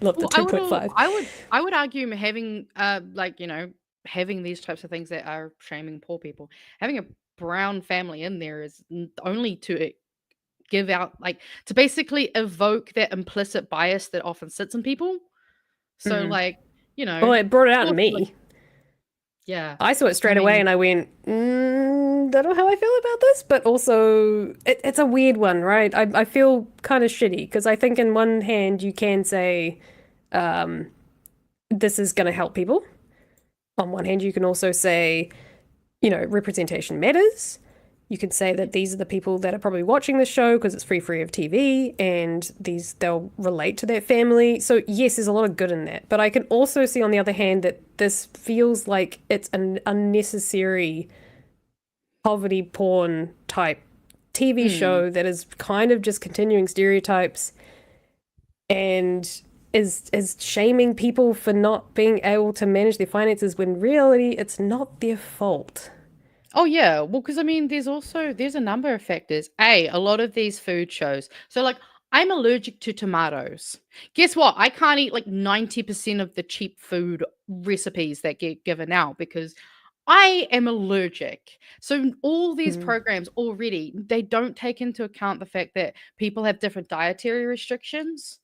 [SPEAKER 2] Love the 2.5.
[SPEAKER 3] I would argue having having these types of things that are shaming poor people, having a brown family in there is only to give out, like, to basically evoke that implicit bias that often sits in people. So
[SPEAKER 2] Well, it brought it out in me.
[SPEAKER 3] Yeah,
[SPEAKER 2] I saw it straight away and I went, don't know how I feel about this, but also it's a weird one, right? I feel kind of shitty because I think in one hand you can say this is going to help people. On one hand, you can also say, representation matters. You can say that these are the people that are probably watching the show because it's free of TV and they'll relate to that family. So yes, there's a lot of good in that. But I can also see on the other hand that this feels like it's an unnecessary poverty porn type TV show that is kind of just continuing stereotypes and is shaming people for not being able to manage their finances when really it's not their fault.
[SPEAKER 3] Oh yeah, well, because I mean, there's a number of factors. A lot of these food shows. So like, I'm allergic to tomatoes. Guess what? I can't eat like 90% of the cheap food recipes that get given out because I am allergic. So all these programs already, they don't take into account the fact that people have different dietary restrictions.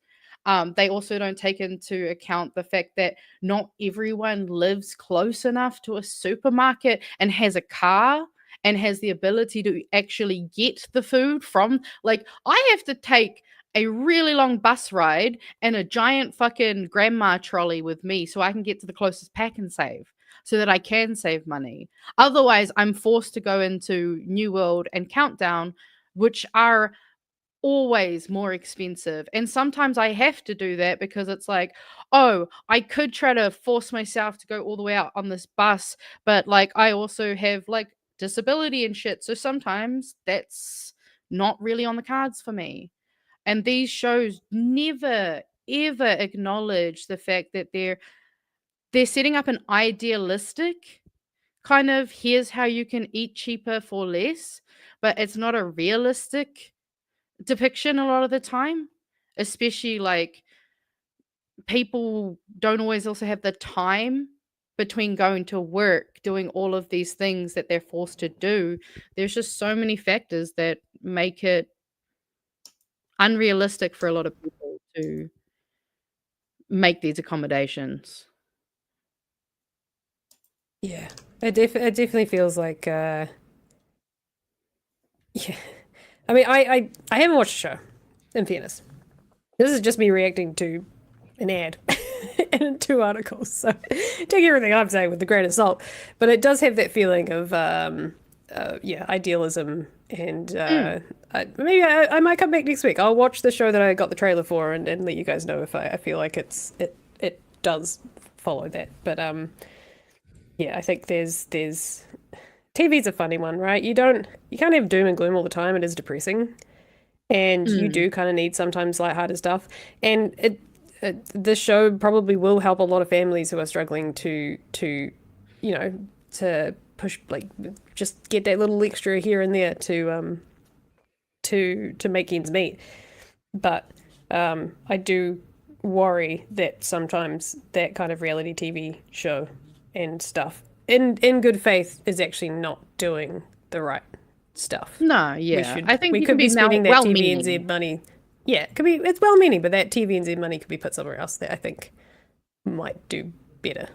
[SPEAKER 3] They also don't take into account the fact that not everyone lives close enough to a supermarket and has a car and has the ability to actually get the food from. Like, I have to take a really long bus ride and a giant fucking grandma trolley with me so I can get to the closest Pack and Save so that I can save money. Otherwise, I'm forced to go into New World and Countdown, which are always more expensive. And sometimes I have to do that because it's like, oh, I could try to force myself to go all the way out on this bus, but like I also have like disability and shit. So sometimes that's not really on the cards for me. And these shows never ever acknowledge the fact that they're setting up an idealistic kind of, here's how you can eat cheaper for less, but it's not a realistic depiction a lot of the time, especially like people don't always also have the time between going to work, doing all of these things that they're forced to do. There's just so many factors that make it unrealistic for a lot of people to make these accommodations.
[SPEAKER 2] Yeah, it definitely feels like, yeah. I mean, I haven't watched the show, in fairness. This is just me reacting to an ad and 2 articles, so take everything I'm saying with a grain of salt. But it does have that feeling of, idealism, and maybe I might come back next week. I'll watch the show that I got the trailer for and let you guys know if I feel like it does follow that. But I think there's TV's a funny one, right? You can't have doom and gloom all the time. It is depressing, and you do kind of need sometimes lighthearted stuff. And this show probably will help a lot of families who are struggling to push, like, just get that little extra here and there to make ends meet. But I do worry that sometimes that kind of reality TV show and stuff in good faith is actually not doing the right stuff.
[SPEAKER 3] No, yeah. I think
[SPEAKER 2] we
[SPEAKER 3] you
[SPEAKER 2] could
[SPEAKER 3] can
[SPEAKER 2] be spending that
[SPEAKER 3] well-meaning.
[SPEAKER 2] TVNZ money. Yeah, it's well-meaning, but that TVNZ money could be put somewhere else that I think might do better.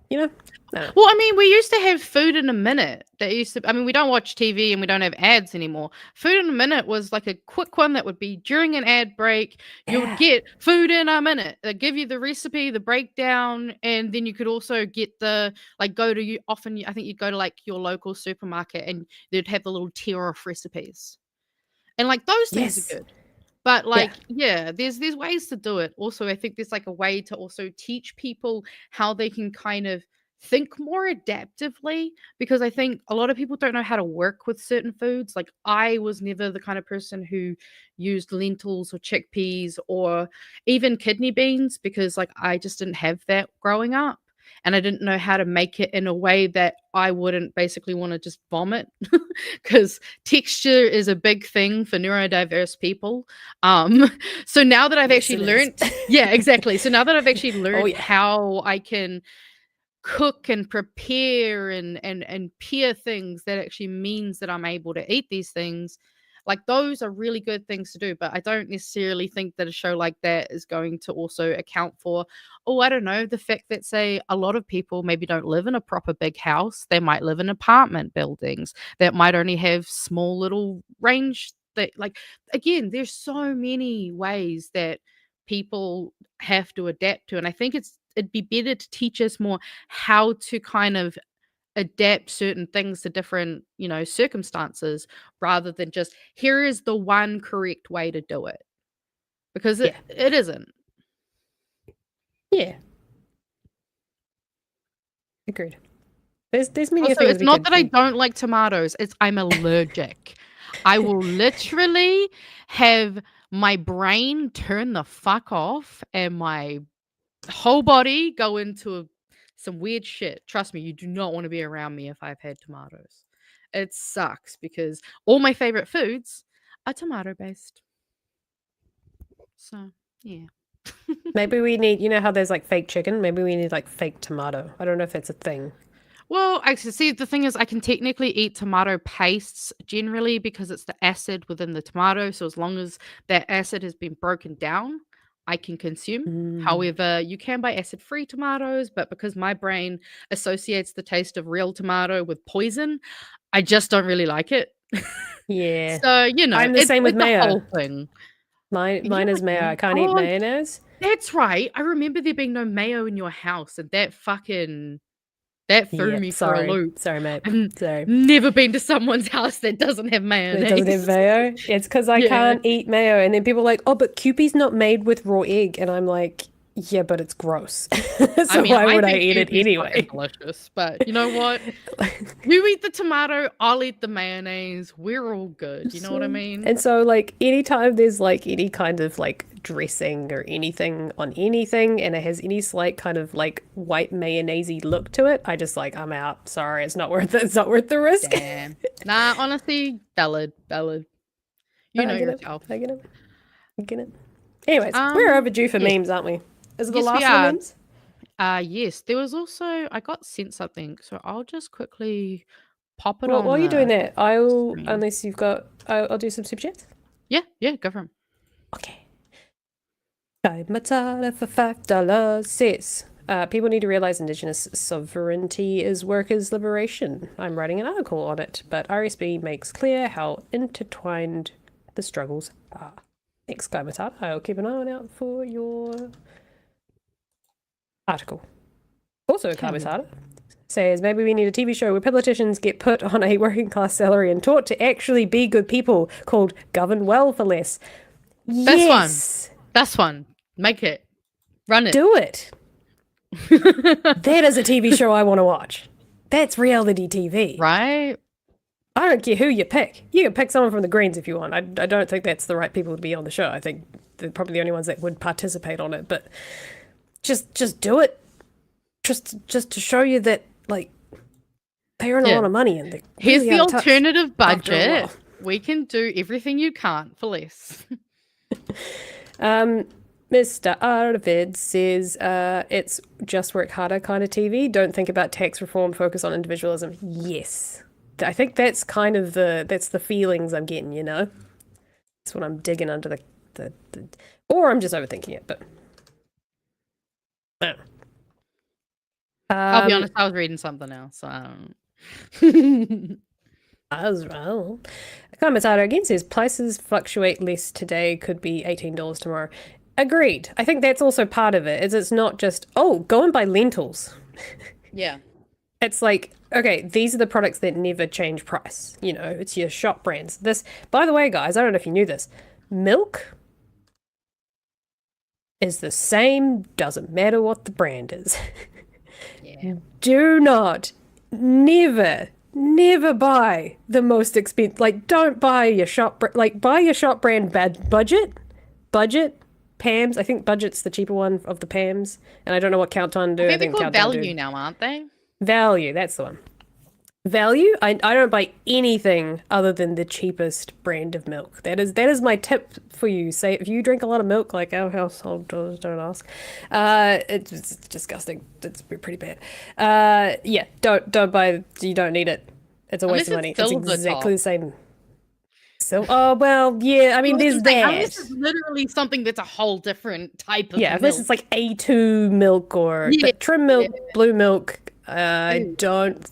[SPEAKER 2] You know?
[SPEAKER 3] Well, I mean, we used to have Food in a Minute. We don't watch TV and we don't have ads anymore. Food in a Minute was like a quick one that would be during an ad break. You would get Food in a Minute. They give you the recipe, the breakdown, and then you could also get I think you'd go to like your local supermarket and they'd have the little tier of recipes. And like those things are good. But there's ways to do it. Also, I think there's like a way to also teach people how they can kind of think more adaptively, because I think a lot of people don't know how to work with certain foods. Like I was never the kind of person who used lentils or chickpeas or even kidney beans, because like I just didn't have that growing up. And I didn't know how to make it in a way that I wouldn't basically want to just vomit, because texture is a big thing for neurodiverse people. So now that I've actually learned, exactly. So now that I've actually learned how I can cook and prepare and peer things, that actually means that I'm able to eat these things. Like those are really good things to do, but I don't necessarily think that a show like that is going to also account for, I don't know, the fact that, say, a lot of people maybe don't live in a proper big house. They might live in apartment buildings that might only have small little range. That, like, again, there's so many ways that people have to adapt to, and I think it'd be better to teach us more how to kind of adapt certain things to different, circumstances, rather than just here is the one correct way to do it, because it isn't.
[SPEAKER 2] Yeah, agreed. There's many
[SPEAKER 3] Also,
[SPEAKER 2] things.
[SPEAKER 3] it's not that I don't like tomatoes, it's I'm allergic. I will literally have my brain turn the fuck off and my whole body go into some weird shit. Trust me, you do not want to be around me if I've had tomatoes. It sucks because all my favorite foods are tomato based. So, yeah.
[SPEAKER 2] Maybe we need, how there's like fake chicken? Maybe we need like fake tomato. I don't know if that's a thing.
[SPEAKER 3] Well, actually, see, the thing is, I can technically eat tomato pastes generally because it's the acid within the tomato. So as long as that acid has been broken down, I can consume. However, you can buy acid-free tomatoes, but because my brain associates the taste of real tomato with poison, I just don't really like it.
[SPEAKER 2] Yeah.
[SPEAKER 3] So,
[SPEAKER 2] I'm the same with
[SPEAKER 3] it's a
[SPEAKER 2] mayo.
[SPEAKER 3] whole thing.
[SPEAKER 2] Mine is mayo. I can't eat mayonnaise.
[SPEAKER 3] That's right. I remember there being no mayo in your house, and that threw me for a loop.
[SPEAKER 2] Sorry, mate. Sorry.
[SPEAKER 3] Never been to someone's house that doesn't have mayonnaise.
[SPEAKER 2] That doesn't have mayo? It's because I can't eat mayo. And then people are like, but Kewpie's not made with raw egg. And I'm like, yeah, but it's gross. So why would I eat it anyway?
[SPEAKER 3] Delicious, but you know what? You eat the tomato, I'll eat the mayonnaise. We're all good. You know what I mean?
[SPEAKER 2] And so, like, anytime there's like any kind of like dressing or anything on anything, and it has any slight kind of like white mayonnaise-y look to it, I just like, I'm out. Sorry, it's not worth it. It's not worth the risk.
[SPEAKER 3] Damn. Nah, honestly, valid. You know yourself.
[SPEAKER 2] I get it. Anyways, we're overdue for memes, aren't we? Is it the last one memes?
[SPEAKER 3] Yes. There was also, I got sent something, so I'll just quickly pop it on.
[SPEAKER 2] While you're doing that, unless you've got, I'll do some super chats.
[SPEAKER 3] Yeah, go for them.
[SPEAKER 2] Okay. Matata for $5 says, people need to realize Indigenous sovereignty is workers' liberation. I'm writing an article on it, but RSB makes clear how intertwined the struggles are. Thanks, Guy Matata. I'll keep an eye out for your article. Also, Guy Matata says maybe we need a TV show where politicians get put on a working class salary and taught to actually be good people, called Govern Well for Less. Yes.
[SPEAKER 3] That's one. Make it. Run it.
[SPEAKER 2] Do it. That is a TV show I want to watch. That's reality TV.
[SPEAKER 3] Right?
[SPEAKER 2] I don't care who you pick. You can pick someone from the Greens if you want. I don't think that's the right people to be on the show. I think they're probably the only ones that would participate on it. But just do it. Just to show you that, like, they earn a lot of money. And
[SPEAKER 3] here's
[SPEAKER 2] really
[SPEAKER 3] the
[SPEAKER 2] out of touch
[SPEAKER 3] alternative
[SPEAKER 2] after a
[SPEAKER 3] budget.
[SPEAKER 2] while.
[SPEAKER 3] We can do everything you can't for less.
[SPEAKER 2] Mr. Arvid says it's just work harder kind of TV. Don't think about tax reform. Focus on individualism. Yes. I think that's kind of the feelings I'm getting, you know? That's what I'm digging under the or I'm just overthinking it, but
[SPEAKER 3] I'll be honest, I was reading something else. So I don't
[SPEAKER 2] as well. A commentator again says prices fluctuate less today, could be $18 tomorrow. Agreed. I think that's also part of it. It's not just, go and buy lentils.
[SPEAKER 3] Yeah.
[SPEAKER 2] It's like, okay, these are the products that never change price. You know, it's your shop brands. This, by the way, guys, I don't know if you knew this. Milk is the same, doesn't matter what the brand is.
[SPEAKER 3] Yeah.
[SPEAKER 2] Do not, never buy the most expensive. Like, don't buy your shop, buy your shop brand budget, Pam's. I think Budget's the cheaper one of the Pam's. And I don't know what Countdown do.
[SPEAKER 3] I think they're called
[SPEAKER 2] Countdown
[SPEAKER 3] Value
[SPEAKER 2] do.
[SPEAKER 3] now, aren't they?
[SPEAKER 2] Value, that's the one. Value, I don't buy anything other than the cheapest brand of milk. That is my tip for you. Say if you drink a lot of milk, like our household does, don't ask. It's disgusting. It's pretty bad. Yeah, don't buy. You don't need it. It's a waste of money. It's exactly the same. So, well, yeah. I mean, there's that.
[SPEAKER 3] This is literally something that's a whole different type of milk.
[SPEAKER 2] This is like A2 milk or but trim milk, blue milk. I don't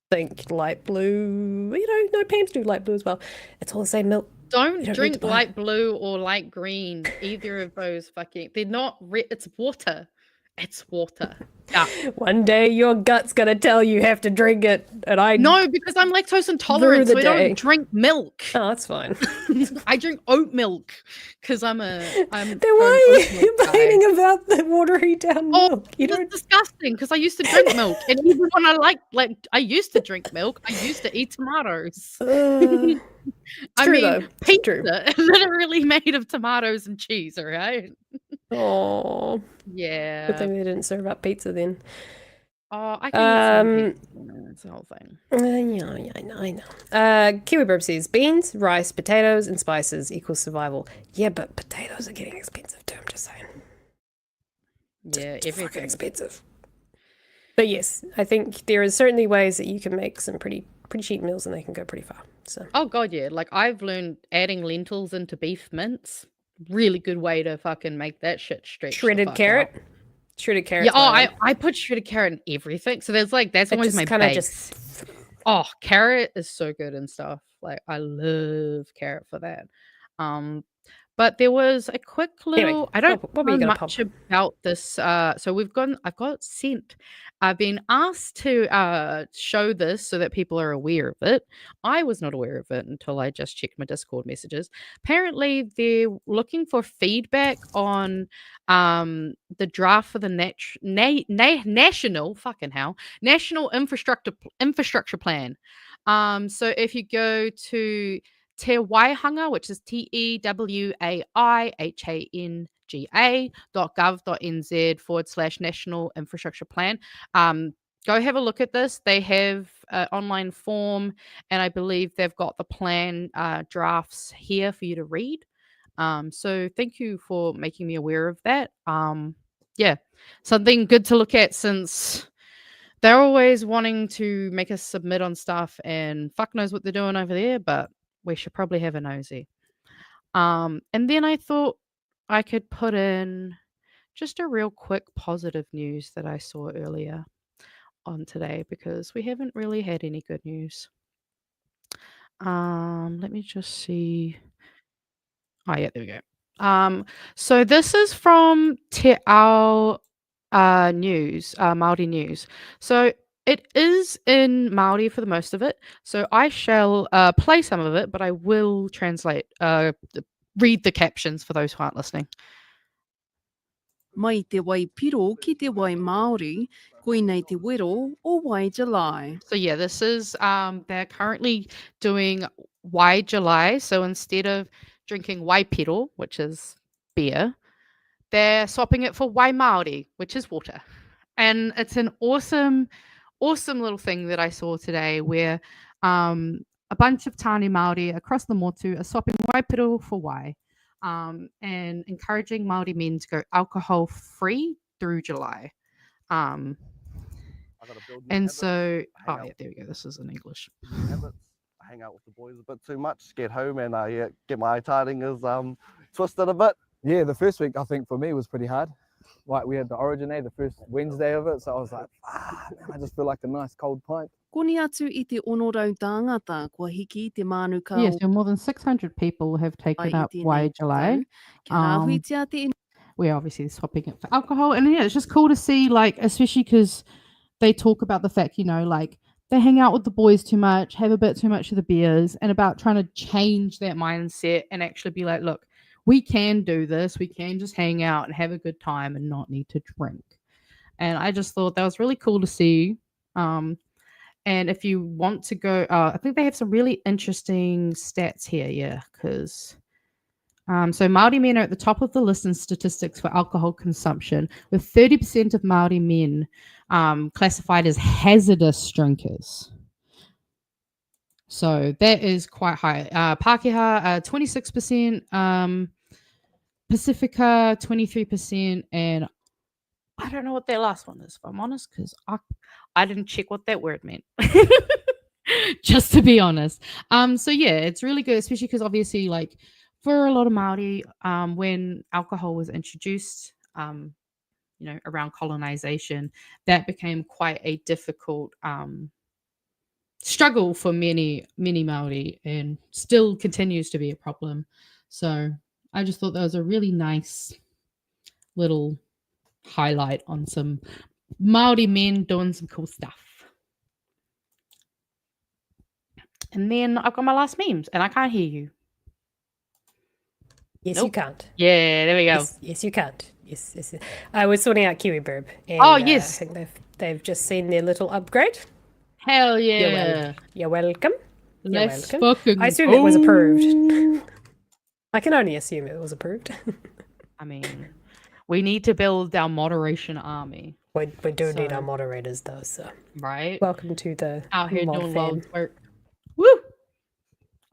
[SPEAKER 2] think light blue. You know, no, Pam's do light blue as well. It's all the same milk.
[SPEAKER 3] Don't drink light blue or light green. Either of those they're not it's water. It's water. Yeah.
[SPEAKER 2] One day your gut's gonna tell you have to drink it, and
[SPEAKER 3] no, because I'm lactose intolerant, so I don't drink milk.
[SPEAKER 2] Oh, that's fine.
[SPEAKER 3] I drink oat milk because I'm.
[SPEAKER 2] Then why are you complaining about the watery down milk?
[SPEAKER 3] It's disgusting because I used to drink milk, and even when I used to drink milk, I used to eat tomatoes. I mean, pizza literally made of tomatoes and cheese. All right.
[SPEAKER 2] Oh.
[SPEAKER 3] Yeah.
[SPEAKER 2] Good thing they didn't serve up pizza then.
[SPEAKER 3] Oh, I can eat some pizza. That's the whole thing.
[SPEAKER 2] Yeah, I know. Kiwi Burp says beans, rice, potatoes, and spices equals survival. Yeah, but potatoes are getting expensive too. I'm just saying.
[SPEAKER 3] Yeah,
[SPEAKER 2] everything expensive. But yes, I think there are certainly ways that you can make some pretty cheap meals, and they can go pretty far. So.
[SPEAKER 3] Oh god, yeah. Like I've learned adding lentils into beef mince. Really good way to fucking make that shit stretch.
[SPEAKER 2] Shredded carrot.
[SPEAKER 3] Out.
[SPEAKER 2] Shredded carrot.
[SPEAKER 3] Yeah, I put shredded carrot in everything. So there's that's always my base. Oh, carrot is so good and stuff. Like I love carrot for that. But there was a quick little.
[SPEAKER 2] Anyway,
[SPEAKER 3] I don't know much about this. So I've got it sent. I've been asked to show this so that people are aware of it. I was not aware of it until I just checked my Discord messages. Apparently, they're looking for feedback on the draft for the national infrastructure plan. So if you go to Te Waihanga, which is TEWAIHANGA.gov.nz/national infrastructure plan. Go have a look at this. They have an online form, and I believe they've got the plan drafts here for you to read. So thank you for making me aware of that. Yeah, something good to look at since they're always wanting to make us submit on stuff, and fuck knows what they're doing over there, but we should probably have a nosy. And then I thought I could put in just a real quick positive news that I saw earlier on today because we haven't really had any good news. Let me just see Oh yeah, there we go. So this is from Te Ao News, Māori News. So it is in Māori for the most of it. So I shall play some of it, but I will translate, read the captions for those who aren't listening.
[SPEAKER 12] Mai te wai piro ki te wai Māori, koinei te wero o wai July.
[SPEAKER 3] So yeah, this is they're currently doing Wai July. So instead of drinking Wai Piro, which is beer, they're swapping it for Wai Māori, which is water. And it's an awesome little thing that I saw today where a bunch of Tāne Māori across the motu are swapping Wai Piro for Wai. And encouraging Māori men to go alcohol free through July. And so, oh yeah, there we go. This is in English.
[SPEAKER 13] I hang out with the boys a bit too much, get home and I get my tidings twisted a bit.
[SPEAKER 14] Yeah, the first week I think for me was pretty hard. Like we had the Origin Day, the first Wednesday of it, so I was like, man, I just feel like a nice cold pint.
[SPEAKER 12] Koni atu I te onorau tāngata kua hiki te manu ka
[SPEAKER 3] Yeah, so more than 600 people have taken up Wai July. We're obviously swapping it for alcohol. And yeah, it's just cool to see, like, especially because they talk about the fact, you know, like they hang out with the boys too much, have a bit too much of the beers, and about trying to change that mindset and actually be like, look, we can do this. We can just hang out and have a good time and not need to drink. And I just thought that was really cool to see. And if you want to go, I think they have some really interesting stats here. Yeah, because so Māori men are at the top of the list in statistics for alcohol consumption, with 30% of Māori men classified as hazardous drinkers. So that is quite high. Pākehā, 26%, Pacifica, 23%, and I don't know what that last one is, if I'm honest, because I didn't check what that word meant. Just to be honest. So yeah, it's really good, especially because obviously, like, for a lot of Māori, when alcohol was introduced, you know, around colonization, that became quite a difficult struggle for many Māori, and still continues to be a problem. So I just thought that was a really nice little highlight on some Māori men doing some cool stuff. And then I've got my last memes, and I can't hear you.
[SPEAKER 2] Yes,
[SPEAKER 3] Nope.
[SPEAKER 2] you can't.
[SPEAKER 3] Yeah, there we go.
[SPEAKER 2] Yes, you can't. Yes. I was sorting out Kiwi Burb. And,
[SPEAKER 3] Oh, yes.
[SPEAKER 2] I think they've just seen their little upgrade.
[SPEAKER 3] Hell yeah.
[SPEAKER 2] You're welcome. You're
[SPEAKER 3] Let's
[SPEAKER 2] welcome.
[SPEAKER 3] fucking
[SPEAKER 2] I assume it was approved. I can only assume it was approved.
[SPEAKER 3] I mean, we need to build our moderation army.
[SPEAKER 2] We do need
[SPEAKER 3] So-
[SPEAKER 2] our moderators, though. So
[SPEAKER 3] Right?
[SPEAKER 2] welcome to the
[SPEAKER 3] Out here
[SPEAKER 2] mod
[SPEAKER 3] doing
[SPEAKER 2] fam.
[SPEAKER 3] loads of work. Woo!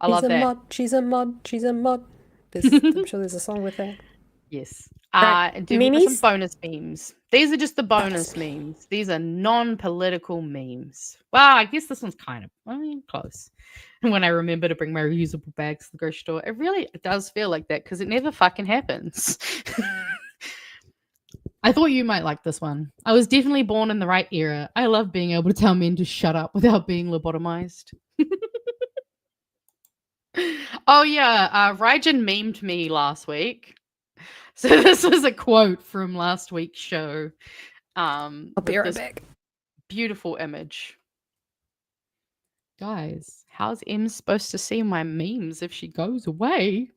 [SPEAKER 3] I love that.
[SPEAKER 2] She's a mod. She's a mod. I'm sure there's a song with that.
[SPEAKER 3] Yes.
[SPEAKER 2] Right,
[SPEAKER 3] Do we have some
[SPEAKER 2] memes?
[SPEAKER 3] bonus memes? These are just the bonus memes. These are non-political memes. Well, I guess this one's kind of close. When I remember to bring my reusable bags to the grocery store, it really does feel like that because it never fucking happens. I thought you might like this one. I was definitely born in the right era. I love being able to tell men to shut up without being lobotomized. Oh yeah, Ryjan memed me last week. So this was a quote from last week's show.
[SPEAKER 2] I'll be right back.
[SPEAKER 3] Beautiful image. Guys, how's Em supposed to see my memes if she goes away?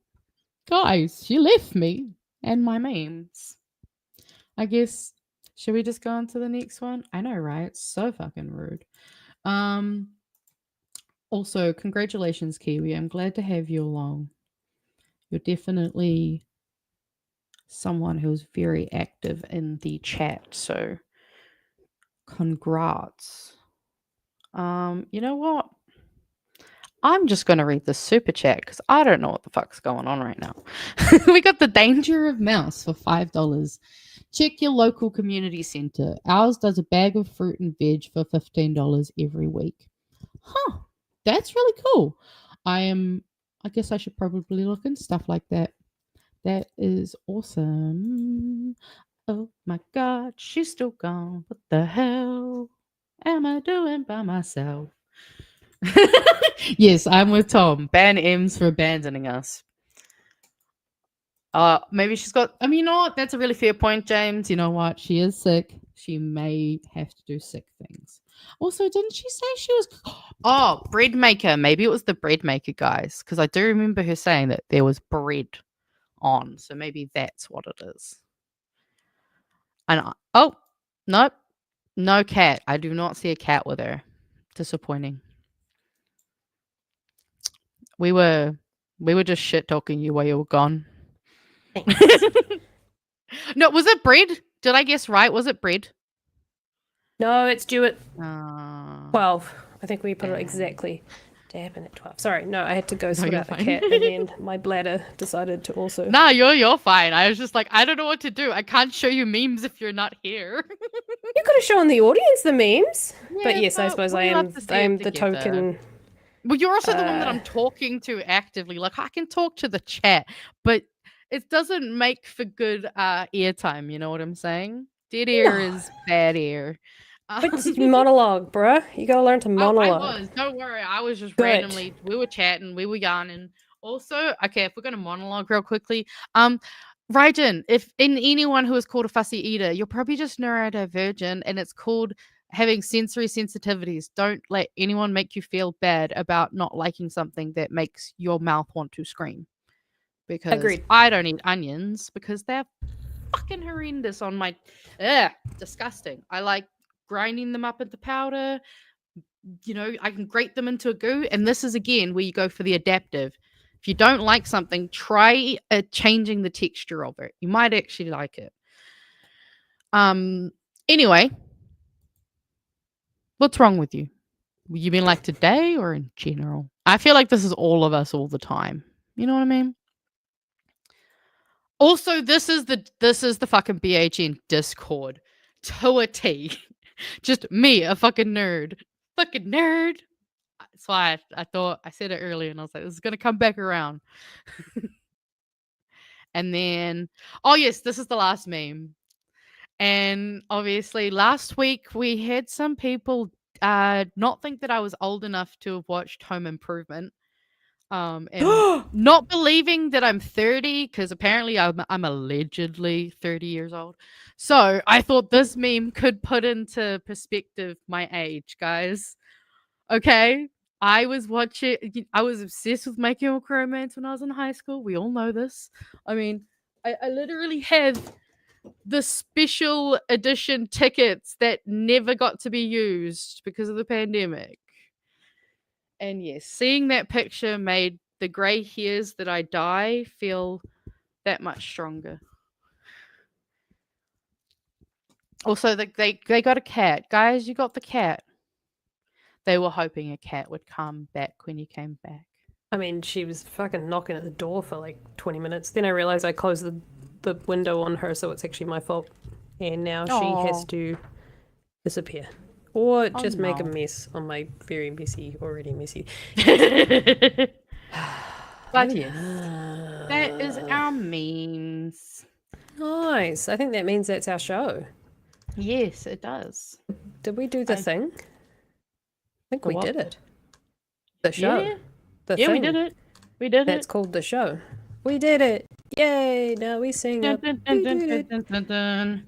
[SPEAKER 3] Guys, she left me and my memes. I guess, should we just go on to the next one? I know, right? It's so fucking rude. Also, congratulations, Kiwi. I'm glad to have you along. You're definitely someone who's very active in the chat, so congrats. You know what? I'm just going to read the super chat because I don't know what the fuck's going on right now. We got the Danger of Mouse for $5. Check your local community center. Ours does a bag of fruit and veg for $15 every week. Huh. That's really cool. I guess I should probably look into stuff like that. That is awesome. Oh my God, she's still gone. What the hell am I doing by myself? Yes, I'm with Tom. Ban M's for abandoning us. Maybe she's got. I mean, you know what? That's a really fair point, James. You know what? She is sick. She may have to do sick things. Also, didn't she say she was? Oh, bread maker. Maybe it was the bread maker, guys, because I do remember her saying that there was bread on. So maybe that's what it is. And oh, nope, no cat. I do not see a cat with her. Disappointing. We were just shit talking you while you were gone. No, was it bread? Did I guess right? Was it bread?
[SPEAKER 2] No, it's due at 12. I think we put it exactly. Damn it, at 12. Sorry, no, I had to go sort
[SPEAKER 3] you're
[SPEAKER 2] out the
[SPEAKER 3] fine.
[SPEAKER 2] cat, and then my bladder decided to also.
[SPEAKER 3] Nah, you're fine. I was just like, I don't know what to do. I can't show you memes if you're not here.
[SPEAKER 2] You could have shown the audience the memes. But
[SPEAKER 3] Yeah,
[SPEAKER 2] yes, I
[SPEAKER 3] but
[SPEAKER 2] suppose
[SPEAKER 3] we
[SPEAKER 2] I
[SPEAKER 3] have
[SPEAKER 2] am.
[SPEAKER 3] to see
[SPEAKER 2] I
[SPEAKER 3] it
[SPEAKER 2] am the
[SPEAKER 3] together.
[SPEAKER 2] token.
[SPEAKER 3] Well, you're also the one that I'm talking to actively. Like, I can talk to the chat, but it doesn't make for good airtime. You know what I'm saying? Dead air is bad air.
[SPEAKER 2] It's monologue, bruh. You gotta learn to monologue.
[SPEAKER 3] I was. Don't worry. I was just
[SPEAKER 2] Good.
[SPEAKER 3] randomly. We were chatting. We were yarning. Also, okay, if we're gonna monologue real quickly, Raiden, if in anyone who is called a fussy eater, you're probably just neurodivergent, and it's called having sensory sensitivities. Don't let anyone make you feel bad about not liking something that makes your mouth want to scream. Because
[SPEAKER 2] Agreed.
[SPEAKER 3] I don't eat onions because they're fucking horrendous on my. Disgusting. I like grinding them up into powder. You know, I can grate them into a goo, and this is again where you go for the adaptive. If you don't like something, try changing the texture of it. You might actually like it. Anyway, what's wrong with you? You mean like today or in general? I feel like this is all of us all the time. You know what I mean? Also, this is the fucking BHN Discord to a T. Just me, a fucking nerd. Fucking nerd. That's why I thought I said it earlier and I was like, this is gonna come back around. And then, oh yes, this is the last meme. And obviously last week we had some people not think that I was old enough to have watched Home Improvement. And not believing that I'm 30 because apparently I'm allegedly 30 years old. So I thought this meme could put into perspective my age, guys. Okay, I was obsessed with My Chemical Romance when I was in high school. We all know this. I mean, I literally have the special edition tickets that never got to be used because of the pandemic. And yes, seeing that picture made the grey hairs that I dye feel that much stronger. Also, they got a cat. Guys, you got the cat. They were hoping a cat would come back when you came back.
[SPEAKER 2] I mean, she was fucking knocking at the door for like 20 minutes. Then I realized I closed the window on her, so it's actually my fault. And now she has to disappear. Or just make a mess on my already messy.
[SPEAKER 3] But yes, that is our memes.
[SPEAKER 2] Nice. I think that means that's our show.
[SPEAKER 3] Yes, it does.
[SPEAKER 2] Did we do the thing? I think we did it. The show.
[SPEAKER 3] Yeah,
[SPEAKER 2] The
[SPEAKER 3] we
[SPEAKER 2] thing.
[SPEAKER 3] did it. We did
[SPEAKER 2] That's
[SPEAKER 3] it.
[SPEAKER 2] called the show. We did it. Yay. Now we sing
[SPEAKER 3] Dun,
[SPEAKER 2] up.
[SPEAKER 3] dun,
[SPEAKER 2] We
[SPEAKER 3] dun,
[SPEAKER 2] did
[SPEAKER 3] dun,
[SPEAKER 2] it.
[SPEAKER 3] dun, dun, dun.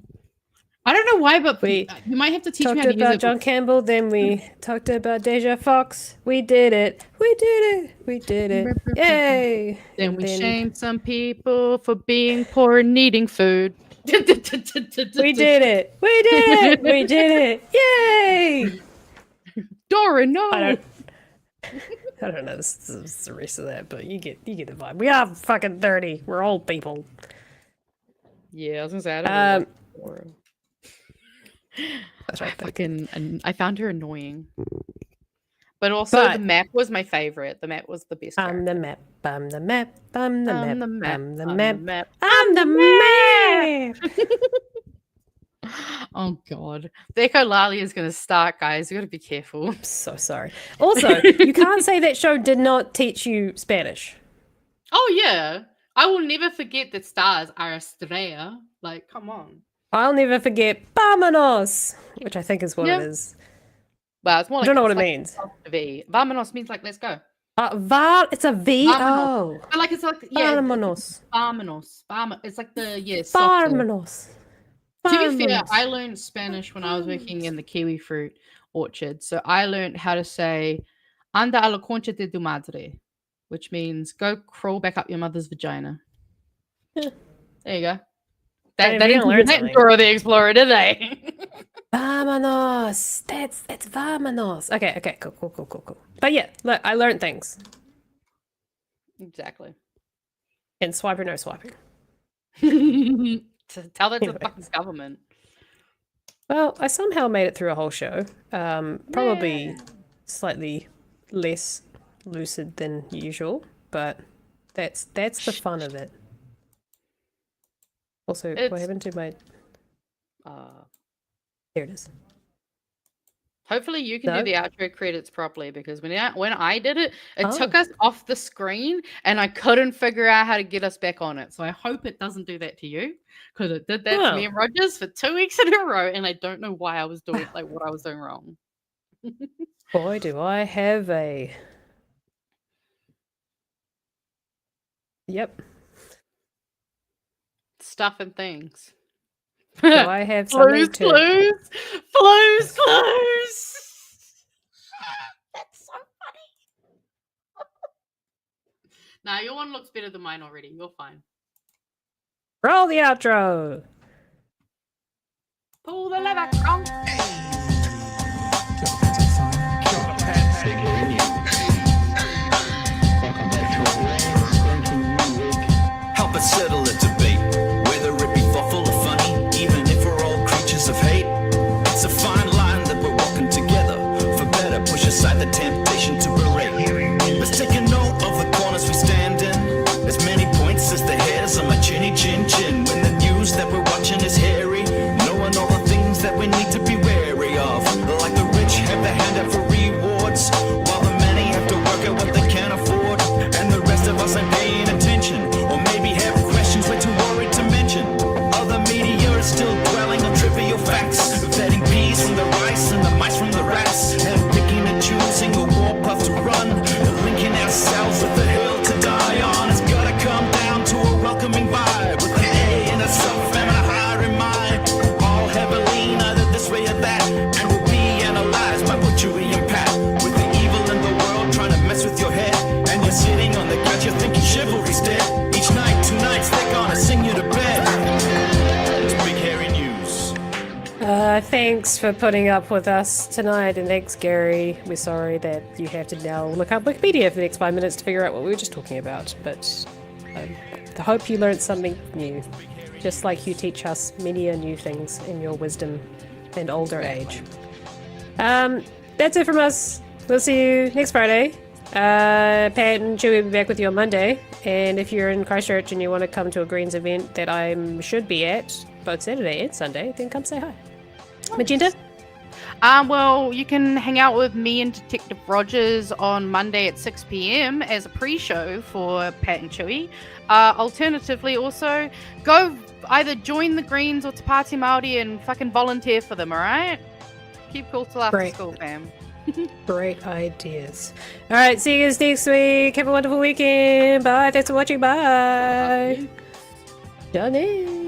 [SPEAKER 3] I don't know why, but
[SPEAKER 2] We
[SPEAKER 3] you might have to teach me
[SPEAKER 2] talked
[SPEAKER 3] how to use
[SPEAKER 2] about
[SPEAKER 3] it.
[SPEAKER 2] John Campbell, then we talked about Deja Foxx. We did it. We did it. We did it. Yay.
[SPEAKER 3] Then
[SPEAKER 2] And
[SPEAKER 3] we shamed some people for being poor and needing food.
[SPEAKER 2] We did it. We did it. We did it. Yay.
[SPEAKER 3] Dora, no.
[SPEAKER 2] I don't know the rest of that, but you get the vibe. We are fucking 30. We're old people.
[SPEAKER 3] Yeah, I was gonna say I don't know what Dora.
[SPEAKER 2] That's right.
[SPEAKER 3] I found her annoying. But also the map was my favorite. The map was the best.
[SPEAKER 2] I'm the map. I'm the map. I'm the map.
[SPEAKER 3] I'm the map.
[SPEAKER 2] I'm the
[SPEAKER 3] I'm
[SPEAKER 2] map.
[SPEAKER 3] the map.
[SPEAKER 2] I'm the map.
[SPEAKER 3] Oh god. The echolalia is gonna start, guys. You gotta be careful.
[SPEAKER 2] I'm so sorry. Also, you can't say that show did not teach you Spanish.
[SPEAKER 3] Oh yeah. I will never forget that stars are estrella. Like, come on.
[SPEAKER 2] I'll never forget Vámonos, which I think is what
[SPEAKER 3] Yeah.
[SPEAKER 2] it is.
[SPEAKER 3] Well, it's more like
[SPEAKER 2] I don't know what it
[SPEAKER 3] like
[SPEAKER 2] means.
[SPEAKER 3] V. Vámonos means like let's go.
[SPEAKER 2] It's a V. Oh.
[SPEAKER 3] But like it's like
[SPEAKER 2] Vámonos.
[SPEAKER 3] It's like the softer.
[SPEAKER 2] Vámonos.
[SPEAKER 3] To be fair, I learned Spanish when I was working in the kiwi fruit orchard. So I learned how to say "Anda a la concha de tu madre," which means go crawl back up your mother's vagina. There you go. They didn't learn that in Dora the Explorer, did they?
[SPEAKER 2] Vámonos. That's vámonos. Okay, cool. But yeah, look, I learned things.
[SPEAKER 3] Exactly.
[SPEAKER 2] And swipe or no swiping.
[SPEAKER 3] To tell that to the fucking government.
[SPEAKER 2] Well, I somehow made it through a whole show. Probably slightly less lucid than usual, but that's the fun of it. Also, what happened to my... There it is.
[SPEAKER 3] Hopefully you can do the outro credits properly, because when I did it, it took us off the screen and I couldn't figure out how to get us back on it. So I hope it doesn't do that to you, because it did that to me and Rogers for 2 weeks in a row, and I don't know why I was doing what I was doing wrong.
[SPEAKER 2] Boy, do I have a... Yep.
[SPEAKER 3] Stuff and things.
[SPEAKER 2] Do I have something to...
[SPEAKER 3] Clues! That's so funny. Nah, your one looks better than mine already. You're fine.
[SPEAKER 2] Roll the outro!
[SPEAKER 3] Pull the lever, Chung!
[SPEAKER 15] Help us settle a debate, whether it be thoughtful or funny, even if we're all creatures of hate. It's a fine line that we're walking together. For better, push aside the temptation to berate. Let's take a note of the corners we stand in. As many points as the hairs on my chinny chin chin. When the news that we're watching is hairy, knowing all the things that we need to be wary of. Like the rich have the hand out for rewards, while the many have to work at what they can't afford. And the rest of us ain't paying attention, or maybe have questions we're too worried to mention. Other media is still dwelling on trivial facts, vetting peas from the rice and the mice from the rats, and picking and choosing a warpath to run, and linking ourselves with the hill to die on. It's gotta come down to a welcoming vibe, with an A and a self and a higher in mind. All heavily, neither this way or that, and we'll be analyzed by both Chewie and Pat, with the evil in the world trying to mess with your head, and you're sitting on the couch, you're thinking chivalry's dead. Each night, 2 nights, they're gonna sing you to bed. It's big hairy news.
[SPEAKER 2] Thanks for putting up with us tonight, and thanks, Gary. We're sorry that you have to now look up Wikipedia for the next 5 minutes to figure out what we were just talking about, but I hope you learned something new, just like you teach us many new things in your wisdom and older age. That's it from us. We'll see you next Friday. Pat and Chewie will be back with you on Monday, and if you're in Christchurch and you want to come to a Greens event that I should be at both Saturday and Sunday, then come say hi. Magenta?
[SPEAKER 3] Well, you can hang out with me and Detective Rogers on Monday at 6 p.m. as a pre-show for Pat and Chewie. Alternatively, also, go either join the Greens or Te Pāti Māori and fucking volunteer for them, alright? Keep cool till after school, fam.
[SPEAKER 2] Great ideas. Alright, see you guys next week. Have a wonderful weekend. Bye. Thanks for watching. Bye. Johnny.